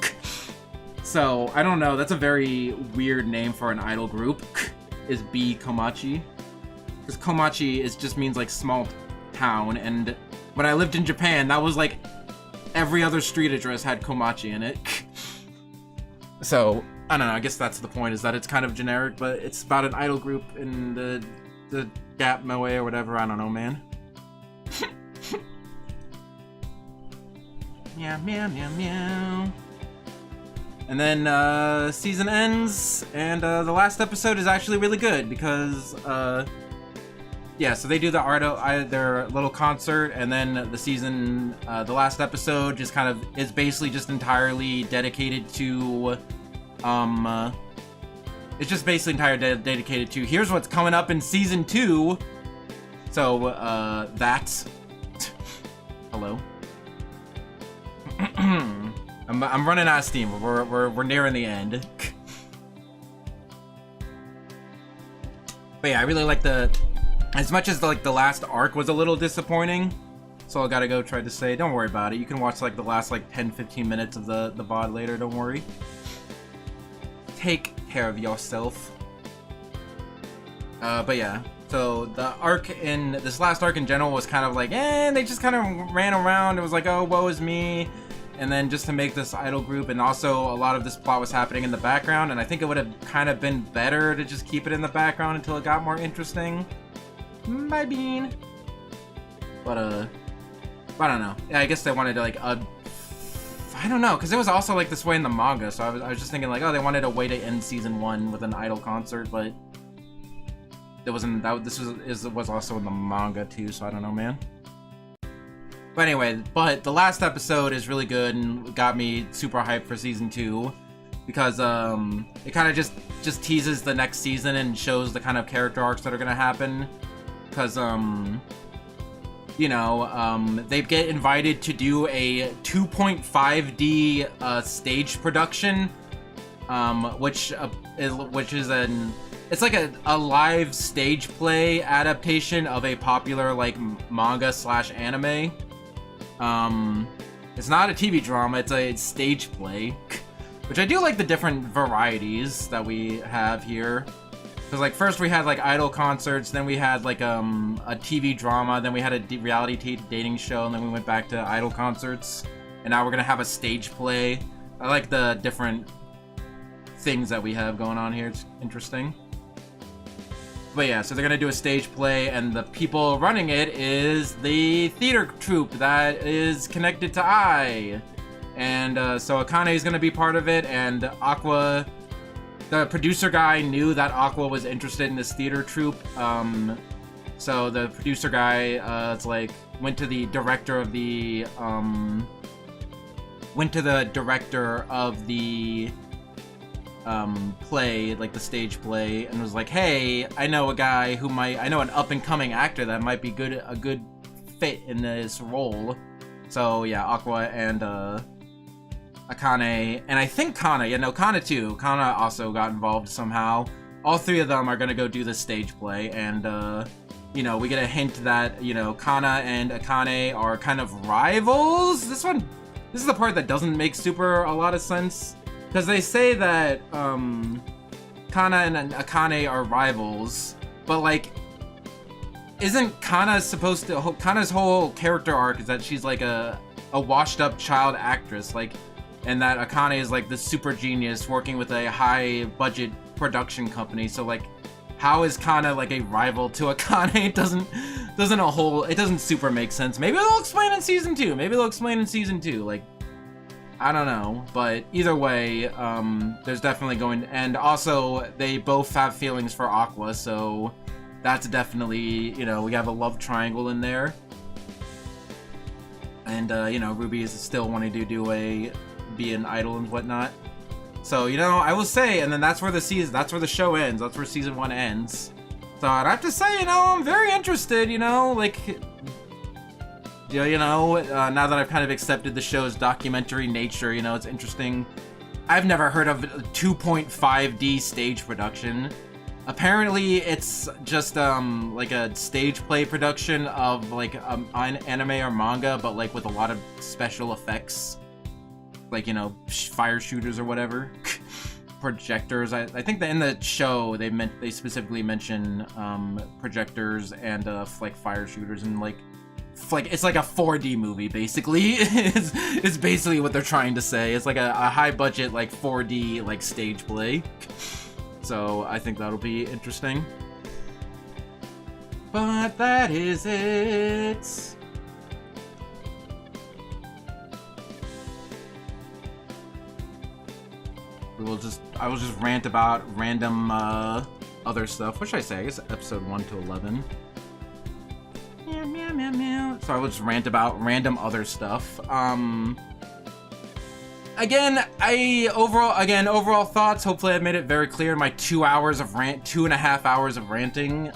So, I don't know, that's a very weird name for an idol group, is B Komachi. Because Komachi just means, like, small town, and when I lived in Japan, that was, like, every other street address had Komachi in it. So, I don't know, I guess that's the point, is that it's kind of generic, but it's about an idol group in the Gap Moe or whatever, I don't know, man. Meow, meow, meow, meow. And then season ends, and the last episode is actually really good because, yeah, so they do their little concert, and then the season, the last episode just kind of is basically just entirely dedicated to, It's just basically entirely dedicated to here's what's coming up in season 2. So, that's... Hello? I'm running out of steam. We're nearing the end. But yeah, I really like as much as the last arc was a little disappointing. So I gotta go try to say, don't worry about it. You can watch like the last like 10-15 minutes of the VOD later, don't worry. Take care of yourself. But yeah. So the arc in this last arc in general was kind of like, they just kind of ran around. It was like, oh, woe is me. And then just to make this idol group, and also a lot of this plot was happening in the background, and I think it would have kind of been better to just keep it in the background until it got more interesting. My bean. But I don't know. Yeah, I guess they wanted to like I don't know, because it was also like this way in the manga, so I was just thinking like, oh, they wanted a way to end season 1 with an idol concert, but it wasn't. This was also in the manga too, so I don't know, man. But anyway, the last episode is really good and got me super hyped for season 2 because it kind of just teases the next season and shows the kind of character arcs that are gonna happen. Because you know, they get invited to do a 2.5D stage production, which is it's like a live stage play adaptation of a popular like manga / anime. It's not a TV drama, it's a stage play, which I do like the different varieties that we have here. Because like first we had like idol concerts, then we had like a TV drama, then we had a reality dating show, and then we went back to idol concerts, and now we're gonna have a stage play. I like the different things that we have going on here. It's interesting. But yeah, so they're gonna do a stage play, and the people running it is the theater troupe that is connected to Ai. And so Akane is gonna be part of it, and Aqua, the producer guy, knew that Aqua was interested in this theater troupe. So the producer guy went to the director of the play, like the stage play, and was like, hey, I know a guy I know an up-and-coming actor that might be a good fit in this role. So yeah, Aqua and Akane, and I think Kana too. Kana also got involved somehow. All three of them are gonna go do the stage play, and you know, we get a hint that, you know, Kana and Akane are kind of rivals. This is the part that doesn't make a lot of sense. Because they say that Kana and Akane are rivals, but like, isn't Kana's whole character arc is that she's like a washed-up child actress, like, and that Akane is like this super genius working with a high-budget production company. So like, how is Kana like a rival to Akane? It doesn't super make sense. Maybe they'll explain in season 2. Like, I don't know, but either way, there's definitely and also they both have feelings for Aqua, so that's definitely, you know, we have a love triangle in there. And, you know, Ruby is still wanting to be an idol and whatnot. So, you know, I will say, and then that's where the show ends, that's where season 1 ends. So I'd have to say, you know, I'm very interested, you know, like, you know, now that I've kind of accepted the show's documentary nature, you know, it's interesting. I've never heard of a 2.5D stage production. Apparently, it's just, like a stage play production of, like, an anime or manga, but, like, with a lot of special effects. Like, you know, fire shooters or whatever. Projectors. I think that in the show, they specifically mention, projectors and, like, fire shooters and, like, it's like a 4D movie, basically. It's basically what they're trying to say. It's like a high budget, like 4D, like stage play. So I think that'll be interesting. But that is it. I will just rant about random other stuff. What should I say? I guess episode 1 to 11. Meow, meow, meow, meow. So I will just rant about random other stuff. again, overall thoughts. Hopefully, I made it very clear in my 2.5 hours of ranting.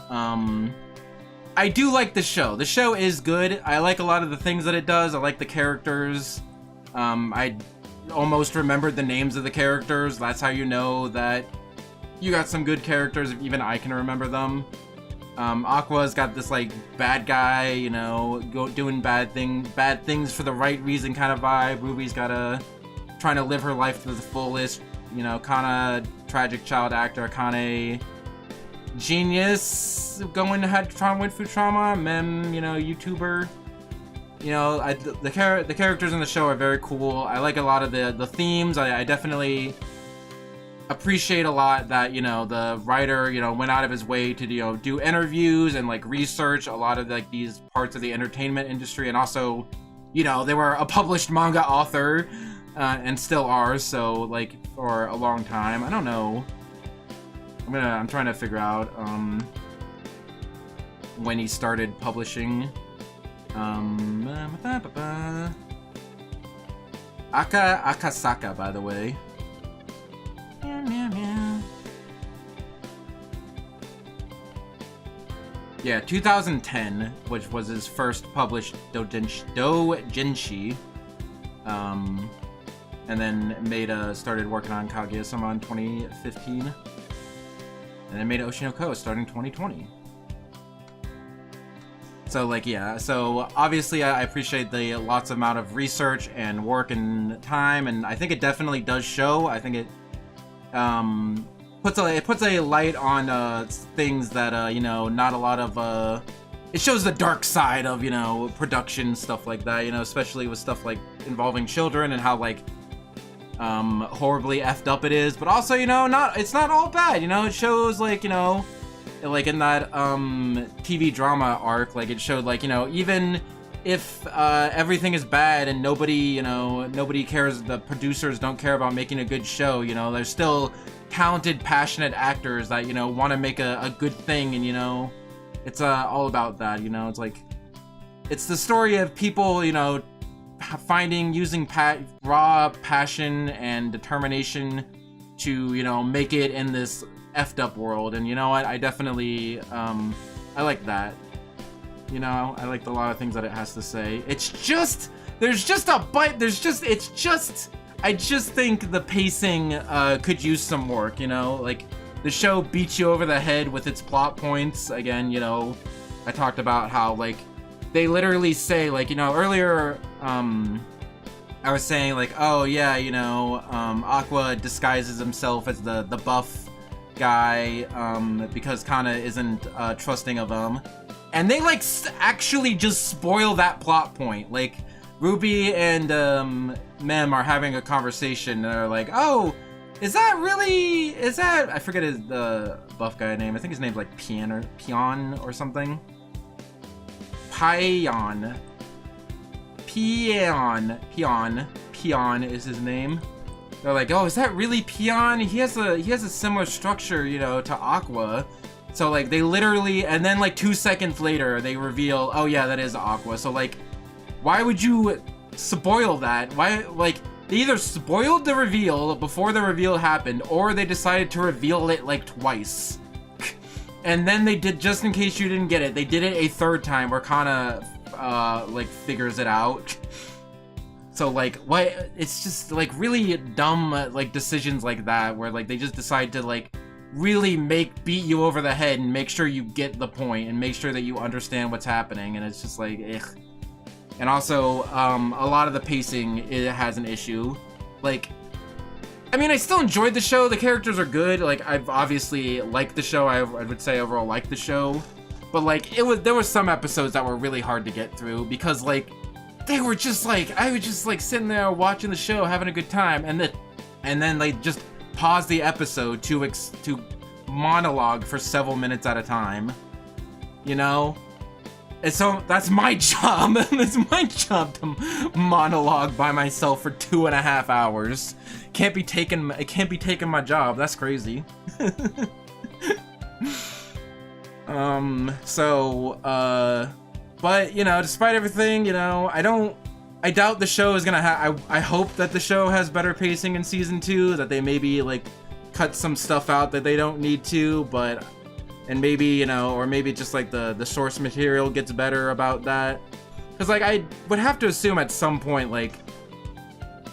I do like the show. The show is good. I like a lot of the things that it does. I like the characters. I almost remembered the names of the characters. That's how you know that you got some good characters, if even I can remember them. Aqua's got this like bad guy, you know, doing bad things for the right reason kind of vibe. Ruby's got trying to live her life to the fullest, you know, Kana, tragic child actor, Kane, genius, trying to went through trauma, mem, you know, YouTuber. You know, the characters in the show are very cool. I like a lot of the themes. I definitely appreciate a lot that, you know, the writer, you know, went out of his way to, you know, do interviews and like research a lot of like these parts of the entertainment industry, and also, you know, they were a published manga author and still are, so like for a long time. I don't know. I'm trying to figure out when he started publishing. Akasaka, by the way. Yeah, 2010, which was his first published doujinshi. And then started working on Kaguya-sama in 2015. And then made Oshi no Ko starting 2020. So, like, yeah, so obviously I appreciate the lots amount of research and work and time, and I think it definitely does show. I think it puts a light on things that you know, not a lot of it shows the dark side of, you know, production, stuff like that, you know, especially with stuff like involving children and how like horribly effed up it is. But also, you know, it's not all bad, you know. It shows like, you know, like in that TV drama arc, like it showed like, you know, even if everything is bad and nobody cares, the producers don't care about making a good show, you know, there's still talented, passionate actors that, you know, want to make a good thing, and, you know, it's all about that, you know. It's like, it's the story of people, you know, using raw passion and determination to, you know, make it in this effed up world. And you know what, I definitely I like that, you know. I liked a lot of things that it has to say. It's just I just think the pacing could use some work, you know. Like, the show beats you over the head with its plot points. Again, you know, I talked about how like they literally say, like, you know, earlier I was saying like, oh yeah, you know, Aqua disguises himself as the buff guy because Kana isn't trusting of him, and they like actually just spoil that plot point. Like, Ruby and Mem are having a conversation, and they're like, oh, is that I forget the buff guy name. I think his name's like Pion or something. Pion is his name. They're like, oh, is that really Pion? He has a similar structure, you know, to Aqua. So like they literally, and then like 2 seconds later they reveal, oh yeah, that is Aqua. So like, why would you spoil that? Why, like, they either spoiled the reveal before the reveal happened, or they decided to reveal it like twice. And then they did, just in case you didn't get it, they did it a third time where Kana like figures it out. So like, what? It's just like really dumb like decisions like that, where like they just decide to like really beat you over the head and make sure you get the point and make sure that you understand what's happening. And it's just like, ugh. And also, a lot of the pacing, it has an issue. Like, I mean, I still enjoyed the show. The characters are good. Like, I've obviously liked the show. I would say overall liked the show. But like, there were some episodes that were really hard to get through because like, they were just like, I was just like sitting there watching the show, having a good time, and then they just pause the episode to monologue for several minutes at a time. You know? And so that's my job. It's my job to monologue by myself for 2.5 hours. It can't be taking my job. That's crazy. But you know, despite everything, you know, I don't I doubt the show is gonna have. I hope that the show has better pacing in season 2. That they maybe like cut some stuff out that they don't need to, but and maybe, you know, or maybe just like the source material gets better about that. Because like I would have to assume at some point, like,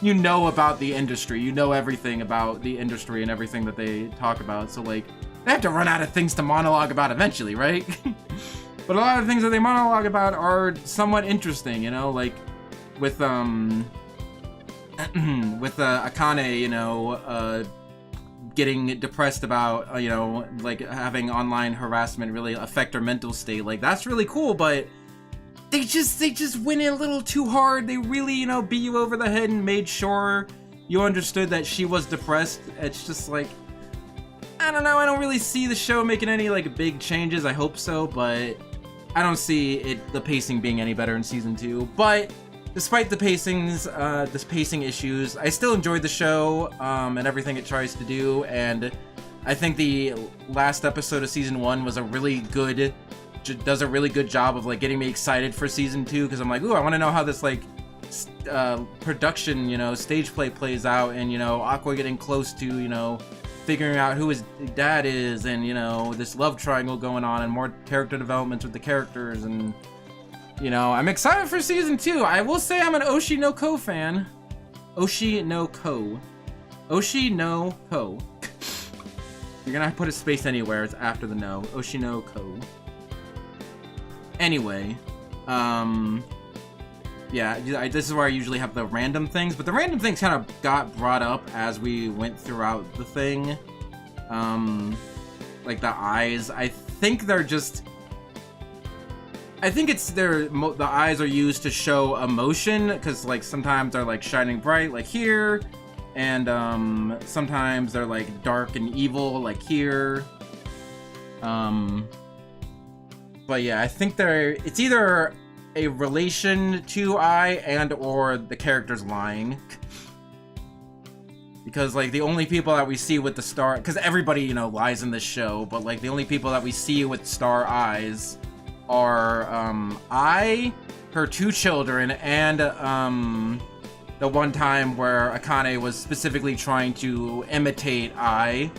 you know about the industry, you know everything about the industry and everything that they talk about. So like they have to run out of things to monologue about eventually, right? But a lot of the things that they monologue about are somewhat interesting, you know, like with Akane, you know, getting depressed about, you know, like having online harassment really affect her mental state. Like that's really cool, but they just went in a little too hard. They really, you know, beat you over the head and made sure you understood that she was depressed. It's just like, I don't know, I don't really see the show making any like big changes. I hope so, but I don't see the pacing being any better in season 2. But despite the pacing issues, I still enjoyed the show and everything it tries to do. And I think the last episode of season 1 was does a really good job of like getting me excited for season 2, because I'm like, ooh, I want to know how this like production, you know, stage play plays out, and you know, Aqua getting close to, you know, figuring out who his dad is, and you know, this love triangle going on, and more character developments with the characters, and you know, I'm excited for season 2. I will say I'm an Oshi no Ko fan. Oshi no Ko. Oshi no Ko. You're gonna have to put a space anywhere. It's after the no. Oshi no Ko. Anyway, yeah, this is where I usually have the random things, but the random things kind of got brought up as we went throughout the thing. Like the eyes, I think it's the eyes are used to show emotion, because like sometimes they're like shining bright like here, and sometimes they're like dark and evil like here. But yeah, I think it's either a relation to I and or the character's lying. Because like the only people that we see with the star, because everybody, you know, lies in this show, but like the only people that we see with star eyes are I, her 2 children, and the one time where Akane was specifically trying to imitate I.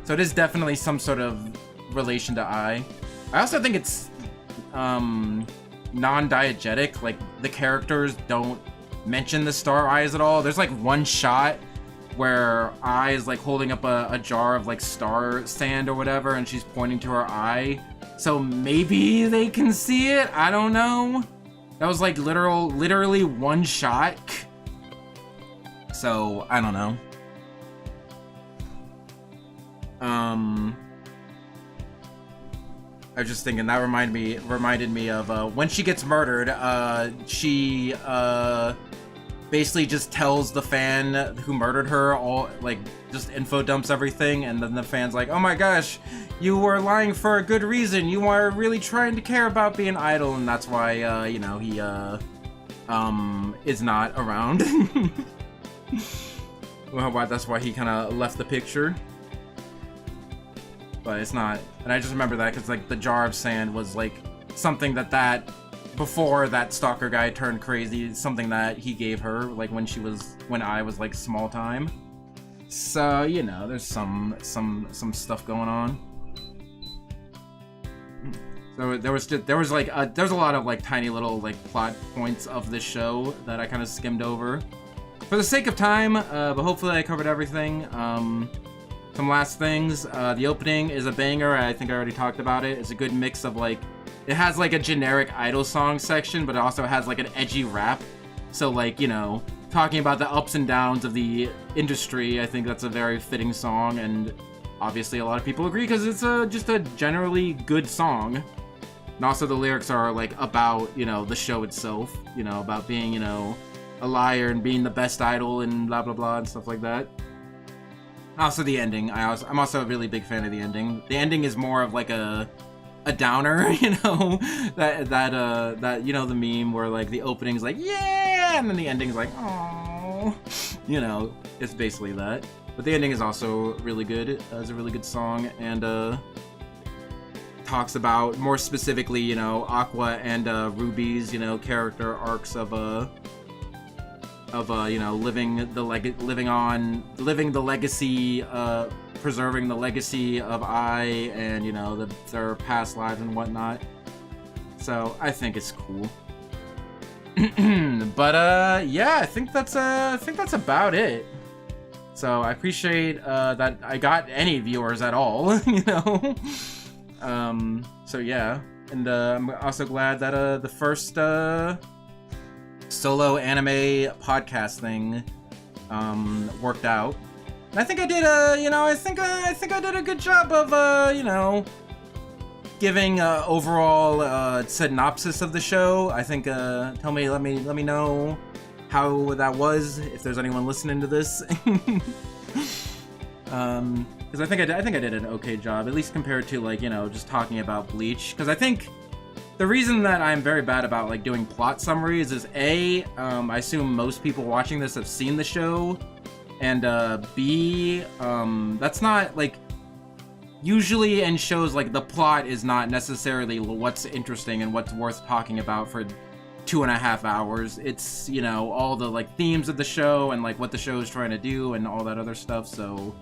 So it is definitely some sort of relation to I. I also think it's non-diegetic. Like the characters don't mention the star eyes at all. There's like one shot where I is like holding up a jar of like star sand or whatever, and she's pointing to her eye. So maybe they can see it. I don't know. That was like literally one shot. So I don't know. I was just thinking that reminded me of when she gets murdered. She basically just tells the fan who murdered her all, like, just info dumps everything, and then the fan's like, oh my gosh, you were lying for a good reason. You are really trying to care about being idle, and that's why you know, he is not around. Well, that's why he kind of left the picture. But it's not, and I just remember that because like the jar of sand was like something that before that stalker guy turned crazy, something that he gave her like when I was like small time. So you know, there's some stuff going on. So there's a lot of like tiny little like plot points of this show that I kind of skimmed over for the sake of time, but hopefully I covered everything. Some last things, the opening is a banger. I think I already talked about it. It's a good mix of like, it has like a generic idol song section, but it also has like an edgy rap. So like, you know, talking about the ups and downs of the industry, I think that's a very fitting song, and obviously a lot of people agree because it's just a generally good song. And also the lyrics are like about, you know, the show itself, you know, about being, you know, a liar and being the best idol and blah blah blah and stuff like that. Also the ending, I'm also a really big fan of the ending. The ending is more of like a downer, you know, that you know, the meme where like the opening's like yeah, and then the ending's like oh, you know, it's basically that. But the ending is also really good. It's a really good song, and talks about more specifically, you know, Aqua and Ruby's, you know, character arcs of of living the legacy, preserving the legacy of I, and their past lives and whatnot. So I think it's cool. But yeah, I think that's about it. So I appreciate that I got any viewers at all, So yeah, and I'm also glad that the first solo anime podcast thing worked out. And I think I did I think I did a good job of giving overall synopsis of the show. I think let me know how that was, if there's anyone listening to this. Because I think I did an okay job, at least compared to just talking about Bleach. Because I think the reason that I'm very bad about doing plot summaries is A, I assume most people watching this have seen the show, and B, that's not usually in shows the plot is not necessarily what's interesting and what's worth talking about for 2.5 hours. It's all the themes of the show and what the show is trying to do and all that other stuff. So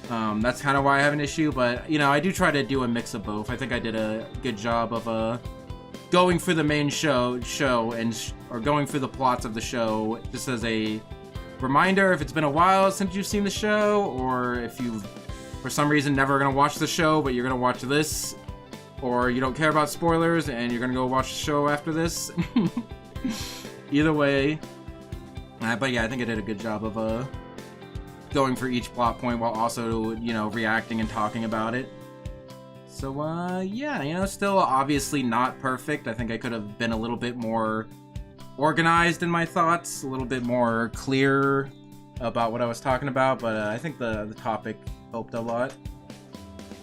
that's kind of why I have an issue, but I do try to do a mix of both. I think I did a good job of going through the main show or going through the plots of the show, just as a reminder if it's been a while since you've seen the show, or if you've for some reason never gonna watch the show but you're gonna watch this, or you don't care about spoilers and you're gonna go watch the show after this. Either way, but yeah, I think I did a good job of going for each plot point while also reacting and talking about it. So yeah, still obviously not perfect. I think I could have been a little bit more organized in my thoughts, a little bit more clear about what I was talking about, but I think the topic helped a lot.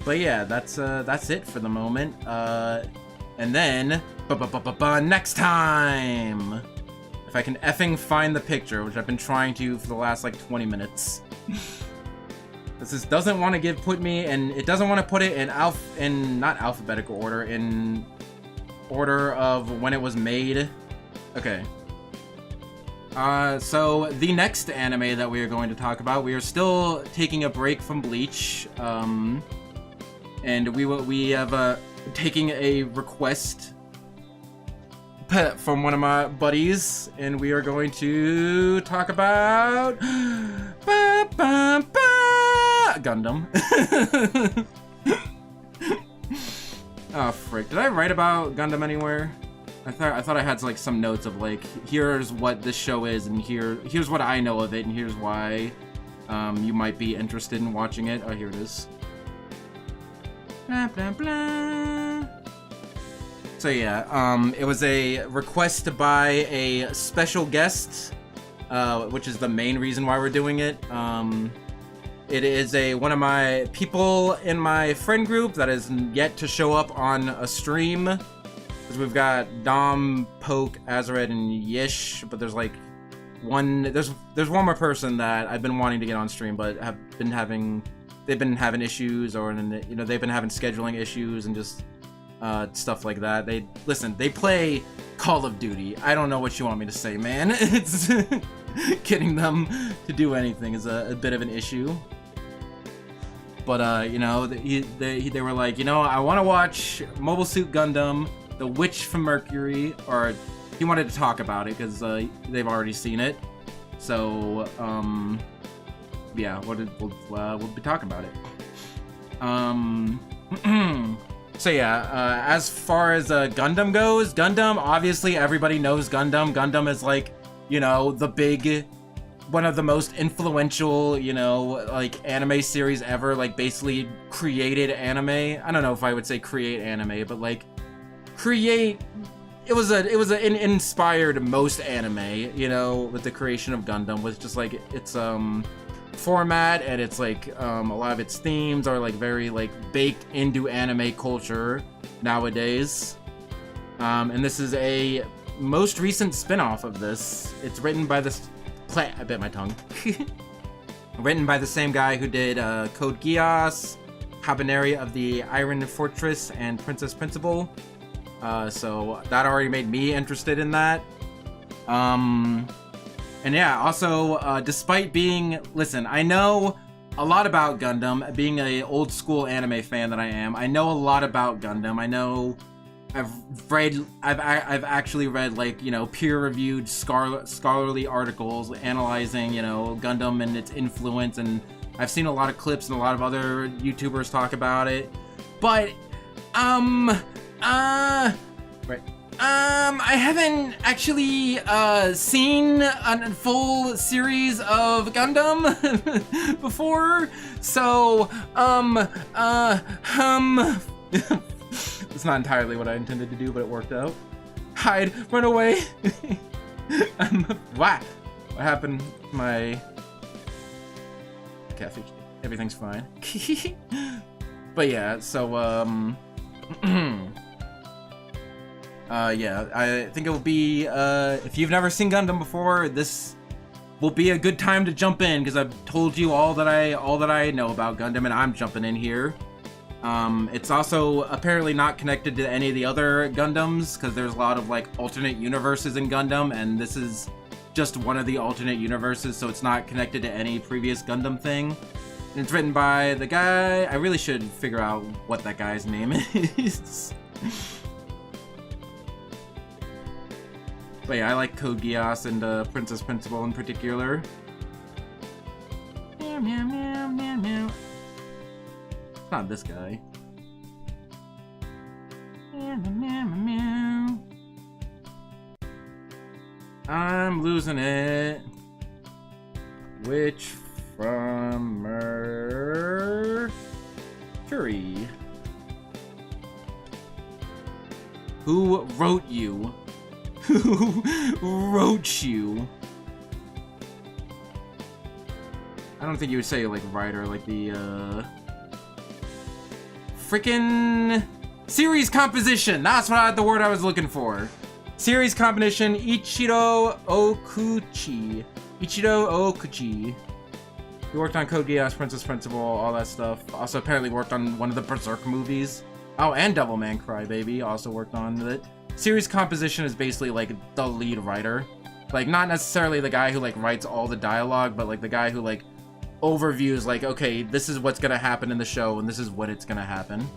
But yeah, that's it for the moment. And then next time, if I can effing find the picture, which I've been trying to for the last 20 minutes. This doesn't want to put me, and it doesn't want to put it in not alphabetical order, in order of when it was made. Okay. So the next anime that we are going to talk about, we are still taking a break from Bleach, and we have taking a request from one of my buddies, and we are going to talk about Gundam. Oh frick! Did I write about Gundam anywhere? I thought I had some notes of here's what this show is, and here's what I know of it, and here's why you might be interested in watching it. Oh, here it is. Blah, blah, blah. So yeah, it was a request by a special guest, which is the main reason why we're doing it. It is one of my people in my friend group that is yet to show up on a stream. Because we've got Dom, Poke, Azaret, and Yish, but there's there's one more person that I've been wanting to get on stream, but they've been having issues, or they've been having scheduling issues and just stuff like that. They play Call of Duty. I don't know what you want me to say, man. It's getting them to do anything is a bit of an issue. But they were like, I want to watch Mobile Suit Gundam, The Witch from Mercury, or he wanted to talk about it because they've already seen it. So yeah, we'll be talking about it. So yeah, as far as Gundam goes, Gundam, obviously everybody knows Gundam. Gundam is the big, one of the most influential, anime series ever, basically created anime. I don't know if I would say create anime, but it was inspired most anime, with the creation of Gundam, with just its format, and it's a lot of its themes are very baked into anime culture nowadays. And this is a most recent spin-off of this. It's written by I bit my tongue. Written by the same guy who did Code Geass, Habaneri of the Iron Fortress, and Princess Principal. So that already made me interested in that. And yeah, also, despite being... Listen, I know a lot about Gundam. Being a old school anime fan that I am, I know a lot about Gundam. I know... I've actually read, like, you know, peer-reviewed scholarly articles analyzing, you know, Gundam and its influence, and I've seen a lot of clips and a lot of other YouTubers talk about it. But, I haven't actually, seen a full series of Gundam before, so, it's not entirely what I intended to do, but it worked out. Hide, run away. What happened? My... Okay, everything's fine. But yeah, so, yeah, I think it will be, if you've never seen Gundam before, this will be a good time to jump in, because I've told you all that I know about Gundam, and I'm jumping in here. It's also apparently not connected to any of the other Gundams, because there's a lot of, like, alternate universes in Gundam, and this is just one of the alternate universes, so it's not connected to any previous Gundam thing. And it's written by the guy... I really should figure out what that guy's name is. But yeah, I like Code Geass and Princess Principal in particular. Meow, meow, meow, meow, meow. It's not this guy. Meow, meow, meow, meow. I'm losing it. Which from Mercury? Who wrote you? Who wrote you? I don't think you would say like writer, like the freaking series composition. That's the word I was looking for. Series composition Ichiro Okuchi. Ichiro Okuchi. He worked on Code Geass, Princess Principal, all that stuff. Also apparently worked on one of the Berserk movies. Oh, and Devilman Crybaby also worked on it. Series composition is basically like the lead writer. Like, not necessarily the guy who like writes all the dialogue, but like the guy who like overviews like, okay, this is what's gonna happen in the show and this is when it's gonna happen.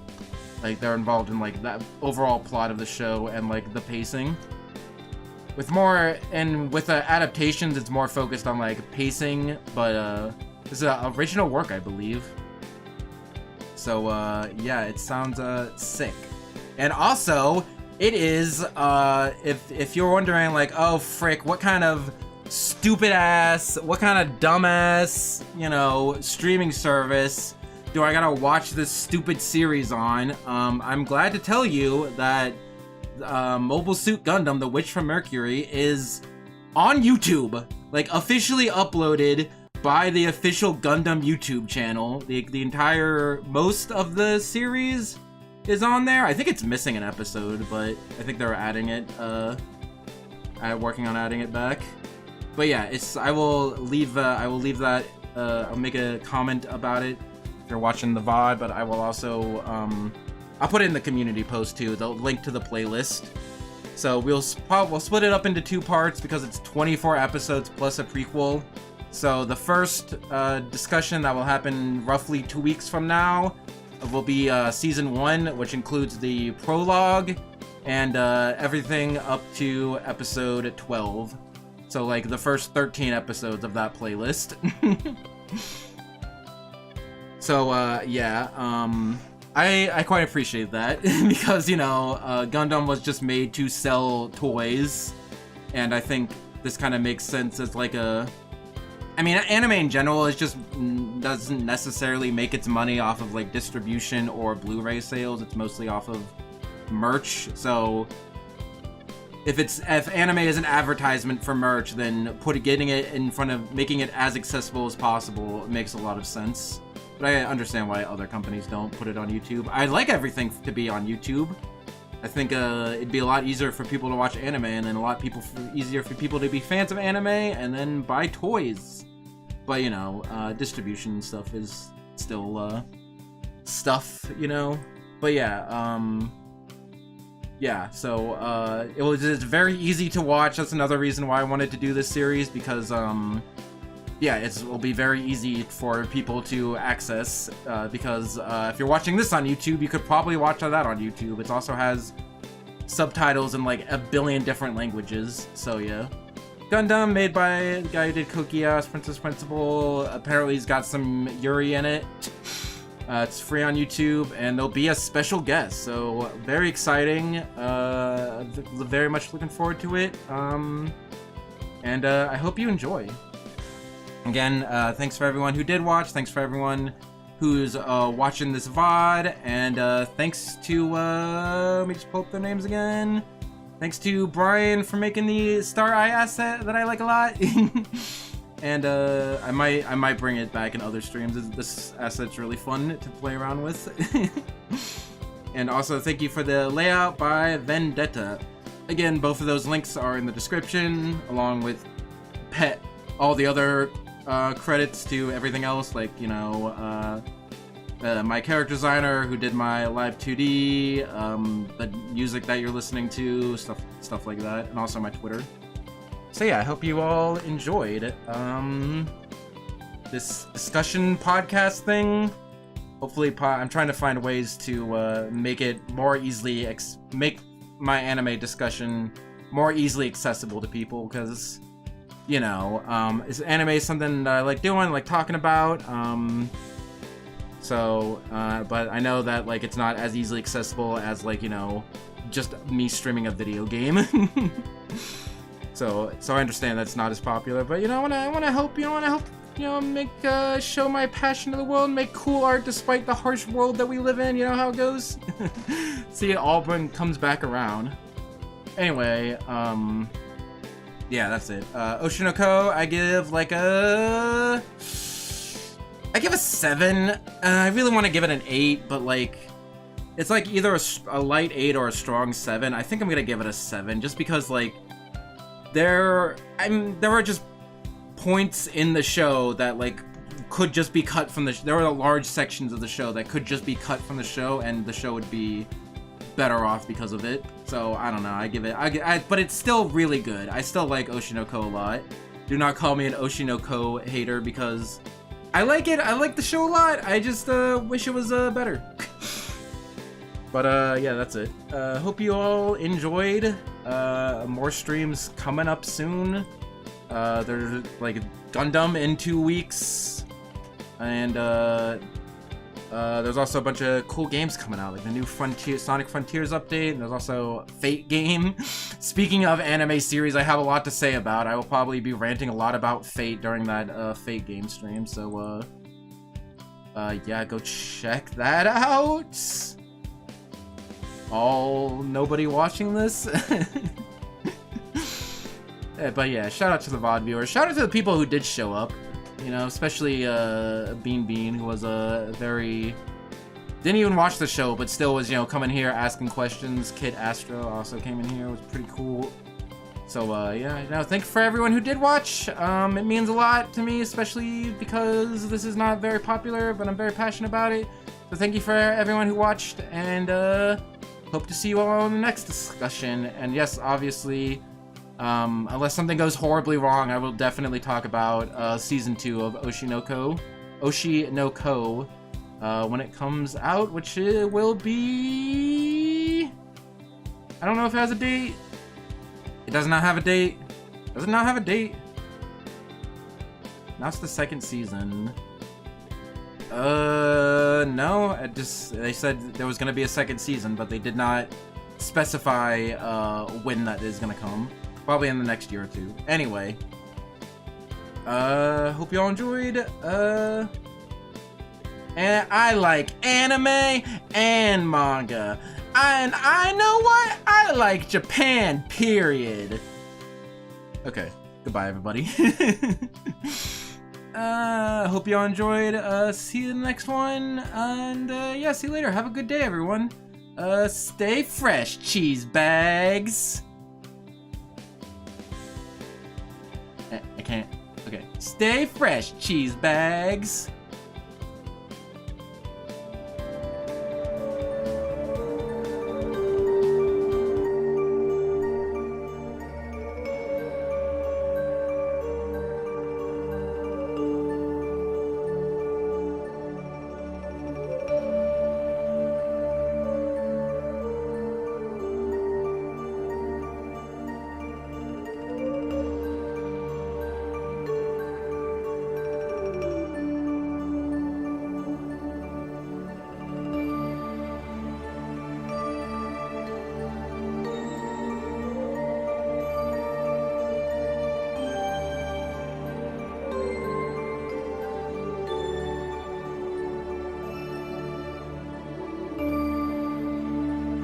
Like, they're involved in like that overall plot of the show and like the pacing. With the adaptations, it's more focused on like pacing, but this is an original work, I believe. So yeah, it sounds sick. And also, it is if you're wondering like, oh frick, what kind of stupid ass, what kind of dumbass, you know, streaming service do I gotta watch this stupid series on? I'm glad to tell you that Mobile Suit Gundam: The Witch from Mercury is on YouTube, like officially uploaded by the official Gundam YouTube channel. The entire, most of the series is on there. I think it's missing an episode, but I think they're adding it, working on adding it back. But yeah, I will leave that, I'll make a comment about it if you're watching the VOD, but I will also, I'll put it in the community post too, the link to the playlist. So we'll split it up into 2 parts because it's 24 episodes plus a prequel. So the first discussion that will happen roughly 2 weeks from now will be Season 1, which includes the prologue and everything up to episode 12. So like the first 13 episodes of that playlist. So yeah, I quite appreciate that because, you know, Gundam was just made to sell toys, and I think this kind of makes sense as like a... I mean, anime in general is just doesn't necessarily make its money off of like distribution or Blu-ray sales. It's mostly off of merch. So if anime is an advertisement for merch, then getting it in front of, making it as accessible as possible makes a lot of sense. But I understand why other companies don't put it on YouTube. I'd like everything to be on YouTube. I think it'd be a lot easier for people to watch anime, and then easier for people to be fans of anime and then buy toys. But you know, distribution stuff is still stuff, you know. But yeah, yeah, so it was just very easy to watch. That's another reason why I wanted to do this series, because yeah, it will be very easy for people to access, because if you're watching this on YouTube, you could probably watch that on YouTube. It also has subtitles in like a billion different languages, so yeah. Gundam, made by the guy who did Code Geass, Princess Principal. Apparently he's got some Yuri in it. It's free on YouTube, and there'll be a special guest, so very exciting. Very much looking forward to it, and I hope you enjoy. Again, thanks for everyone who did watch, thanks for everyone who's watching this VOD, and thanks to, let me just pull up their names again. Thanks to Brian for making the Star Eye asset that I like a lot. And I might bring it back in other streams. This asset's really fun to play around with. And also thank you for the layout by Vendetta. Again, both of those links are in the description, along with all the other credits to everything else, like, you know, my character designer who did my live 2D, the music that you're listening to, stuff like that, and also my Twitter. So yeah, I hope you all enjoyed this discussion podcast thing. Hopefully, I'm trying to find ways to make it more easily, make my anime discussion more easily accessible to people, because, you know, anime is something that I like doing, like talking about. But I know that, like, it's not as easily accessible as, like, you know, just me streaming a video game. So I understand that's not as popular, but, you know, I want to help, make, show my passion to the world, make cool art despite the harsh world that we live in, you know how it goes? See, it all comes back around. Anyway, yeah, that's it. Oshi no Ko, I give a 7. I really want to give it an 8, but, like, it's like either a light 8 or a strong 7. I think I'm gonna give it a 7, just because, like, there were just points in the show that, like, could just be cut from there were large sections of the show that could just be cut from the show, and the show would be better off because of it. So I don't know, I give it, but it's still really good. I still like Oshi no Ko a lot. Do not call me an Oshi no Ko hater, because I like it. I like the show a lot. I just wish it was better. But yeah, that's it. Hope you all enjoyed. More streams coming up soon. There's like Gundam in 2 weeks, and there's also a bunch of cool games coming out, like the new Sonic Frontiers update, and there's also Fate game. Speaking of anime series, I have a lot to say about. I will probably be ranting a lot about Fate during that Fate game stream, so yeah, go check that out. Nobody watching this. But yeah, shout out to the VOD viewers. Shout out to the people who did show up. You know, especially Bean, who was didn't even watch the show, but still was, you know, coming here asking questions. Kid Astro also came in here, it was pretty cool. So yeah, now thank you for everyone who did watch. It means a lot to me, especially because this is not very popular, but I'm very passionate about it. So thank you for everyone who watched, and hope to see you all in the next discussion. And yes, obviously, unless something goes horribly wrong, I will definitely talk about Season 2 of Oshi no Ko, when it comes out, which it will be... I don't know if it has a date. It does not have a date. Does it not have a date? Now it's the 2nd season. No, they said there was gonna be a 2nd season, but they did not specify when that is gonna come. Probably in the next year or two. Anyway, hope you all enjoyed. And I like anime and manga, and I know what? I like Japan, period. Okay, goodbye everybody. Hope you all enjoyed. See you in the next one, and yeah, see you later. Have a good day, everyone. Stay fresh, cheese bags. I can't. Okay. Stay fresh, cheese bags.